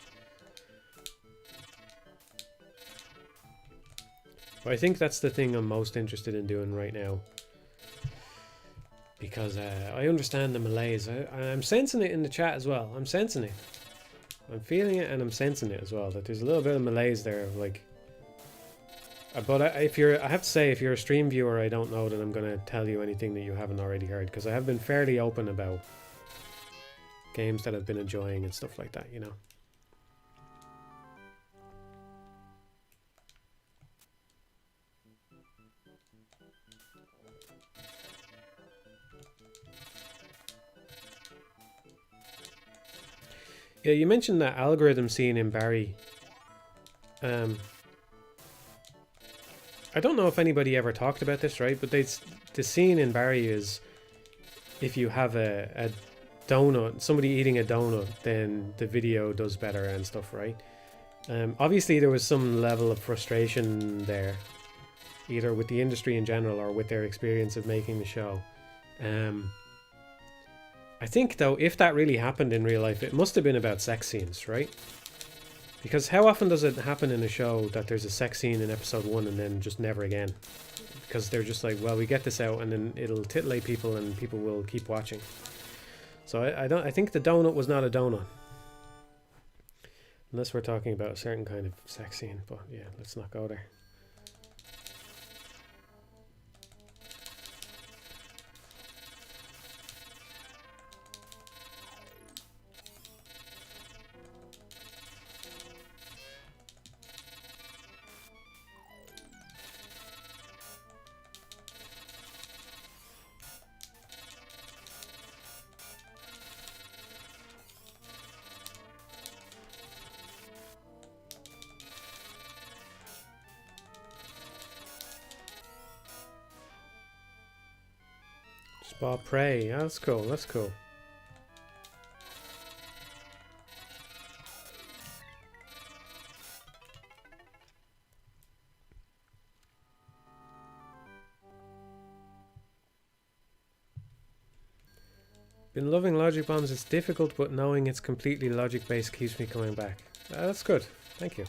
But I think that's the thing I'm most interested in doing right now, because I understand the malaise. I'm sensing it in the chat as well. I'm sensing it. I'm feeling it and I'm sensing it as well, that there's a little bit of malaise there, like, but I have to say, if you're a stream viewer, I don't know that I'm going to tell you anything that you haven't already heard, because I have been fairly open about games that I've been enjoying and stuff like that, you know. Yeah, you mentioned that algorithm scene in Barry. I don't know if anybody ever talked about this, right? But the scene in Barry is, if you have a donut, somebody eating a donut, then the video does better and stuff, right? Obviously, there was some level of frustration there, either with the industry in general or with their experience of making the show. I think, though, if that really happened in real life, it must have been about sex scenes, right? Because how often does it happen in a show that there's a sex scene in episode 1 and then just never again? Because they're just like, well, we get this out and then it'll titillate people and people will keep watching. So I think the donut was not a donut. Unless we're talking about a certain kind of sex scene, but yeah, let's not go there. Spa Prey, yeah, that's cool, that's cool. Been loving Logic Bombs. It's difficult, but knowing it's completely logic-based keeps me coming back. That's good. Thank you.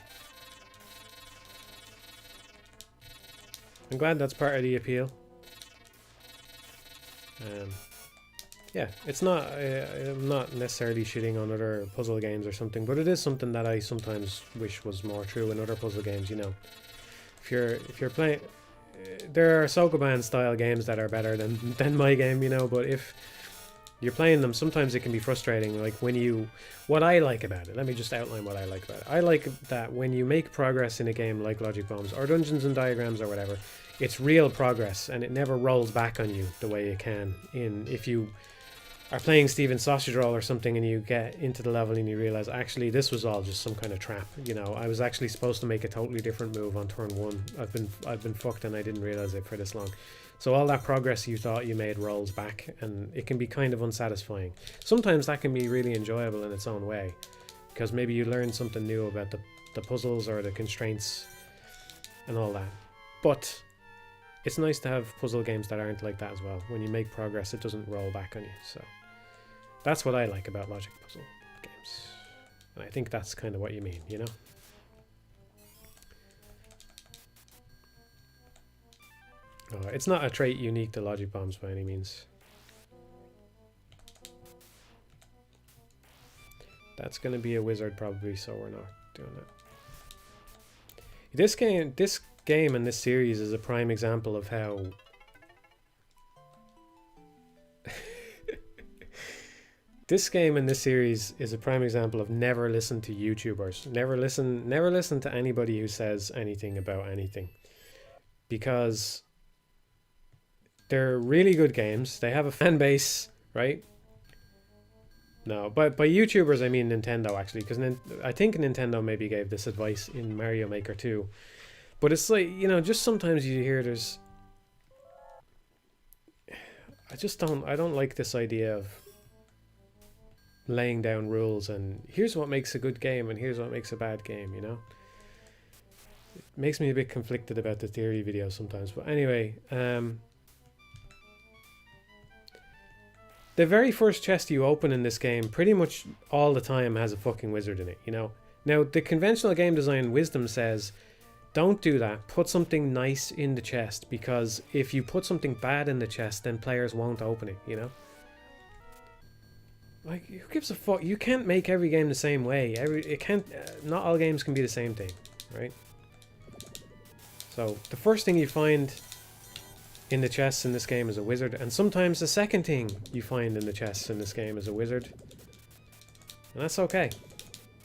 I'm glad that's part of the appeal. Yeah, it's not. I'm not necessarily shitting on other puzzle games or something, but it is something that I sometimes wish was more true in other puzzle games. You know, if you're playing, there are Sokoban style games that are better than my game. You know, but if you're playing them, sometimes it can be frustrating. Like what I like about it. Let me just outline what I like about it. I like that when you make progress in a game like Logic Bombs or Dungeons and Diagrams or whatever, it's real progress and it never rolls back on you the way it can if you are playing Steven's Sausage Roll or something and you get into the level and you realize actually this was all just some kind of trap. You know, I was actually supposed to make a totally different move on turn 1. I've been fucked and I didn't realize it for this long. So all that progress you thought you made rolls back, and it can be kind of unsatisfying. Sometimes that can be really enjoyable in its own way, because maybe you learn something new about the puzzles or the constraints and all that. But it's nice to have puzzle games that aren't like that as well. When you make progress, it doesn't roll back on you. So that's what I like about logic puzzle games. And I think that's kind of what you mean, you know? It's not a trait unique to Logic Bombs by any means. That's going to be a wizard probably, so we're not doing that. This game and this series is a prime example of how this game and this series is a prime example of never listen to YouTubers. Never listen to anybody who says anything about anything, because they're really good games. They have a fan base, right? No, but by YouTubers I mean Nintendo, actually, because I think Nintendo maybe gave this advice in Mario Maker 2. But it's like, you know, just sometimes you hear there's... I don't like this idea of laying down rules and here's what makes a good game and here's what makes a bad game, you know? It makes me a bit conflicted about the theory videos sometimes. But anyway, the very first chest you open in this game pretty much all the time has a fucking wizard in it, you know? Now, the conventional game design wisdom says, don't do that. Put something nice in the chest, because if you put something bad in the chest, then players won't open it, you know? Like, who gives a fuck? You can't make every game the same way. Not all games can be the same thing, right? So, the first thing you find in the chests in this game is a wizard, and sometimes the second thing you find in the chests in this game is a wizard. And that's okay,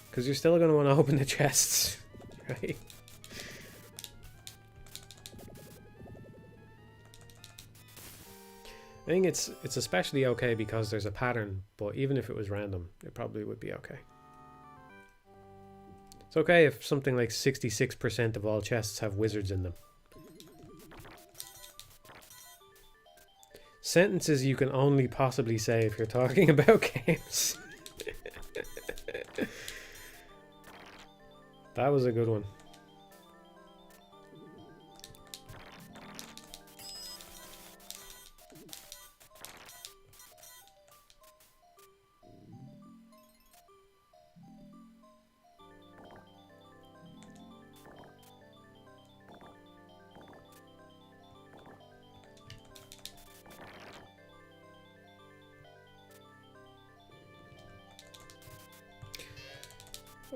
because you're still going to want to open the chests, right? I think it's especially okay because there's a pattern, but even if it was random, it probably would be okay. It's okay if something like 66% of all chests have wizards in them. Sentences you can only possibly say if you're talking about games. That was a good one.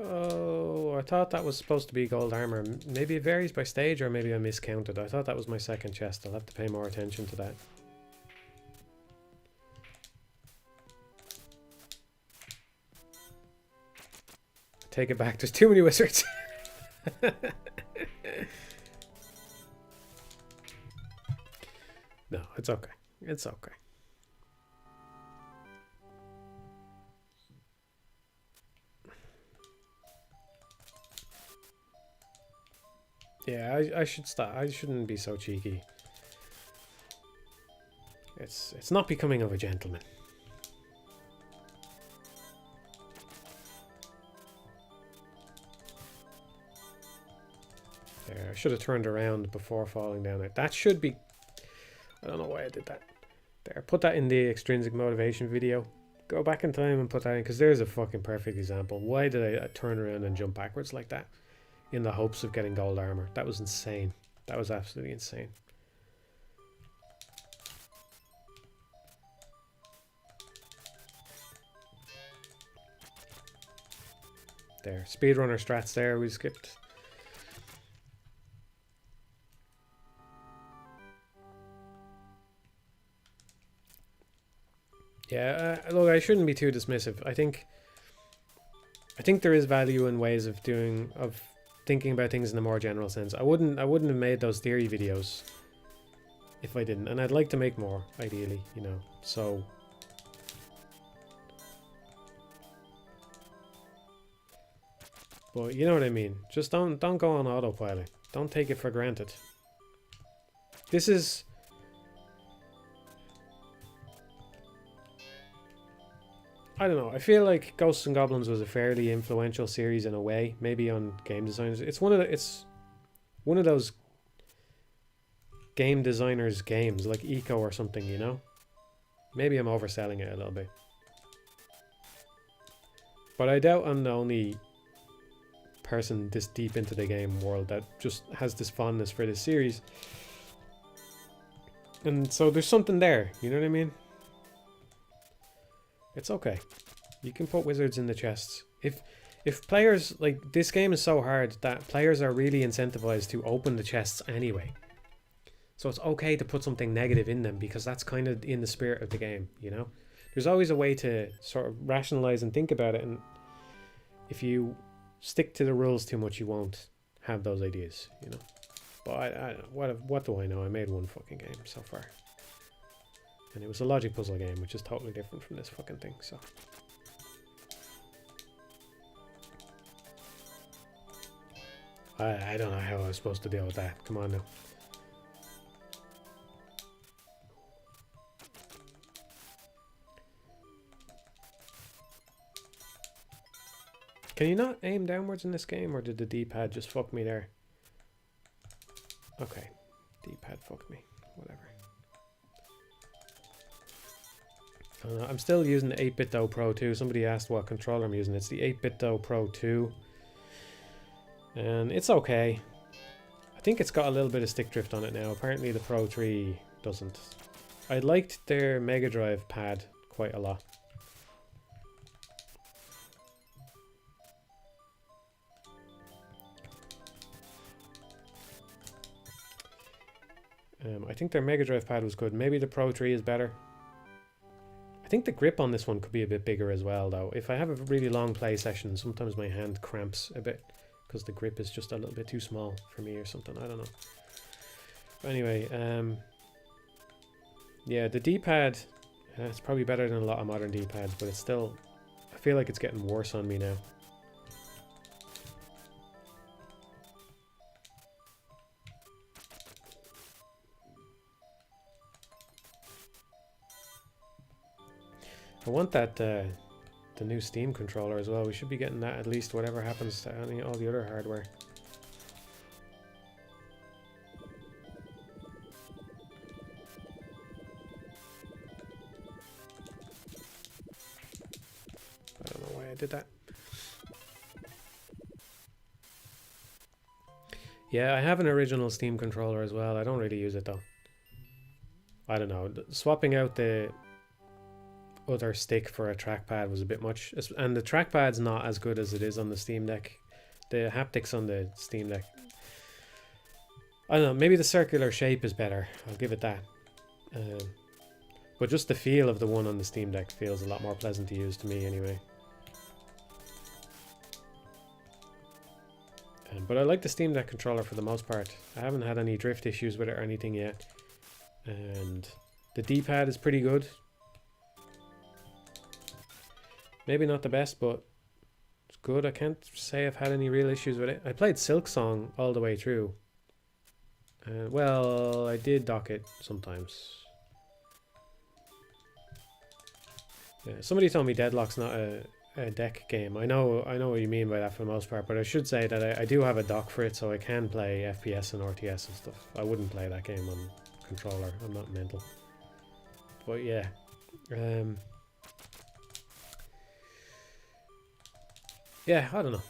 Oh, I thought that was supposed to be gold armor. Maybe it varies by stage, or maybe I miscounted. I thought that was my second chest. I'll have to pay more attention to that. Take it back. There's too many wizards. No, it's okay. It's okay. Yeah, I should stop. I shouldn't be so cheeky. It's not becoming of a gentleman. There, I should have turned around before falling down it. That should be... I don't know why I did that. There, put that in the extrinsic motivation video. Go back in time and put that in, because there's a fucking perfect example. Why did I turn around and jump backwards like that in the hopes of getting gold armor? That was insane. That was absolutely insane. There, speedrunner strats there, we skipped. Yeah, look, I shouldn't be too dismissive. I think there is value in ways of thinking about things in a more general sense. I wouldn't have made those theory videos if I didn't, and I'd like to make more, ideally, you know. So but you know what I mean. Just don't go on autopilot. Don't take it for granted. This is... I don't know. I feel like Ghosts and Goblins was a fairly influential series in a way, maybe on game designers. It's one of those game designers' games, like Eco or something, you know? Maybe I'm overselling it a little bit. But I doubt I'm the only person this deep into the game world that just has this fondness for this series. And so there's something there, you know what I mean? It's okay. You can put wizards in the chests. If players, like, this game is so hard that players are really incentivized to open the chests anyway. So it's okay to put something negative in them, because that's kind of in the spirit of the game, you know? There's always a way to sort of rationalize and think about it, and if you stick to the rules too much, you won't have those ideas, you know? But I what do I know? I made one fucking game so far. And it was a logic puzzle game, which is totally different from this fucking thing, so... I don't know how I was supposed to deal with that. Come on now. Can you not aim downwards in this game, or did the D-pad just fuck me there? Okay. D-pad fucked me. Whatever. I'm still using the 8BitDo Pro 2. Somebody asked what controller I'm using. It's the 8BitDo Pro 2. And it's okay. I think it's got a little bit of stick drift on it now. Apparently the Pro 3 doesn't. I liked their Mega Drive pad quite a lot. I think their Mega Drive pad was good. Maybe the Pro 3 is better. I think the grip on this one could be a bit bigger as well, though. If I have a really long play session, sometimes my hand cramps a bit because the grip is just a little bit too small for me or something. I don't know. But anyway, yeah, the D-pad, it's probably better than a lot of modern D-pads, but it's still, I feel like it's getting worse on me now. I want that the new Steam controller as well. We should be getting that at least, whatever happens to all the other hardware. I don't know why I did that. Yeah, I have an original Steam controller as well. I don't really use it though. I don't know. Swapping out the other stick for a trackpad was a bit much, and the trackpad's not as good as it is on the Steam Deck. The haptics on the Steam Deck, I don't know, maybe the circular shape is better, I'll give it that, but just the feel of the one on the Steam Deck feels a lot more pleasant to use to me anyway. But I like the Steam Deck controller for the most part. I haven't had any drift issues with it or anything yet, and the D-pad is pretty good. Maybe not the best, but it's good. I can't say I've had any real issues with it. I played Silk Song all the way through. Well, I did dock it sometimes. Yeah, somebody told me Deadlock's not a deck game. I know what you mean by that for the most part, but I should say that I do have a dock for it, so I can play FPS and RTS and stuff. I wouldn't play that game on controller. I'm not mental. But yeah. Yeah, I don't know.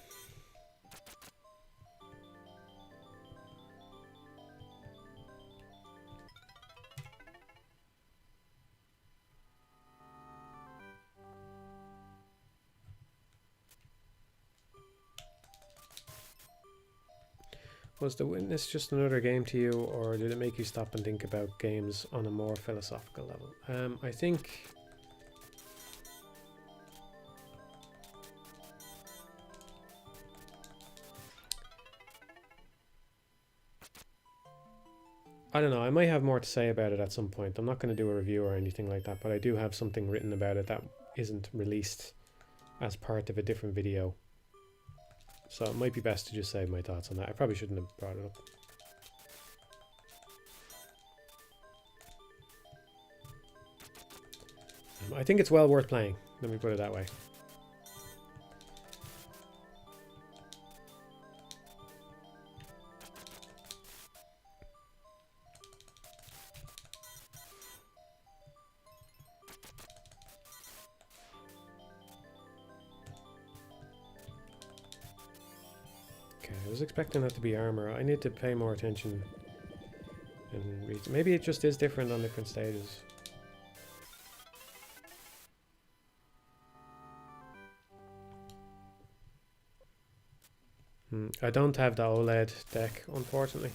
Was The Witness just another game to you, or did it make you stop and think about games on a more philosophical level? I think... I don't know, I might have more to say about it at some point. I'm not going to do a review or anything like that, but I do have something written about it that isn't released as part of a different video. So it might be best to just save my thoughts on that. I probably shouldn't have brought it up. I think it's well worth playing. Let me put it that way. Okay, I was expecting that to be armor. I need to pay more attention and read. Maybe it just is different on different stages. I don't have the OLED deck, unfortunately.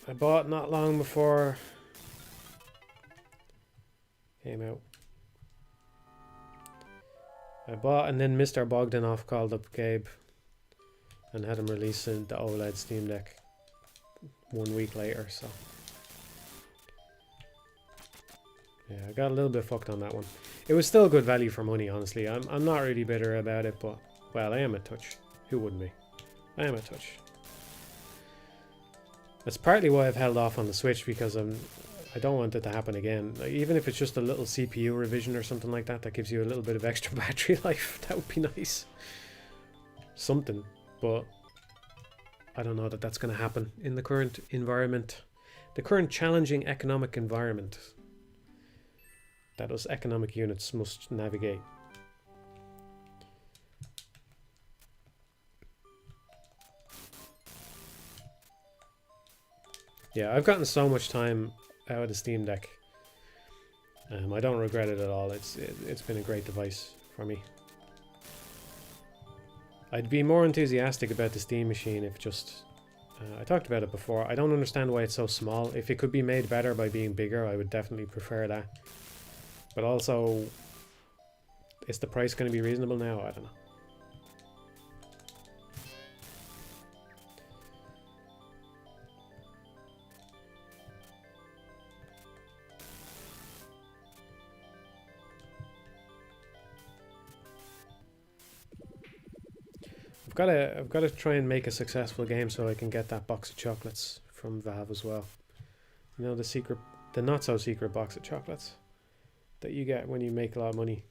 I bought not long before came out. I bought, and then Mr. Bogdanoff called up Gabe and had him release the OLED Steam Deck 1 week later, so yeah, I got a little bit fucked on that one. It was still good value for money, honestly. I'm not really bitter about it, but well, I am a touch. Who wouldn't be? I am a touch. That's partly why I've held off on the Switch, because I don't want it to happen again. Like, even if it's just a little CPU revision or something like that, that gives you a little bit of extra battery life, that would be nice. Something, but I don't know that that's going to happen in the current environment, the current challenging economic environment that us economic units must navigate. Yeah, I've gotten so much time out of the Steam Deck. I don't regret it at all. It's been a great device for me. I'd be more enthusiastic about the Steam machine if just... I talked about it before. I don't understand why it's so small. If it could be made better by being bigger, I would definitely prefer that. But also, is the price going to be reasonable now? I don't know. I've got to try and make a successful game so I can get that box of chocolates from Valve as well. You know, the not so secret box of chocolates that you get when you make a lot of money.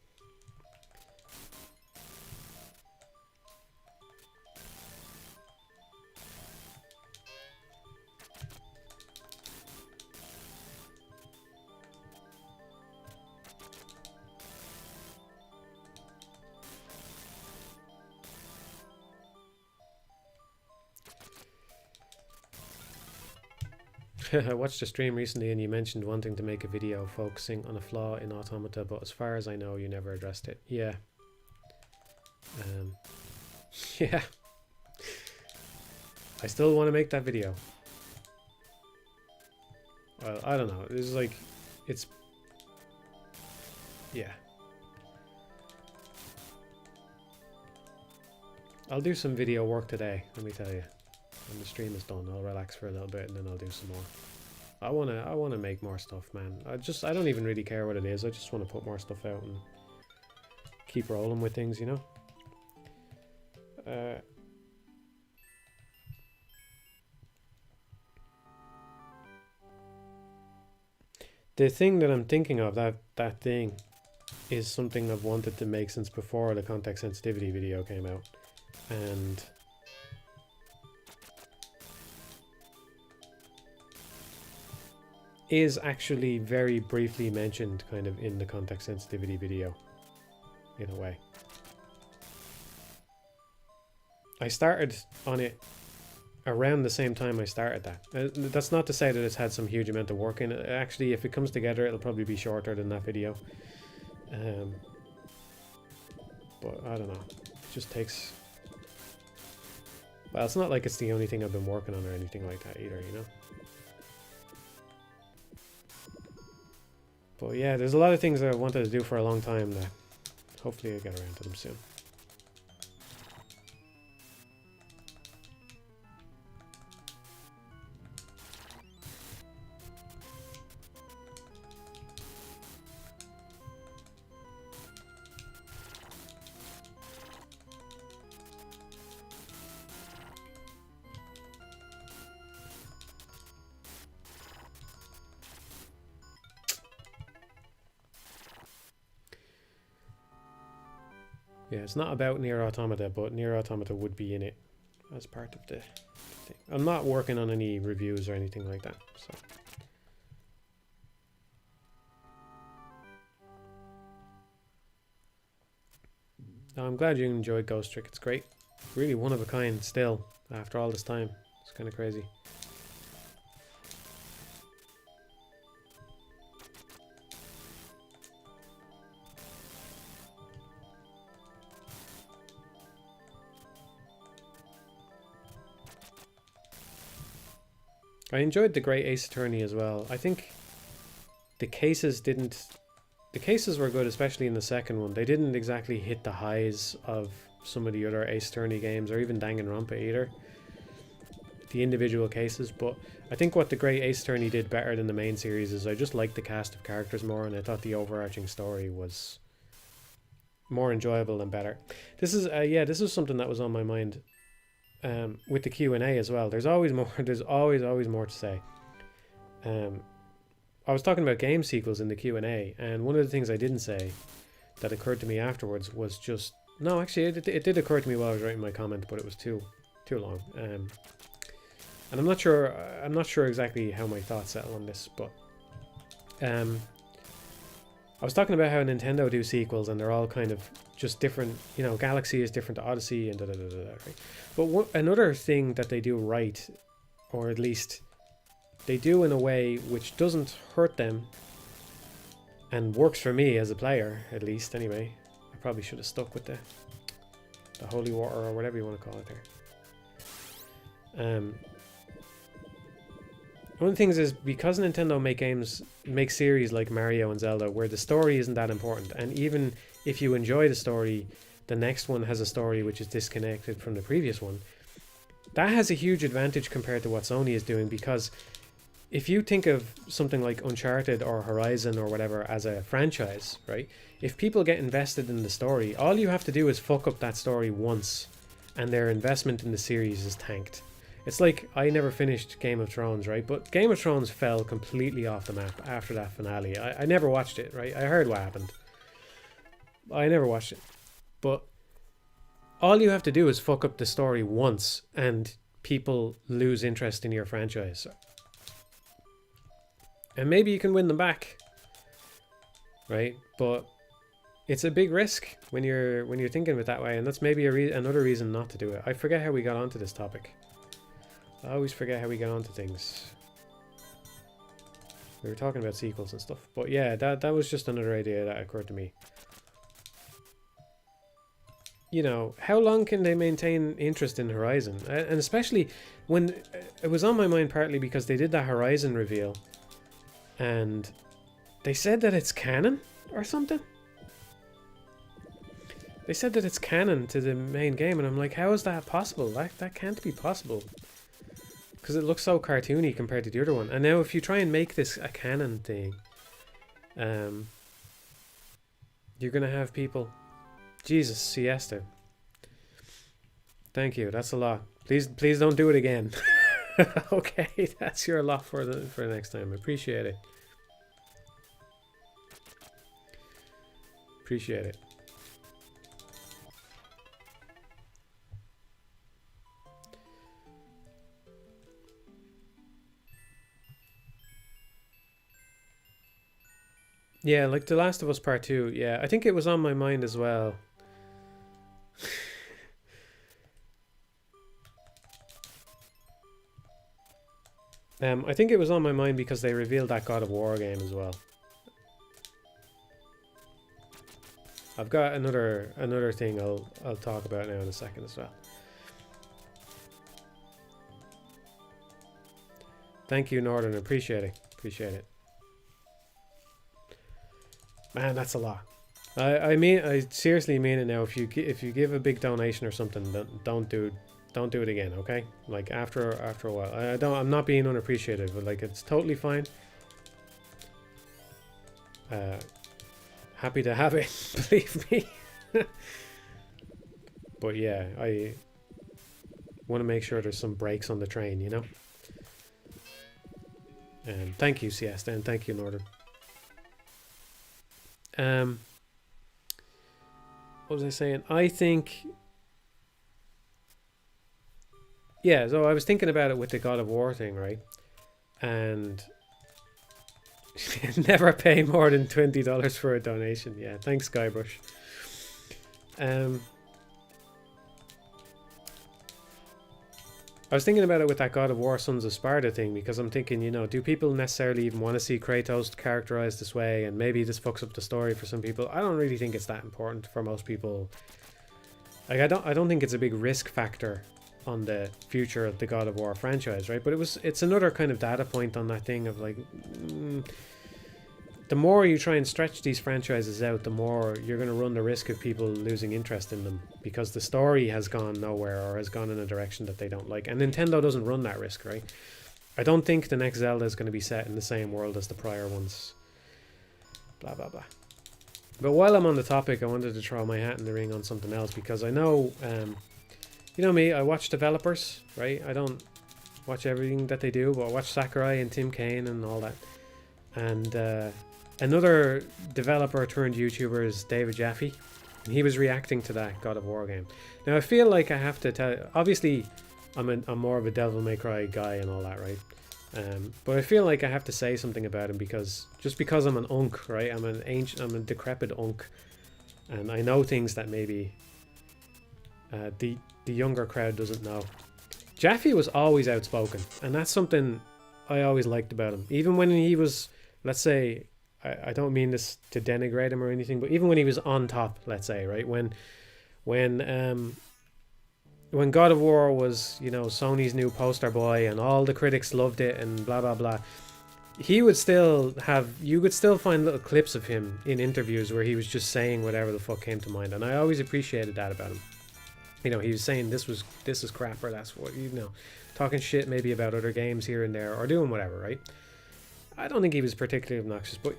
I watched a stream recently and you mentioned wanting to make a video focusing on a flaw in Automata, but as far as I know, you never addressed it. Yeah. Yeah. I still want to make that video. Well, I don't know. This is like, it's... Yeah. I'll do some video work today, let me tell you. When the stream is done, I'll relax for a little bit and then I'll do some more. I wanna make more stuff, man. I don't even really care what it is. I just want to put more stuff out and keep rolling with things, you know. The thing that I'm thinking of, that thing, is something I've wanted to make since before the context sensitivity video came out, and is actually very briefly mentioned kind of in the context sensitivity video, in a way. I started on it around the same time I started that. That's not to say that it's had some huge amount of work in it. Actually, if it comes together, it'll probably be shorter than that video. But I don't know. It just takes... Well, it's not like it's the only thing I've been working on or anything like that either, you know? But yeah, there's a lot of things that I wanted to do for a long time that hopefully I'll get around to them soon. Yeah, it's not about Nier Automata, but Nier Automata would be in it as part of the thing. I'm not working on any reviews or anything like that, so. No, I'm glad you enjoyed Ghost Trick. It's great. Really one of a kind still, after all this time. It's kind of crazy. I enjoyed the Great Ace Attorney as well. I think the cases didn't... The cases were good, especially in the second one. They didn't exactly hit the highs of some of the other Ace Attorney games, or even Danganronpa either. The individual cases, but I think what the Great Ace Attorney did better than the main series is I just liked the cast of characters more, and I thought the overarching story was more enjoyable and better. This is, yeah, this is something that was on my mind. With the Q&A as well, there's always more. There's always more to say. I was talking about game sequels in the Q&A, and one of the things I didn't say that occurred to me afterwards was just no. Actually, it did occur to me while I was writing my comment, but it was too long. And I'm not sure. I'm not sure exactly how my thoughts settle on this, but I was talking about how Nintendo do sequels, and they're all kind of just different. You know, Galaxy is different to Odyssey, and da da da da. Right? But another thing that they do right, or at least they do in a way which doesn't hurt them, and works for me as a player, at least anyway. I probably should have stuck with the holy water or whatever you want to call it there. One of the things is, because Nintendo make series like Mario and Zelda where the story isn't that important, and even if you enjoy the story, the next one has a story which is disconnected from the previous one. That has a huge advantage compared to what Sony is doing, because if you think of something like Uncharted or Horizon or whatever as a franchise, right? If people get invested in the story, all you have to do is fuck up that story once and their investment in the series is tanked. It's like, I never finished Game of Thrones, right? But Game of Thrones fell completely off the map after that finale. I never watched it, right? I heard what happened. I never watched it. But all you have to do is fuck up the story once and people lose interest in your franchise. And maybe you can win them back, right? But it's a big risk when you're thinking of it that way, and that's maybe another reason not to do it. I forget how we got onto this topic. I always forget how we get onto things. We were talking about sequels and stuff. But yeah, that was just another idea that occurred to me. You know, how long can they maintain interest in Horizon? And especially when it was on my mind, partly because they did that Horizon reveal and they said that it's canon or something. They said that it's canon to the main game, and I'm like, how is that possible? That can't be possible. Because it looks so cartoony compared to the other one. And now if you try and make this a canon thing, you're going to have people... Jesus, Siesta. Thank you, that's a lot. Please don't do it again. Okay, that's your lot for next time. Appreciate it. Appreciate it. Yeah, like The Last of Us Part 2. Yeah, I think it was on my mind as well. I think it was on my mind because they revealed that God of War game as well. I've got another thing I'll talk about now in a second as well. Thank you, Northern. Appreciate it. Appreciate it. Man, that's a lot. I seriously mean it now. If you give a big donation or something, don't do it again, okay? Like after a while. I'm not being unappreciative, but like it's totally fine. Happy to have it, believe me. But yeah, I want to make sure there's some brakes on the train, you know? And thank you, Siesta, and thank you, Northern. What was I saying? I think... Yeah, so I was thinking about it with the God of War thing, right? And... never pay more than $20 for a donation. Yeah, thanks, Skybrush. I was thinking about it with that God of War Sons of Sparta thing, because I'm thinking, you know, do people necessarily even want to see Kratos characterized this way? And maybe this fucks up the story for some people. I don't really think it's that important for most people. Like, I don't think it's a big risk factor on the future of the God of War franchise, right? But it's another kind of data point on that thing of like, the more you try and stretch these franchises out, the more you're going to run the risk of people losing interest in them because the story has gone nowhere or has gone in a direction that they don't like. And Nintendo doesn't run that risk, right? I don't think the next Zelda is going to be set in the same world as the prior ones. Blah, blah, blah. But while I'm on the topic, I wanted to throw my hat in the ring on something else because I know, you know me, I watch developers, right? I don't watch everything that they do, but I watch Sakurai and Tim Kaine and all that. And another developer turned YouTuber is David Jaffe, and he was reacting to that God of War game. Now I feel like I have to tell. Obviously, I'm more of a Devil May Cry guy and all that, right? But I feel like I have to say something about him because I'm an unk, right? I'm a decrepit unk, and I know things that maybe the younger crowd doesn't know. Jaffe was always outspoken, and that's something I always liked about him. Even when he was, let's say, I don't mean this to denigrate him or anything, but even when he was on top, let's say, right, when God of War was, you know, Sony's new poster boy and all the critics loved it and blah blah blah, you could still find little clips of him in interviews where he was just saying whatever the fuck came to mind, and I always appreciated that about him. You know, he was saying this is crap, or that's what, you know, talking shit maybe about other games here and there, or doing whatever, right? I don't think he was particularly obnoxious, but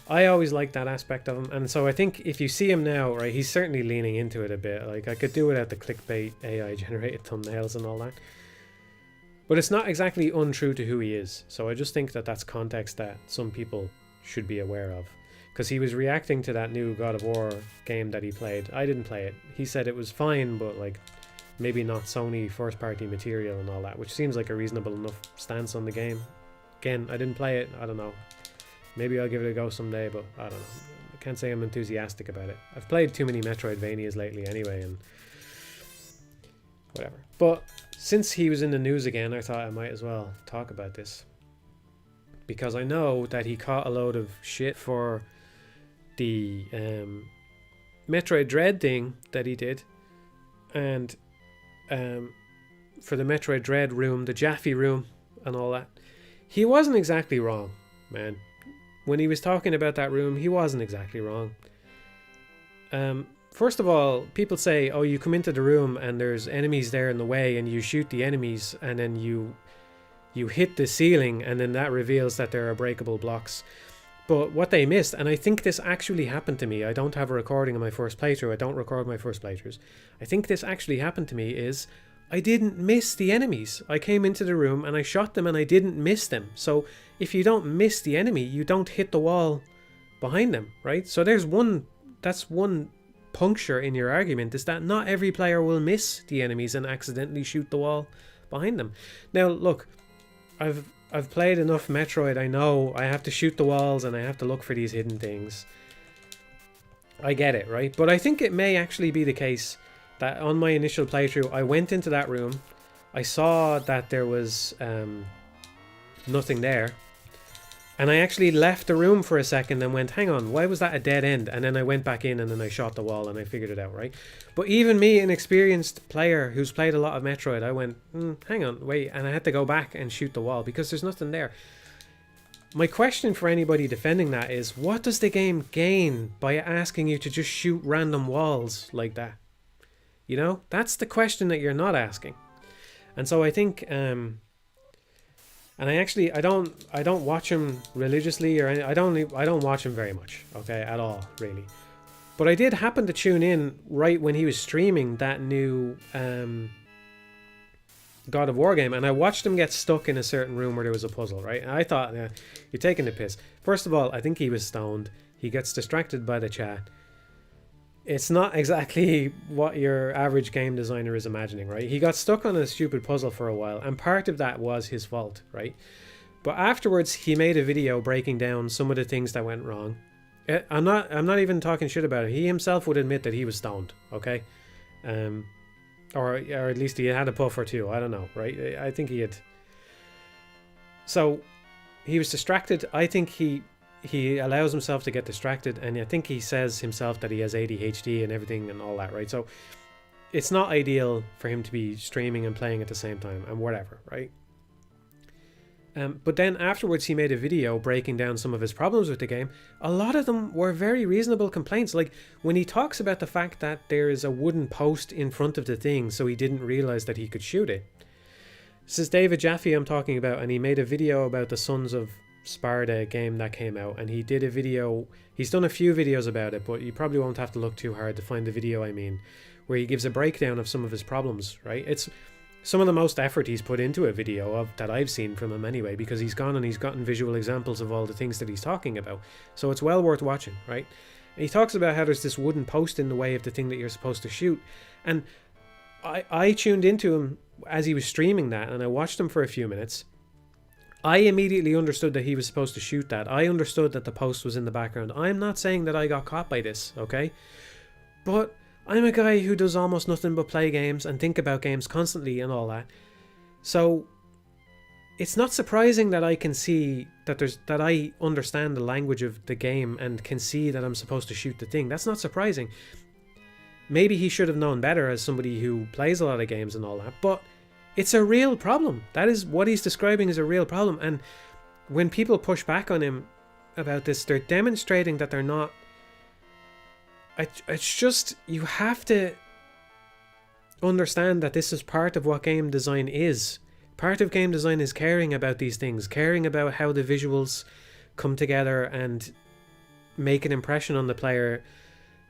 I always liked that aspect of him. And so I think if you see him now, right, he's certainly leaning into it a bit. Like, I could do without the clickbait AI generated thumbnails and all that. But it's not exactly untrue to who he is. So I just think that that's context that some people should be aware of. Because he was reacting to that new God of War game that he played. I didn't play it. He said it was fine, but like maybe not Sony first party material and all that, which seems like a reasonable enough stance on the game. Again, I didn't play it. I don't know. Maybe I'll give it a go someday, but I don't know. I can't say I'm enthusiastic about it. I've played too many Metroidvanias lately anyway, and whatever. But since he was in the news again, I thought I might as well talk about this. Because I know that he caught a load of shit for the Metroid Dread thing that he did. And for the Metroid Dread room, the Jaffe room and all that. He wasn't exactly wrong, man. When he was talking about that room, he wasn't exactly wrong. First of all, people say, oh, you come into the room and there's enemies there in the way and you shoot the enemies and then you hit the ceiling and then that reveals that there are breakable blocks. But what they missed, and I think this actually happened to me, I don't have a recording of my first playthrough, I don't record my first playthroughs. I think this actually happened to me is I didn't miss the enemies. I came into the room and I shot them and I didn't miss them. So if you don't miss the enemy, you don't hit the wall behind them, right? So that's one puncture in your argument, is that not every player will miss the enemies and accidentally shoot the wall behind them. Now, look, I've I've played enough Metroid. I know I have to shoot the walls and I have to look for these hidden things. I get it, right? But I think it may actually be the case that on my initial playthrough, I went into that room, I saw that there was nothing there, and I actually left the room for a second and went, hang on, why was that a dead end? And then I went back in and then I shot the wall and I figured it out, right? But even me, an experienced player who's played a lot of Metroid, I went, hang on, wait, and I had to go back and shoot the wall because there's nothing there. My question for anybody defending that is, what does the game gain by asking you to just shoot random walls like that? You know, that's the question that you're not asking. And so I think, and I don't watch him religiously, or I don't watch him very much, okay, at all, really. But I did happen to tune in right when he was streaming that new God of War game, and I watched him get stuck in a certain room where there was a puzzle, right? And I thought, you're taking the piss. First of all, I think he was stoned. He gets distracted by the chat. It's not exactly what your average game designer is imagining, right? He got stuck on a stupid puzzle for a while, and part of that was his fault, right? But afterwards, he made a video breaking down some of the things that went wrong. I'm not even talking shit about it. He himself would admit that he was stoned, okay? Or at least he had a puff or two. I don't know, right? I think he had. So he was distracted. I think he allows himself to get distracted, and I think he says himself that he has ADHD and everything and all that, right? So it's not ideal for him to be streaming and playing at the same time and whatever, right? But then afterwards he made a video breaking down some of his problems with the game. A lot of them were very reasonable complaints. Like when he talks about the fact that there is a wooden post in front of the thing so he didn't realize that he could shoot it. This is David Jaffe I'm talking about, and he made a video about the Sons of Sparta game that came out, and he did a video, he's done a few videos about it, but you probably won't have to look too hard to find the video I mean, where he gives a breakdown of some of his problems, right? It's some of the most effort he's put into a video of that I've seen from him anyway, because he's gone and he's gotten visual examples of all the things that he's talking about. So it's well worth watching, right? And he talks about how there's this wooden post in the way of the thing that you're supposed to shoot. And I tuned into him as he was streaming that, and I watched him for a few minutes. I immediately understood that he was supposed to shoot that. I understood that the post was in the background. I'm not saying that I got caught by this, okay? But I'm a guy who does almost nothing but play games and think about games constantly and all that. So it's not surprising that I can see that I understand the language of the game and can see that I'm supposed to shoot the thing. That's not surprising. Maybe he should have known better as somebody who plays a lot of games and all that, but it's a real problem. That is what he's describing as a real problem. And when people push back on him about this, they're demonstrating that they're not. It's just, you have to understand that this is part of what game design is. Part of game design is caring about these things, caring about how the visuals come together and make an impression on the player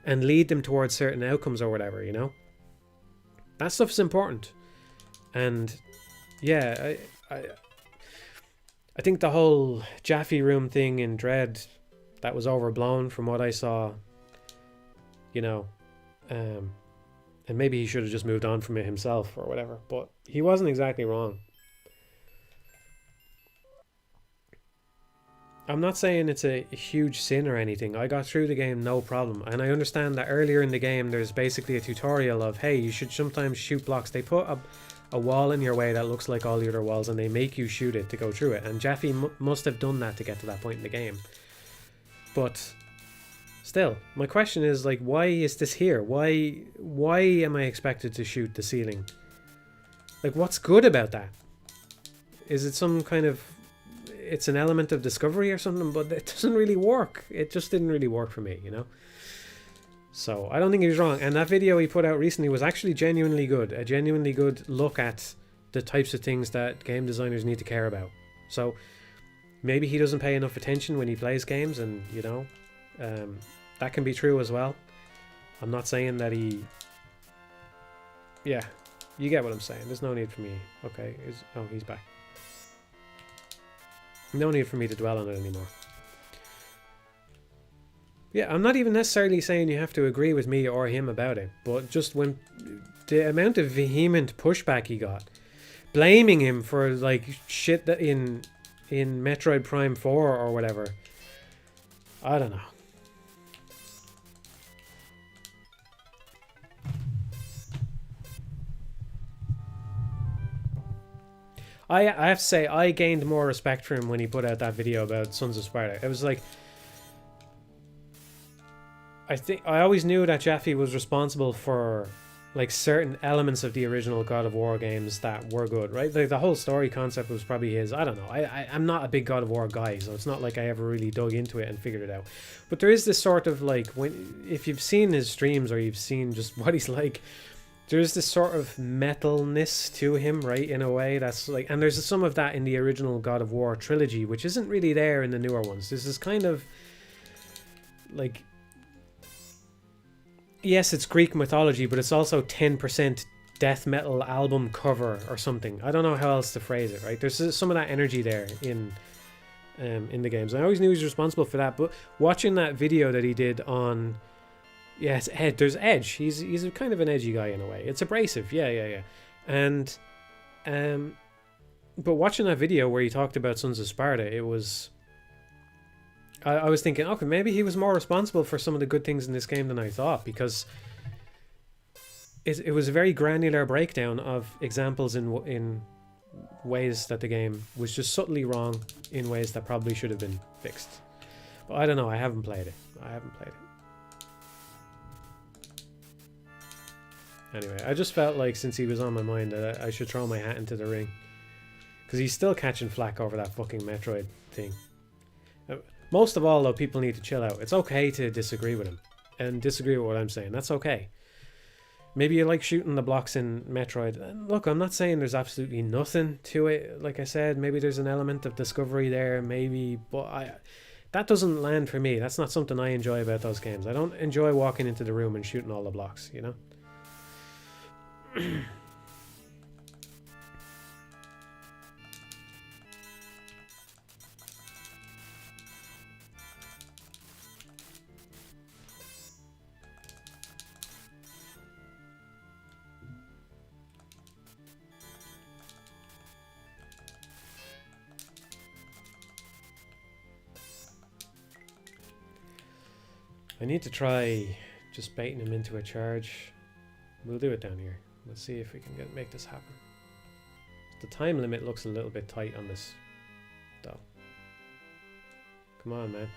and lead them towards certain outcomes or whatever, you know? That stuff's important. And yeah, I think the whole Jaffe room thing in Dread, that was overblown from what I saw, you know, and maybe he should have just moved on from it himself or whatever, but he wasn't exactly wrong. I'm not saying it's a huge sin or anything. I got through the game no problem, and I understand that earlier in the game there's basically a tutorial of, hey, you should sometimes shoot blocks. They put a wall in your way that looks like all the other walls, and they make you shoot it to go through it, and Jaffe must have done that to get to that point in the game. But still, my question is, like, why is this here? Why am I expected to shoot the ceiling? Like, what's good about that? Is it some kind of, it's an element of discovery or something? But it doesn't really work. It just didn't really work for me, you know? So I don't think he was wrong. And that video he put out recently was actually genuinely good. A genuinely good look at the types of things that game designers need to care about. So maybe he doesn't pay enough attention when he plays games, and, you know, that can be true as well. I'm not saying that he... Yeah, you get what I'm saying. There's no need for me... Okay, oh, he's back. No need for me to dwell on it anymore. Yeah, I'm not even necessarily saying you have to agree with me or him about it, but just when the amount of vehement pushback he got, blaming him for, like, shit that in in Metroid Prime 4 or whatever. I don't know. I have to say, I gained more respect for him when he put out that video about Sons of Sparta. It was like, I always knew that Jaffe was responsible for like certain elements of the original God of War games that were good, right? Like the whole story concept was probably his. I don't know. I'm not a big God of War guy, so it's not like I ever really dug into it and figured it out. But there is this sort of like, if you've seen his streams or you've seen just what he's like, there's this sort of metalness to him, right? In a way that's like, and there's some of that in the original God of War trilogy, which isn't really there in the newer ones. There's this kind of like, yes, it's Greek mythology, but it's also 10% death metal album cover or something. I don't know how else to phrase it, right? There's some of that energy there in the games. I always knew he was responsible for that, but watching that video that he did on, yes, there's edge. He's a kind of an edgy guy in a way. It's abrasive, yeah. And but watching that video where he talked about Sons of Sparta, it was, I was thinking, okay, maybe he was more responsible for some of the good things in this game than I thought, because it was a very granular breakdown of examples in ways that the game was just subtly wrong in ways that probably should have been fixed. But I don't know. I haven't played it. Anyway, I just felt like since he was on my mind that I should throw my hat into the ring, because he's still catching flack over that fucking Metroid thing. Most of all, though, people need to chill out. It's okay to disagree with him and disagree with what I'm saying. That's okay. Maybe you like shooting the blocks in Metroid. And look, I'm not saying there's absolutely nothing to it. Like I said, maybe there's an element of discovery there, maybe, but that doesn't land for me. That's not something I enjoy about those games. I don't enjoy walking into the room and shooting all the blocks, you know? I need to try just baiting him into a charge. We'll do it down here. We'll see if we can make this happen. The time limit looks a little bit tight on this, though. Come on, man.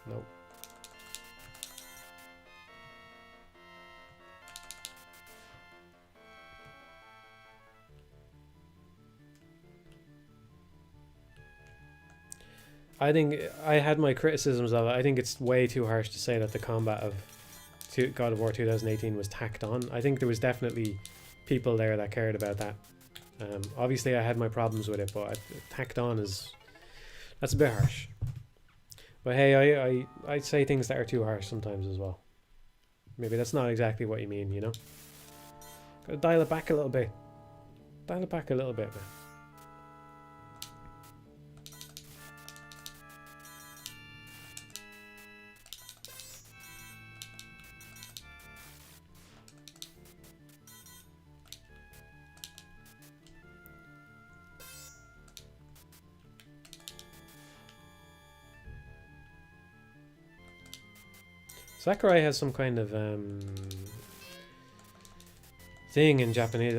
Nope. I think I had my criticisms of it. I think it's way too harsh to say that the combat of God of War 2018 was tacked on. I think there was definitely people there that cared about that. Obviously, I had my problems with it, but tacked on that's a bit harsh. But hey, I say things that are too harsh sometimes as well. Maybe that's not exactly what you mean, you know? Gotta dial it back a little bit. Dial it back a little bit, man. Sakurai has some kind of thing in Japanese,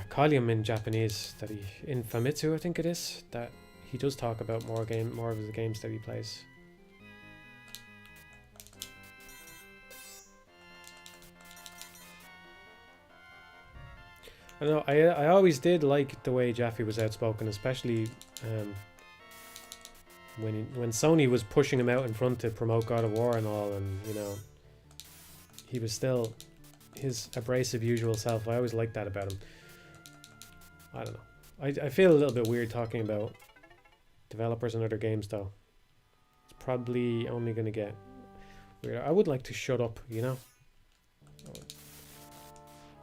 column in Japanese that in Famitsu, I think it is, that he does talk about more of the games that he plays. I don't know. I always did like the way Jaffe was outspoken, especially when Sony was pushing him out in front to promote God of War and all, and you know, he was still his abrasive usual self. I always liked that about him. I don't know. I feel a little bit weird talking about developers and other games, though. It's probably only going to get weirder. I would like to shut up, you know?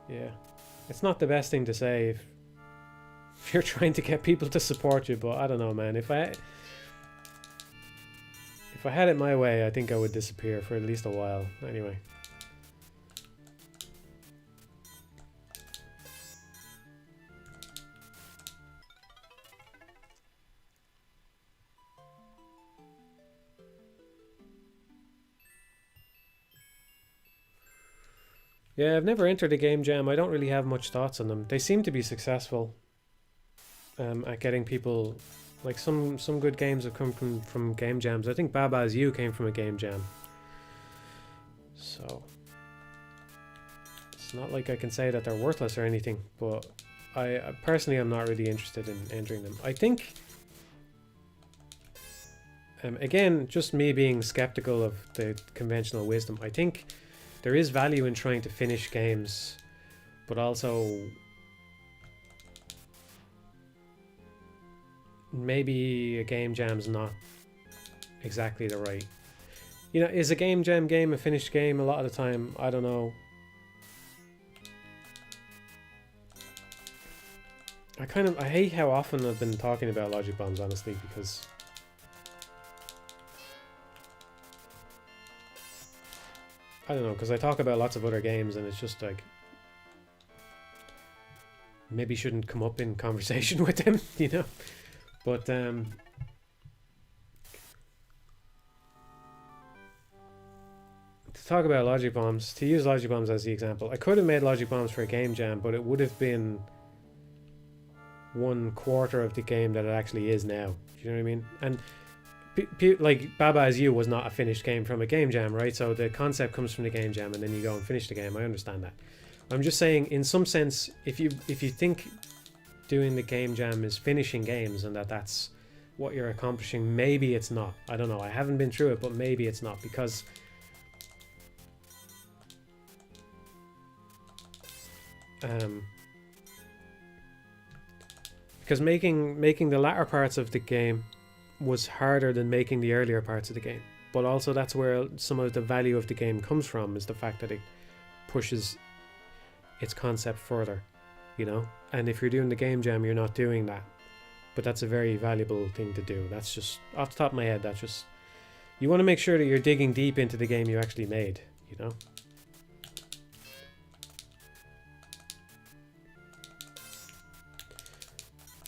Yeah. It's not the best thing to say if you're trying to get people to support you, but I don't know, man. If I had it my way, I think I would disappear for at least a while. Anyway. Yeah, I've never entered a game jam. I don't really have much thoughts on them. They seem to be successful at getting people. Like some good games have come from game jams. I think Baba Is You came from a game jam. So it's not like I can say that they're worthless or anything, but I personally am not really interested in entering them. I think, again, just me being skeptical of the conventional wisdom, I think there is value in trying to finish games, but also maybe a game jam's not exactly the right. You know, is a game jam game a finished game a lot of the time? I don't know. I hate how often I've been talking about logic bombs, honestly, because I don't know, because I talk about lots of other games and it's just like maybe shouldn't come up in conversation with them, you know. But to talk about logic bombs, to use logic bombs as the example, I could have made logic bombs for a game jam, but it would have been 1/4 of the game that it actually is now. Do you know what I mean? And like Baba Is You was not a finished game from a game jam, right? So the concept comes from the game jam, and then you go and finish the game. I understand that. I'm just saying, in some sense, if you think doing the game jam is finishing games and that's what you're accomplishing, maybe it's not. I don't know. I haven't been through it, but maybe it's not, because making the latter parts of the game was harder than making the earlier parts of the game. But also that's where some of the value of the game comes from, is the fact that it pushes its concept further, you know? And if you're doing the game jam, you're not doing that. But that's a very valuable thing to do. That's just, off the top of my head, that's just... You want to make sure that you're digging deep into the game you actually made, you know?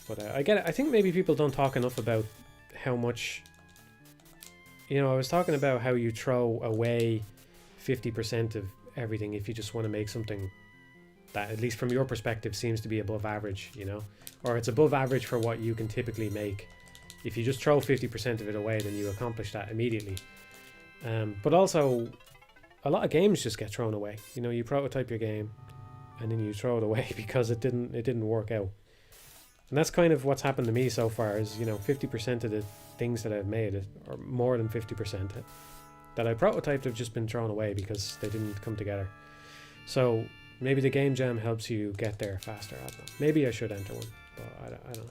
But I get it. I think maybe people don't talk enough about how much... You know, I was talking about how you throw away 50% of everything if you just want to make something that, at least from your perspective, seems to be above average, you know? Or it's above average for what you can typically make. If you just throw 50% of it away, then you accomplish that immediately. But also, a lot of games just get thrown away. You know, you prototype your game, and then you throw it away because it didn't work out. And that's kind of what's happened to me so far, is, you know, 50% of the things that I've made, or more than 50%, that I prototyped have just been thrown away because they didn't come together. So maybe the game jam helps you get there faster. I don't know. Maybe I should enter one, but I don't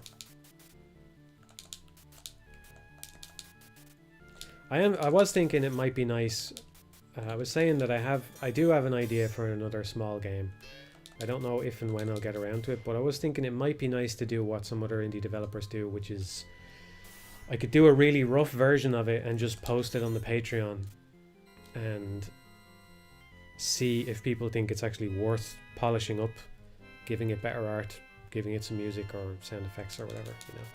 know. I was thinking it might be nice. I was saying that I do have an idea for another small game. I don't know if and when I'll get around to it, but I was thinking it might be nice to do what some other indie developers do, which is I could do a really rough version of it and just post it on the Patreon and see if people think it's actually worth polishing up, giving it better art, giving it some music or sound effects or whatever, you know.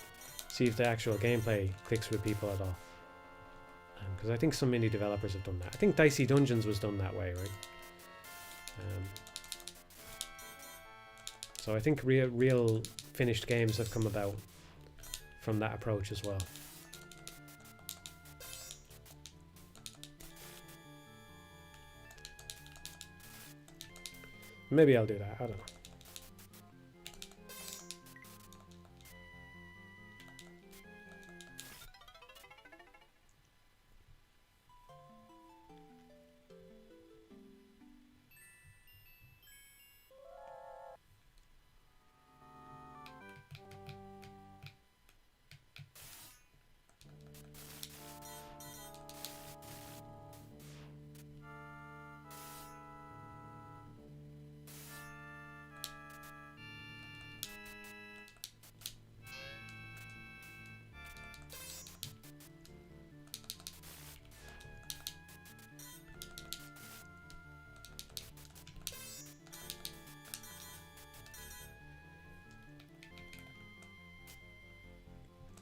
See if the actual gameplay clicks with people at all. Because I think some indie developers have done that. I think Dicey Dungeons was done that way, right? So I think real finished games have come about from that approach as well. Maybe I'll do that, I don't know.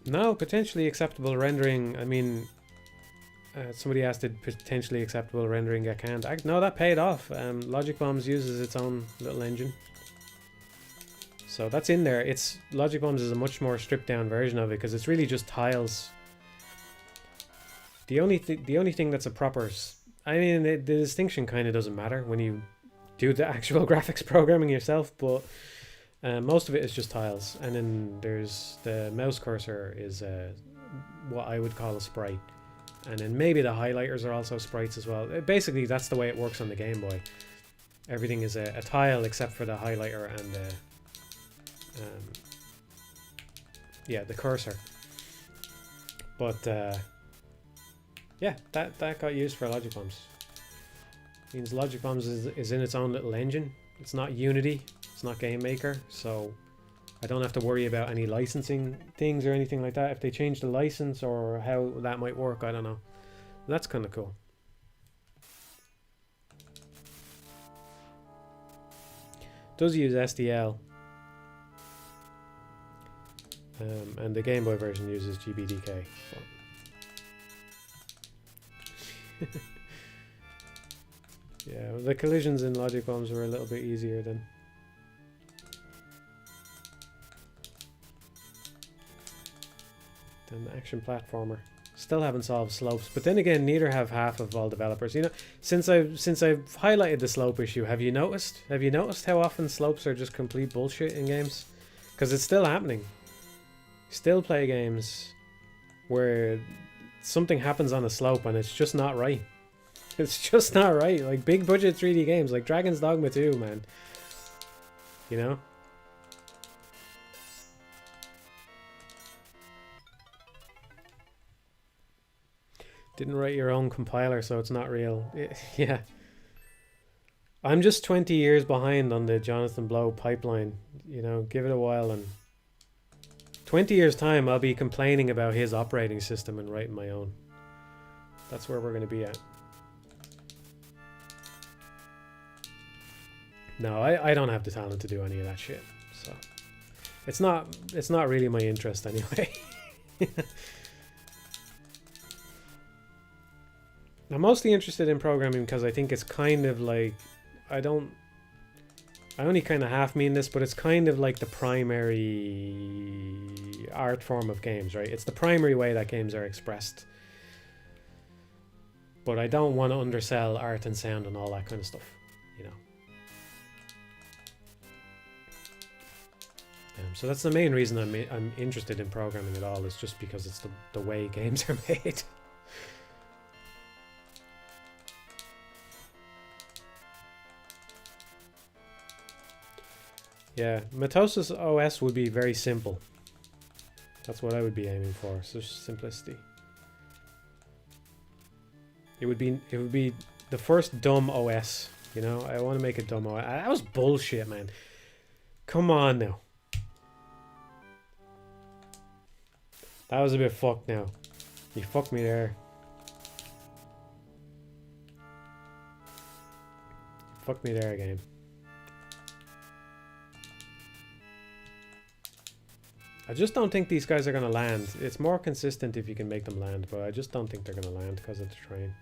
No, potentially acceptable rendering. I mean, Somebody asked, did potentially acceptable rendering get canned? No, that paid off. Logic Bombs uses its own little engine. So that's in there. Logic Bombs is a much more stripped down version of it because it's really just tiles. The only thing that's a proper... I mean, the distinction kind of doesn't matter when you do the actual graphics programming yourself, but most of it is just tiles. And then there's the mouse cursor is what I would call a sprite. And then maybe the highlighters are also sprites as well. Basically, that's the way it works on the Game Boy. Everything is a tile except for the highlighter and the cursor. But yeah, that got used for Logic Bombs. Means Logic Bombs is in its own little engine. It's not Unity. It's not Game Maker. So I don't have to worry about any licensing things or anything like that. If they change the license or how that might work, I don't know. That's kind of cool. Does use SDL. And the Game Boy version uses GBDK. Yeah, the collisions in Logic Bombs were a little bit easier than... the action platformer. Still haven't solved slopes, but then again, neither have half of all developers. You know, since I've highlighted the slope issue, have you noticed how often slopes are just complete bullshit in games? Because it's still happening. Still play games where something happens on a slope and it's just not right. It's just not right. Like big budget 3D games like Dragon's Dogma 2, man. You know? Didn't write your own compiler, so it's not real. Yeah. I'm just 20 years behind on the Jonathan Blow pipeline. You know, give it a while, and 20 years time I'll be complaining about his operating system and writing my own. That's where we're going to be at. No, I don't have the talent to do any of that shit. So it's not really my interest anyway. I'm mostly interested in programming because I think it's kind of like, I only kind of half mean this, but it's kind of like the primary art form of games, right? It's the primary way that games are expressed. But I don't want to undersell art and sound and all that kind of stuff, you know. So that's the main reason I'm interested in programming at all, is just because it's the way games are made. Yeah, Matosis OS would be very simple. That's what I would be aiming for. So simplicity. It would be the first dumb OS. You know, I want to make a dumb OS. That was bullshit, man. Come on now. That was a bit fucked now. You fucked me there. Fuck me there again. I just don't think these guys are going to land. It's more consistent if you can make them land, but I just don't think they're going to land because of the train.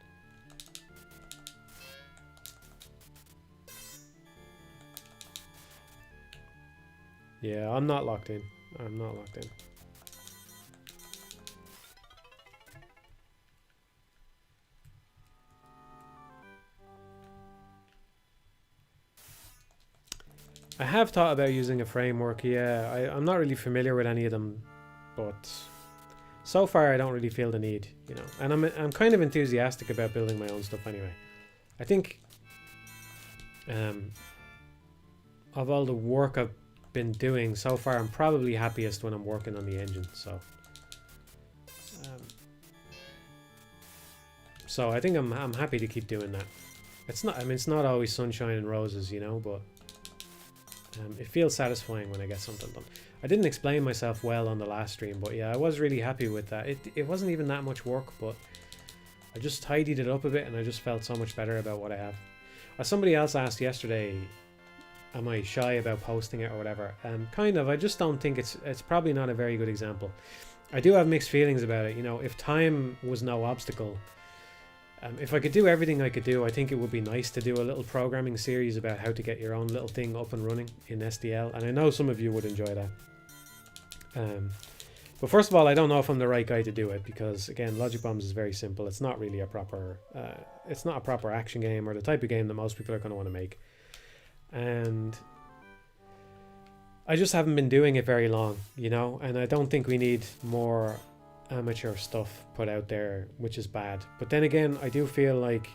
Yeah, I'm not locked in. I'm not locked in. I have thought about using a framework, yeah. I'm not really familiar with any of them, but so far I don't really feel the need, you know. And I'm kind of enthusiastic about building my own stuff anyway. I think of all the work I've been doing so far, I'm probably happiest when I'm working on the engine, so so I think I'm happy to keep doing that. It's not, I mean, it's not always sunshine and roses, you know, but it feels satisfying when I get something done. I didn't explain myself well on the last stream, but yeah, I was really happy with that. It wasn't even that much work, but I just tidied it up a bit and I just felt so much better about what I have. Somebody else asked yesterday, am I shy about posting it or whatever? Kind of. I just don't think it's probably not a very good example. I do have mixed feelings about it. You know, if time was no obstacle, If I could do everything I could do, I think it would be nice to do a little programming series about how to get your own little thing up and running in SDL, and I know some of you would enjoy that. But first of all, I don't know if I'm the right guy to do it, because again, Logic Bombs is very simple. It's not really a proper it's not a proper action game, or the type of game that most people are going to want to make, and I just haven't been doing it very long, you know, and I don't think we need more amateur stuff put out there, which is bad. But then again, I do feel like,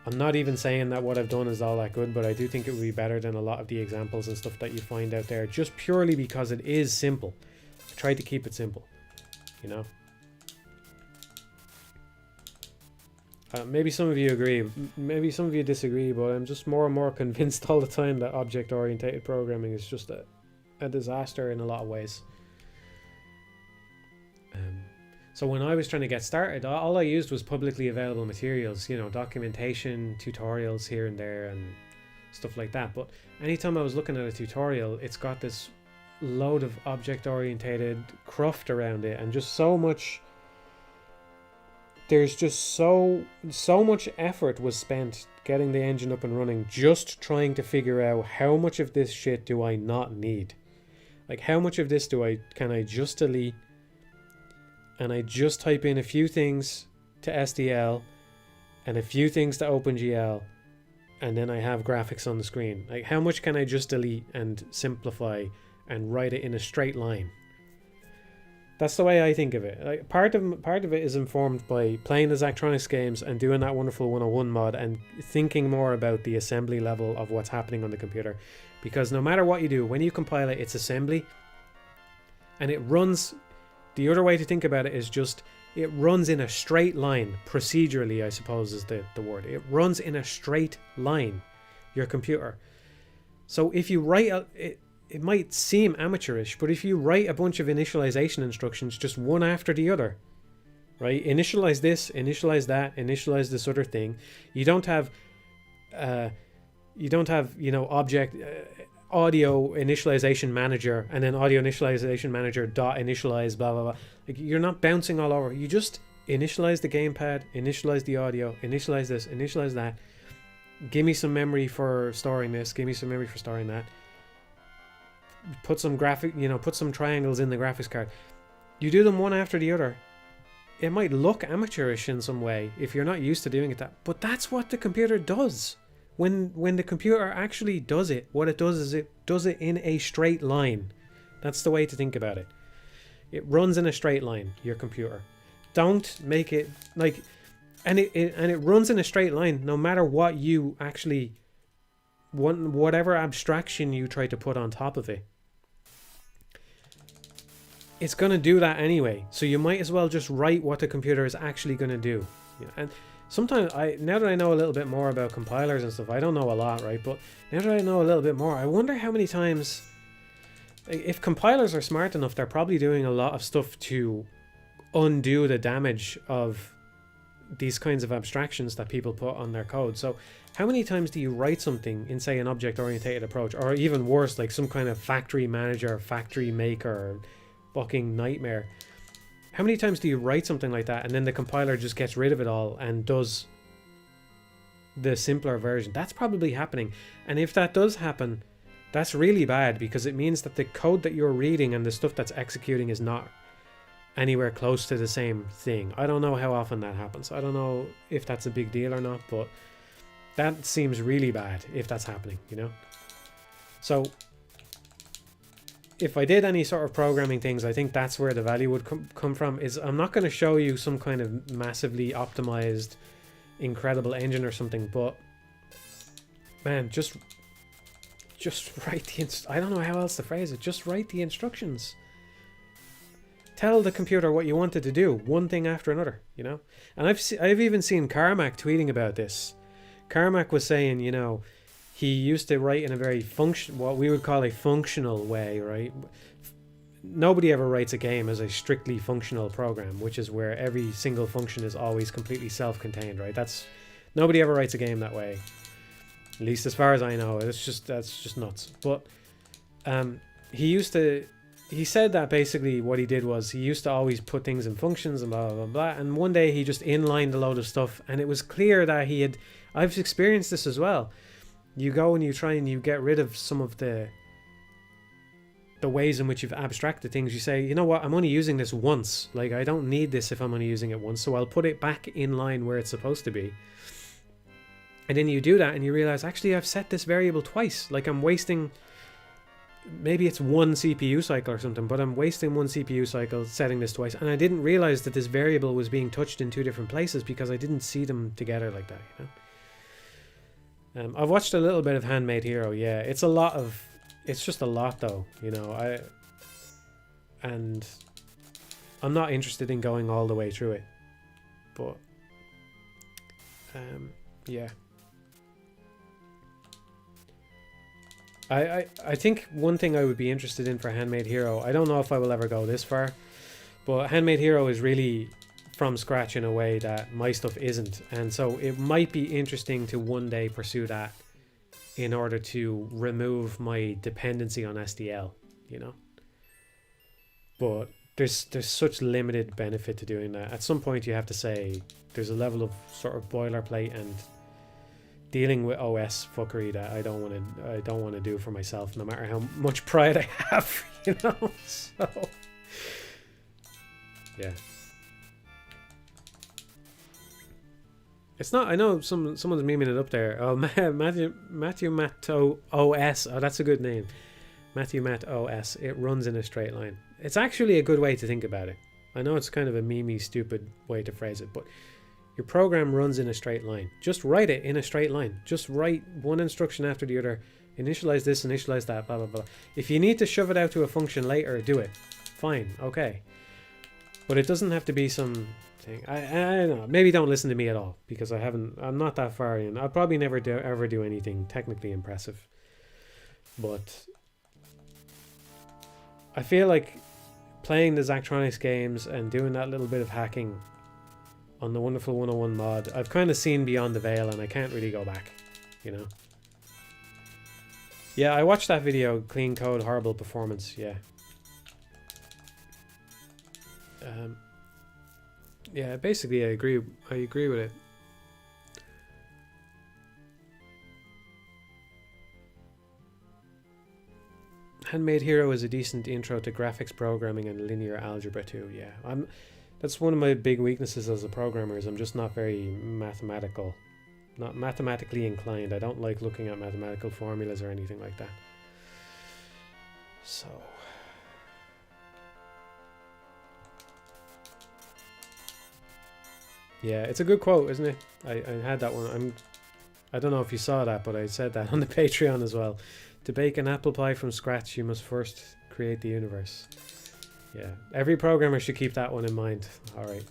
I'm not even saying that what I've done is all that good, but I do think it would be better than a lot of the examples and stuff that you find out there, just purely because it is simple. I tried to keep it simple, you know. Maybe some of you agree, maybe some of you disagree, but I'm just more and more convinced all the time that object-oriented programming is just a disaster in a lot of ways. So when I was trying to get started, all I used was publicly available materials, you know, documentation, tutorials here and there and stuff like that. But anytime I was looking at a tutorial, it's got this load of object-oriented cruft around it, and just so much, there's just so much effort was spent getting the engine up and running, just trying to figure out how much of this shit do I not need. Like, how much of this can I just delete, and I just type in a few things to SDL and a few things to OpenGL, and then I have graphics on the screen. Like, how much can I just delete and simplify and write it in a straight line? That's the way I think of it. Like, part of it is informed by playing the Zachtronics games and doing that wonderful 101 mod and thinking more about the assembly level of what's happening on the computer. Because no matter what you do, when you compile it, it's assembly, and it runs. The other way to think about it is just, it runs in a straight line. Procedurally, I suppose is the word. It runs in a straight line, your computer. So if you write, it might seem amateurish, but if you write a bunch of initialization instructions, just one after the other, right? Initialize this, initialize that, initialize this other thing. You don't have, you know, object... audio initialization manager, and then audio initialization manager dot initialize blah blah blah. Like, you're not bouncing all over. You just initialize the gamepad, initialize the audio, initialize this, initialize that. Give me some memory for storing this, give me some memory for storing that. Put some put some triangles in the graphics card. You do them one after the other. It might look amateurish in some way if you're not used to doing it but that's what the computer does. When the computer actually does it, what it does is it does it in a straight line. That's the way to think about it. It runs in a straight line, your computer. Don't make it like, and it runs in a straight line no matter what you actually want, whatever abstraction you try to put on top of it. It's going to do that anyway. So you might as well just write what the computer is actually going to do. Yeah, and sometimes now that I know a little bit more about compilers and stuff, I don't know a lot, right? But now that I know a little bit more, I wonder how many times, if compilers are smart enough, they're probably doing a lot of stuff to undo the damage of these kinds of abstractions that people put on their code. So how many times do you write something in, say, an object-oriented approach, or even worse, like some kind of factory manager, factory maker, fucking nightmare? How many times do you write something like that and then the compiler just gets rid of it all and does the simpler version? That's probably happening. And if that does happen, that's really bad, because it means that the code that you're reading and the stuff that's executing is not anywhere close to the same thing. I don't know how often that happens. I don't know if that's a big deal or not, but that seems really bad if that's happening, you know? So if I did any sort of programming things, I think that's where the value would come from. Is I'm not going to show you some kind of massively optimized, incredible engine or something, but man, just write the I don't know how else to phrase it. Just write the instructions. Tell the computer what you want it to do, one thing after another, you know. And I've even seen Carmack tweeting about this. Carmack was saying, you know, he used to write in a very what we would call a functional way, right? Nobody ever writes a game as a strictly functional program, which is where every single function is always completely self-contained, right? Nobody ever writes a game that way, at least as far as I know. That's just nuts. But he used to he said that basically what he did was he used to always put things in functions and blah blah blah blah, and one day he just inlined a load of stuff, and it was clear that he had. I've experienced this as well. You go and you try and you get rid of some of the ways in which you've abstracted things. You say, you know what, I'm only using this once. Like, I don't need this if I'm only using it once, so I'll put it back in line where it's supposed to be. And then you do that and you realize, actually, I've set this variable twice. Like, I'm wasting, maybe it's one CPU cycle or something, but I'm wasting one CPU cycle setting this twice. And I didn't realize that this variable was being touched in two different places because I didn't see them together like that, you know? I've watched a little bit of Handmade Hero. Yeah, it's a lot of, it's just a lot though, you know. And I'm not interested in going all the way through it, but yeah. I think one thing I would be interested in for Handmade Hero, I don't know if I will ever go this far, but Handmade Hero is really from scratch in a way that my stuff isn't, and so it might be interesting to one day pursue that in order to remove my dependency on SDL, you know. But there's such limited benefit to doing that. At some point you have to say there's a level of sort of boilerplate and dealing with OS fuckery that I don't want to do for myself, no matter how much pride I have, you know. So yeah. It's not. I know someone's memeing it up there. Oh, Matthew Matt OS. Oh, that's a good name. Matthew Matt OS. It runs in a straight line. It's actually a good way to think about it. I know it's kind of a memey, stupid way to phrase it, but your program runs in a straight line. Just write it in a straight line. Just write one instruction after the other. Initialize this, initialize that, blah blah blah. If you need to shove it out to a function later, do it. Fine, okay. But it doesn't have to be some. I don't know. Maybe don't listen to me at all because I'm not that far in. I'll probably never ever do anything technically impressive. But I feel like playing the Zachtronics games and doing that little bit of hacking on the Wonderful 101 mod, I've kind of seen beyond the veil and I can't really go back, you know. Yeah, I watched that video, Clean Code, Horrible Performance, yeah. Yeah, basically I agree with it. Handmade Hero is a decent intro to graphics programming and linear algebra too. Yeah, that's one of my big weaknesses as a programmer is I'm just not very not mathematically inclined. I don't like looking at mathematical formulas or anything like that. So yeah, it's a good quote, isn't it? I had that one. I don't know if you saw that, but I said that on the Patreon as well. To bake an apple pie from scratch, you must first create the universe. Yeah, every programmer should keep that one in mind. All right.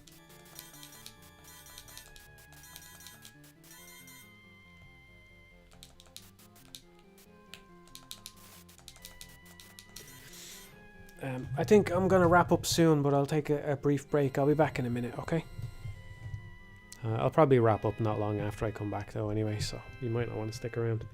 I think I'm going to wrap up soon, but I'll take a brief break. I'll be back in a minute, okay? I'll probably wrap up not long after I come back, though, anyway, so you might not want to stick around.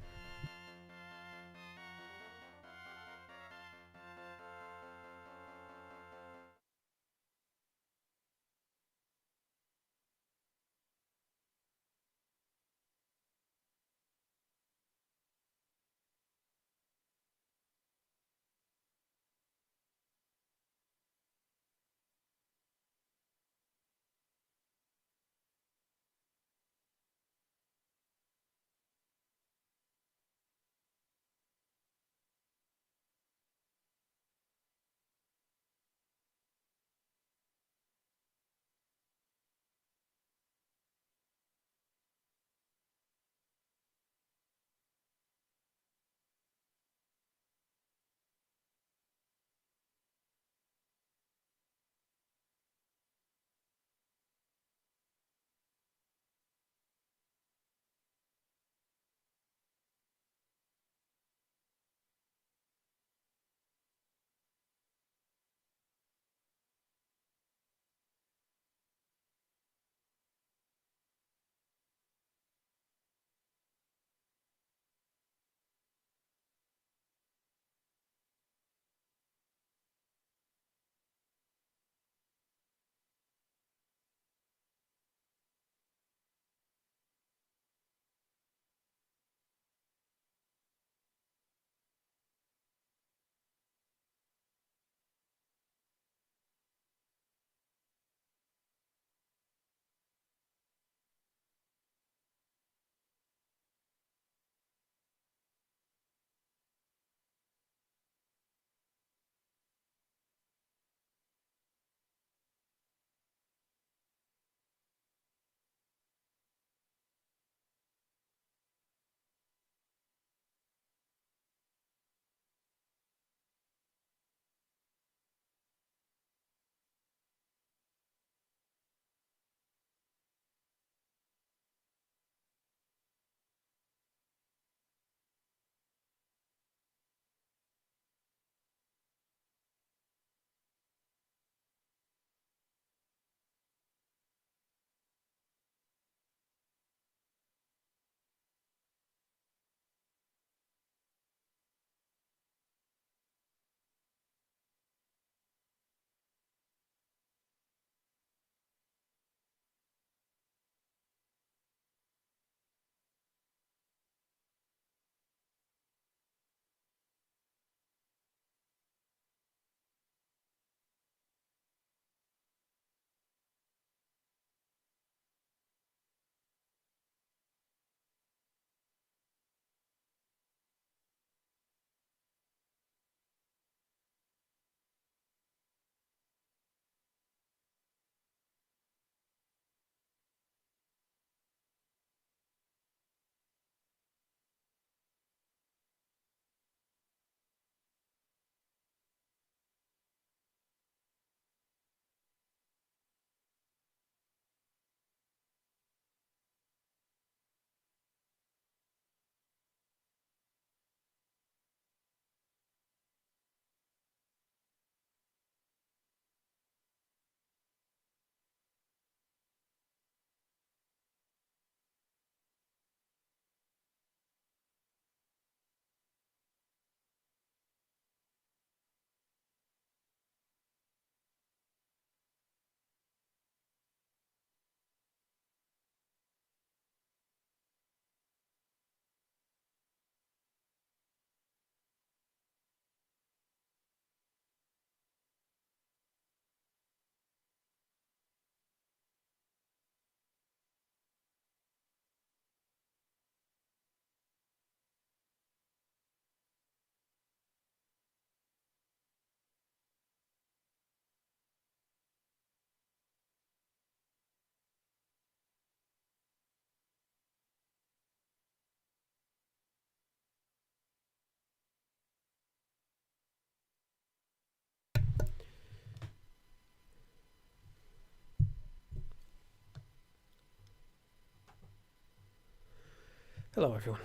Hello, everyone.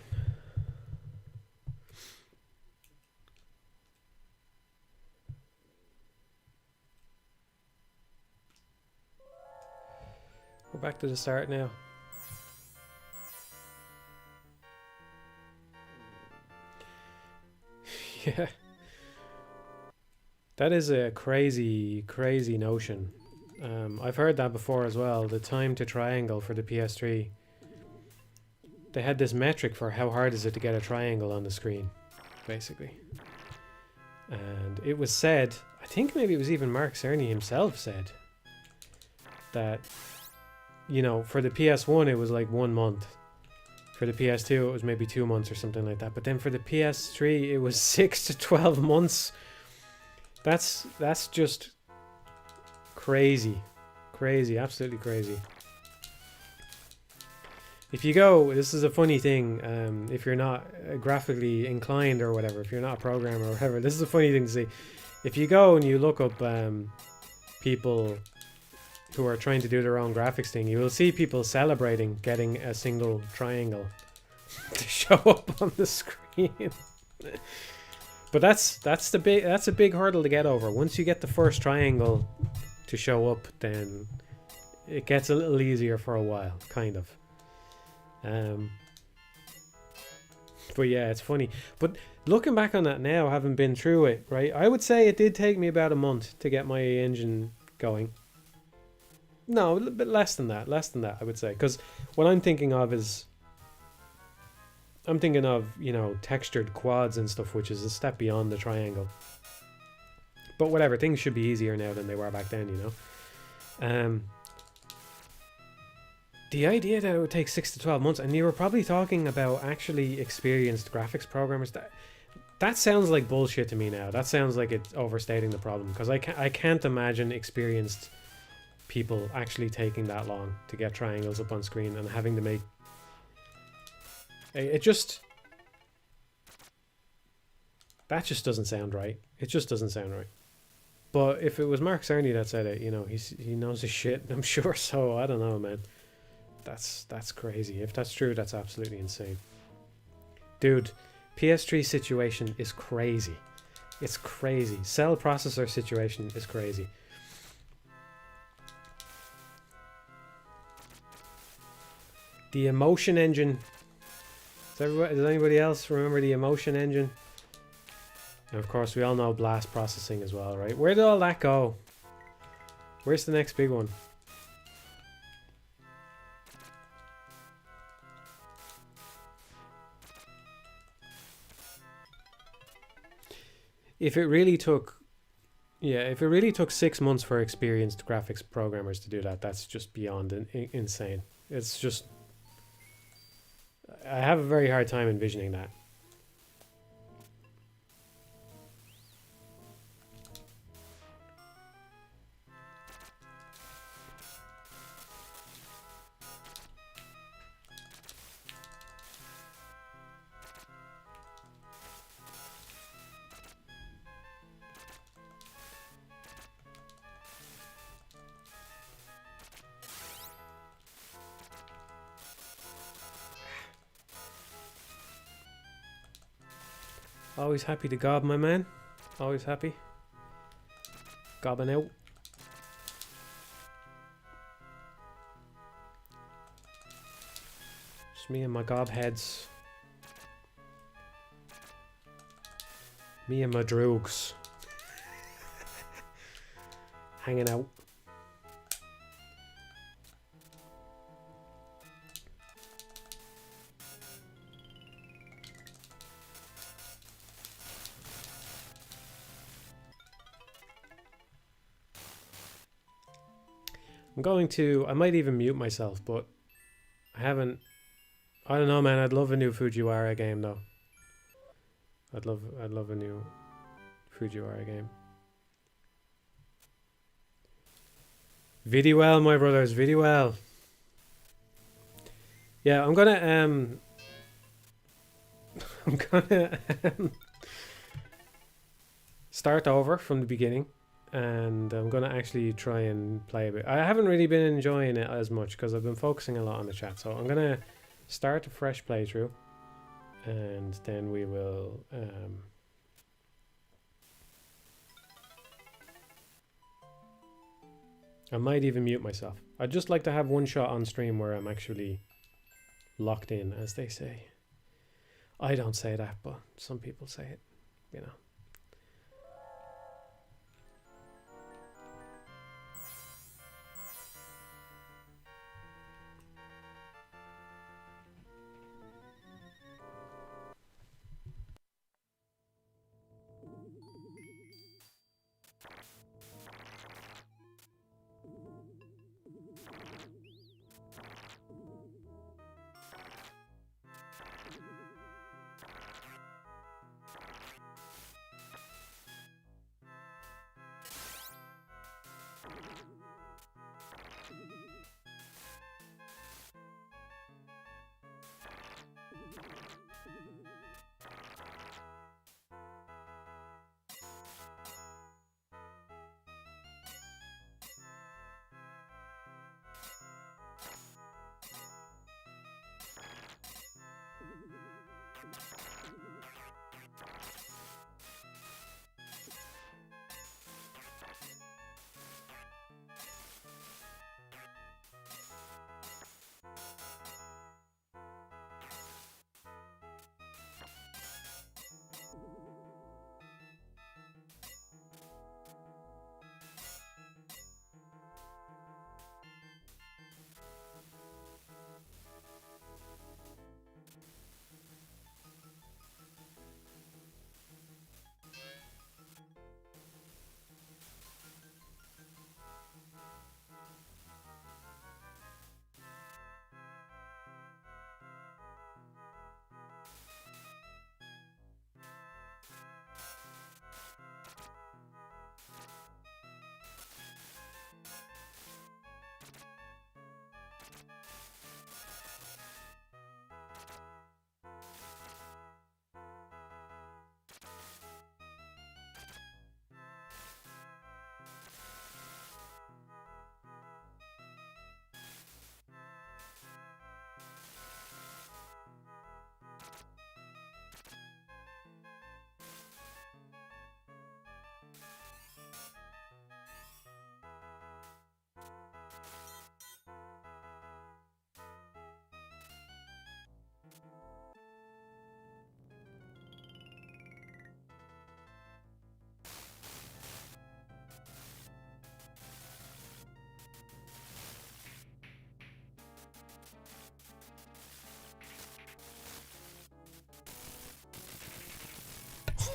We're back to the start now. Yeah. That is a crazy, crazy notion. I've heard that before as well. The time to triangle for the PS3. They had this metric for how hard is it to get a triangle on the screen, basically. And it was said, I think maybe it was even Mark Cerny himself said, that, you know, for the PS1 it was like 1 month. For the PS2 it was maybe 2 months or something like that. But then for the PS3 it was 6 to 12 months. That's just crazy. Crazy, absolutely crazy. If you go, this is a funny thing, if you're not graphically inclined or whatever, if you're not a programmer or whatever, this is a funny thing to see. If you go and you look up people who are trying to do their own graphics thing, you will see people celebrating getting a single triangle to show up on the screen. But that's a big hurdle to get over. Once you get the first triangle to show up, then it gets a little easier for a while, kind of. But yeah, it's funny. But looking back on that now, having been through it, right, I would say it did take me about a month to get my engine going. No, a little bit less than that, I would say. Because what I'm thinking of is, you know, textured quads and stuff, which is a step beyond the triangle. But whatever, things should be easier now than they were back then, you know. The idea that it would take 6 to 12 months, and you were probably talking about actually experienced graphics programmers, that sounds like bullshit to me now. That sounds like it's overstating the problem, because I can't imagine experienced people actually taking that long to get triangles up on screen and having to make... That just doesn't sound right. It just doesn't sound right. But if it was Mark Cerny that said it, you know, he knows his shit, I'm sure, so I don't know, man. That's crazy. If that's true, that's absolutely insane. Dude, PS3 situation is crazy. It's crazy. Cell processor situation is crazy. The emotion engine. Does anybody else remember the emotion engine? And of course, we all know blast processing as well, right? Where did all that go? Where's the next big one? If it really took 6 months for experienced graphics programmers to do that, that's just beyond insane. It's just, I have a very hard time envisioning that. Always happy to gob, my man. Always happy. Gobbing out. Just me and my gob heads. Me and my droogs. Hanging out. I might even mute myself, but I don't know, man. I'd love a new Fujiwara game, though. I'd love a new Fujiwara game. Very well, my brothers, very well. Yeah, I'm gonna start over from the beginning. And I'm going to actually try and play a bit. I haven't really been enjoying it as much because I've been focusing a lot on the chat. So I'm going to start a fresh playthrough, and then we will I might even mute myself. I'd just like to have one shot on stream where I'm actually locked in, as they say. I don't say that, but some people say it, you know.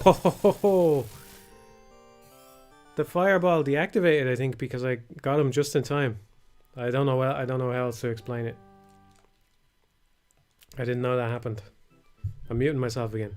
Ho ho ho ho! The fireball deactivated, I think, because I got him just in time. I don't know how else to explain it. I didn't know that happened. I'm muting myself again.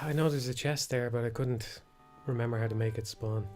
I know there's a chest there, but I couldn't remember how to make it spawn.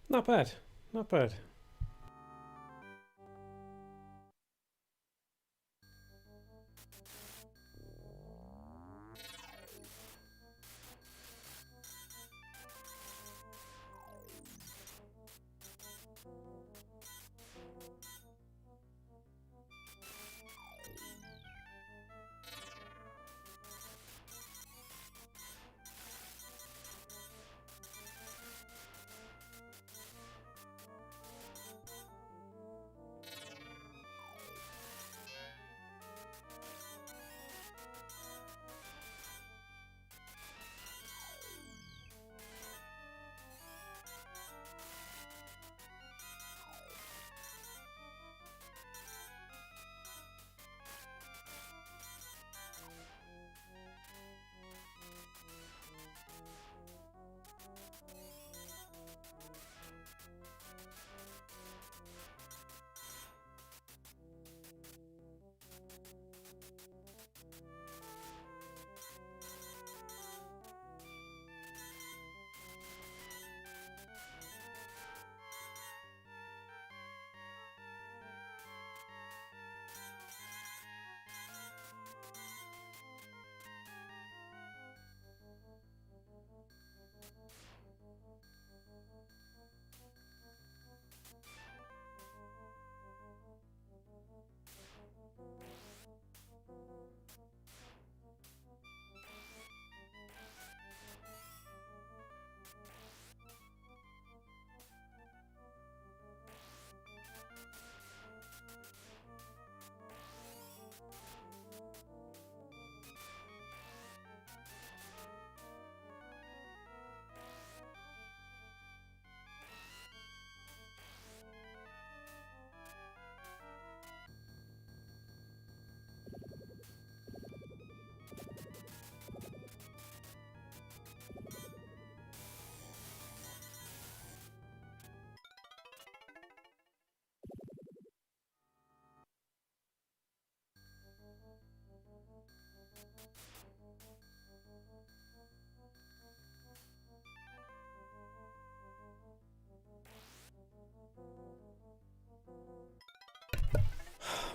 Not bad. Not bad.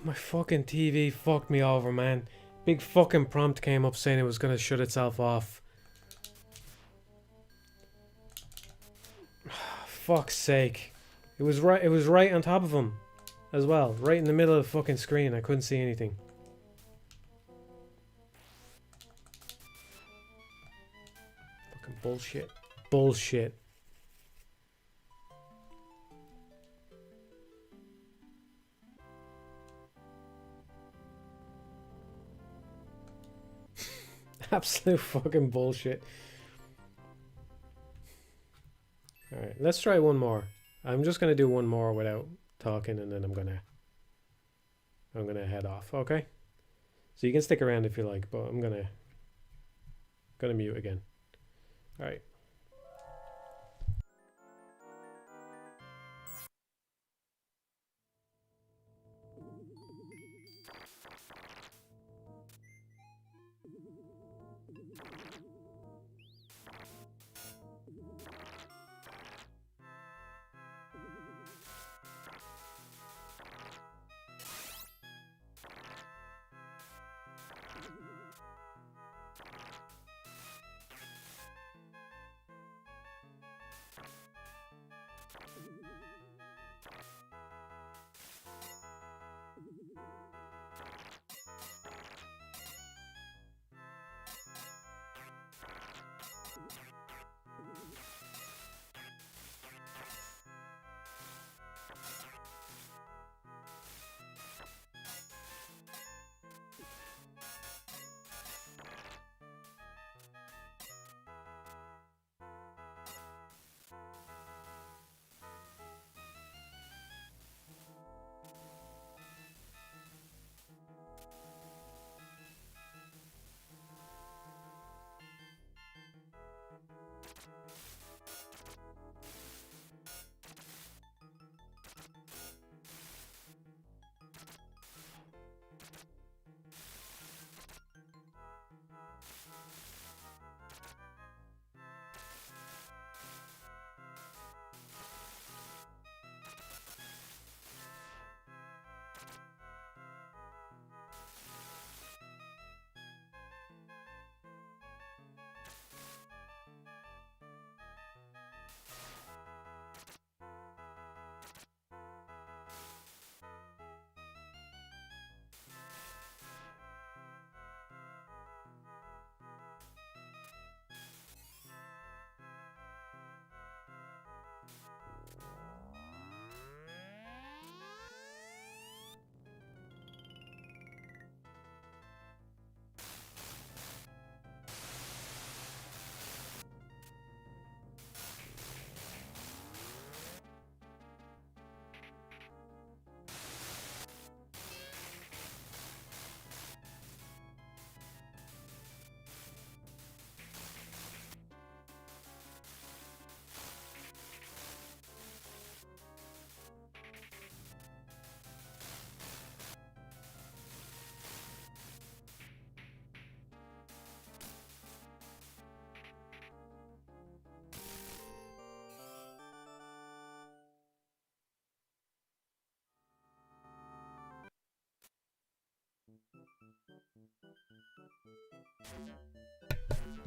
My fucking TV fucked me over, man. Big fucking prompt came up saying it was gonna shut itself off. Fuck's sake. It was right on top of him as well. Right in the middle of the fucking screen. I couldn't see anything. Fucking bullshit. Bullshit. Absolute fucking bullshit. Alright, let's try one more. I'm just gonna do one more without talking, and then I'm gonna head off, okay? So you can stick around if you like, but I'm gonna mute again. Alright.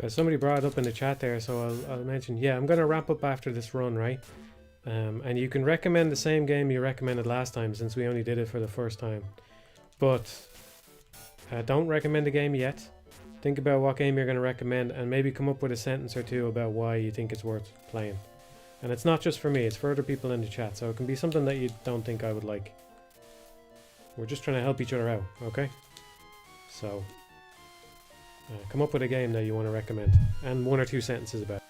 Somebody brought it up in the chat there, so I'll mention. Yeah, I'm gonna wrap up after this run, right? And you can recommend the same game you recommended last time, since we only did it for the first time. But don't recommend a game yet. Think about what game you're going to recommend, and maybe come up with a sentence or two about why you think it's worth playing. And it's not just for me, it's for other people in the chat, so it can be something that you don't think I would like. We're just trying to help each other out, okay? So, come up with a game that you want to recommend, and one or two sentences about it.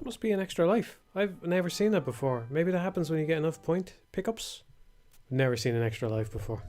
That must be an extra life. I've never seen that before. Maybe that happens when you get enough point pickups. Never seen an extra life before.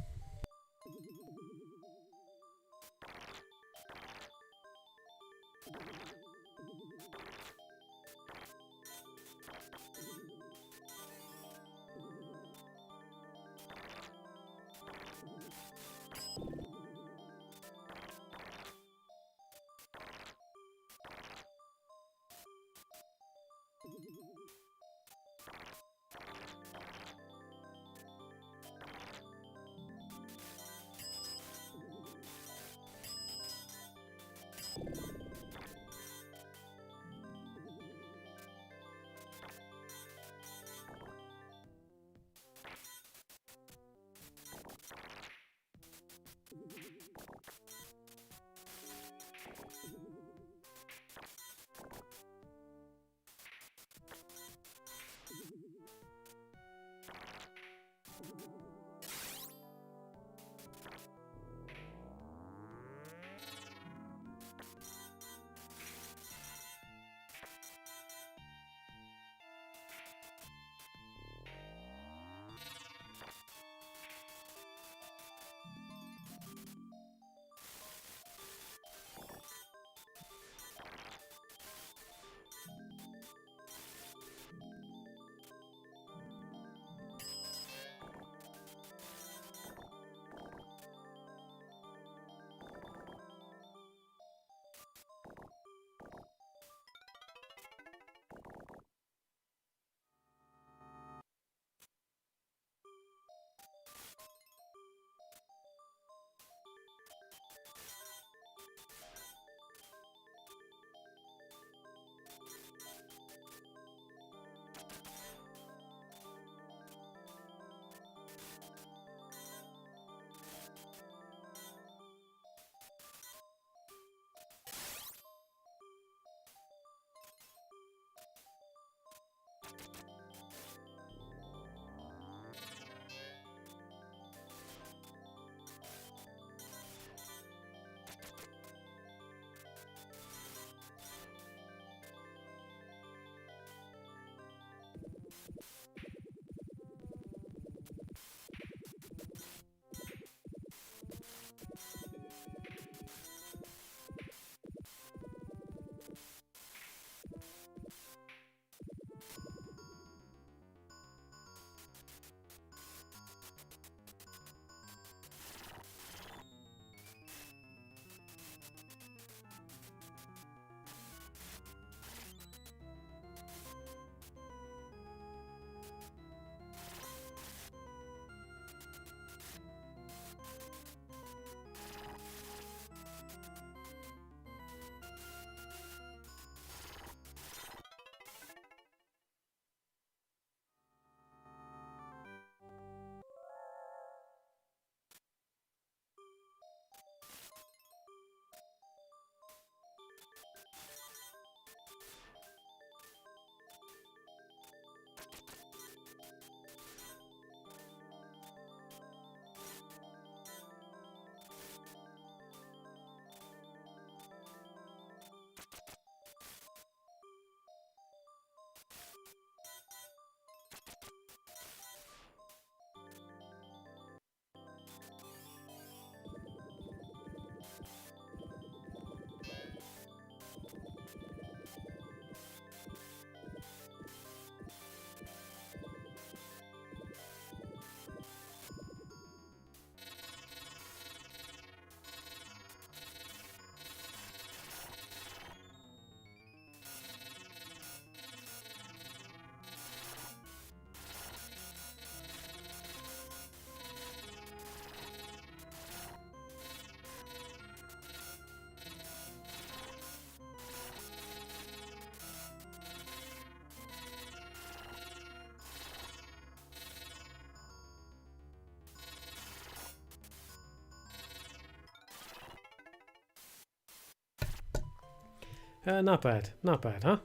Not bad. Not bad, huh?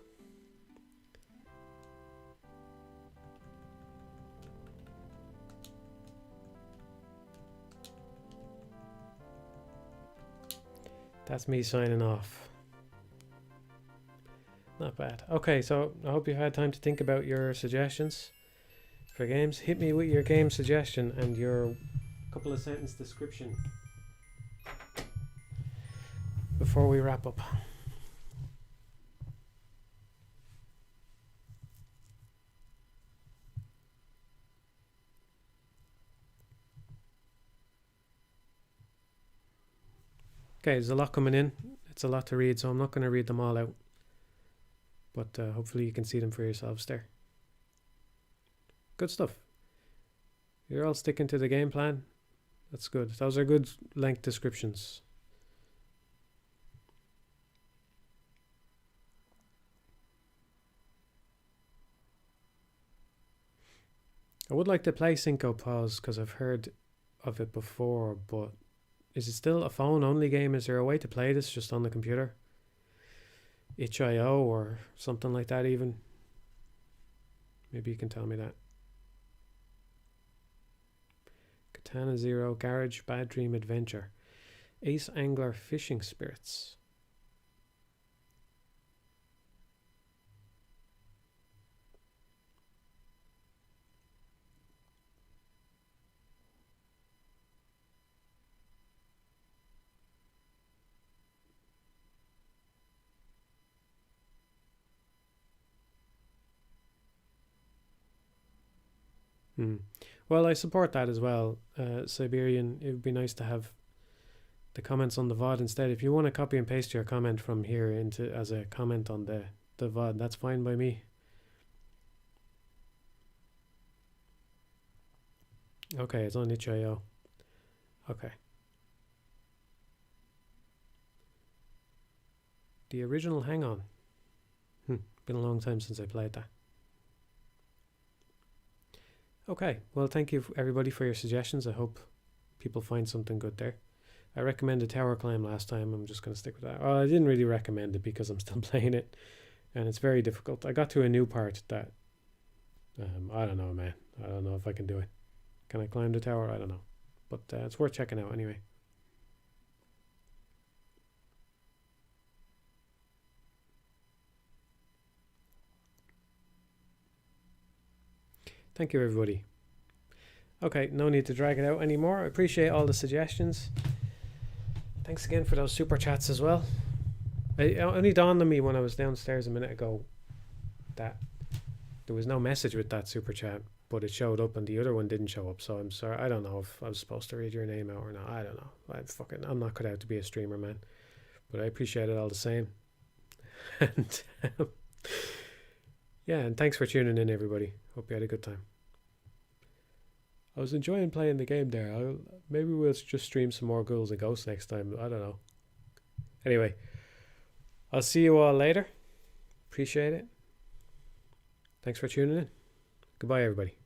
That's me signing off. Not bad. Okay, so I hope you've had time to think about your suggestions for games. Hit me with your game suggestion and your couple of sentence description before we wrap up. Okay, there's a lot coming in. It's a lot to read, so I'm not going to read them all out. But hopefully you can see them for yourselves there. Good stuff. You're all sticking to the game plan. That's good. Those are good length descriptions. I would like to play Cinco Pause because I've heard of it before, but is it still a phone only game? Is there a way to play this just on the computer? itch.io or something like that even? Maybe you can tell me that. Katana Zero, Garage, Bad Dream Adventure, Ace Angler Fishing Spirits. Well, I support that as well, Siberian. It would be nice to have the comments on the VOD instead. If you want to copy and paste your comment from here into as a comment on the VOD, that's fine by me. Okay, it's on itch.io. Okay. The original Hang On. Been a long time since I played that. Okay, well, thank you everybody for your suggestions. I hope people find something good there. I recommended Tower Climb last time. I'm just going to stick with that. Well, I didn't really recommend it because I'm still playing it, and it's very difficult. I got to a new part that, I don't know, man. I don't know if I can do it. Can I climb the tower? I don't know. But it's worth checking out anyway. Thank you, everybody. Okay, no need to drag it out anymore. I appreciate all the suggestions. Thanks again for those super chats as well. It only dawned on me when I was downstairs a minute ago that there was no message with that super chat, but it showed up and the other one didn't show up. So I'm sorry. I don't know if I was supposed to read your name out or not. I don't know. I'm not cut out to be a streamer, man. But I appreciate it all the same. And yeah, and thanks for tuning in, everybody. Hope you had a good time. I was enjoying playing the game there. Maybe we'll just stream some more Ghouls and Ghosts next time. I don't know. Anyway, I'll see you all later. Appreciate it. Thanks for tuning in. Goodbye, everybody.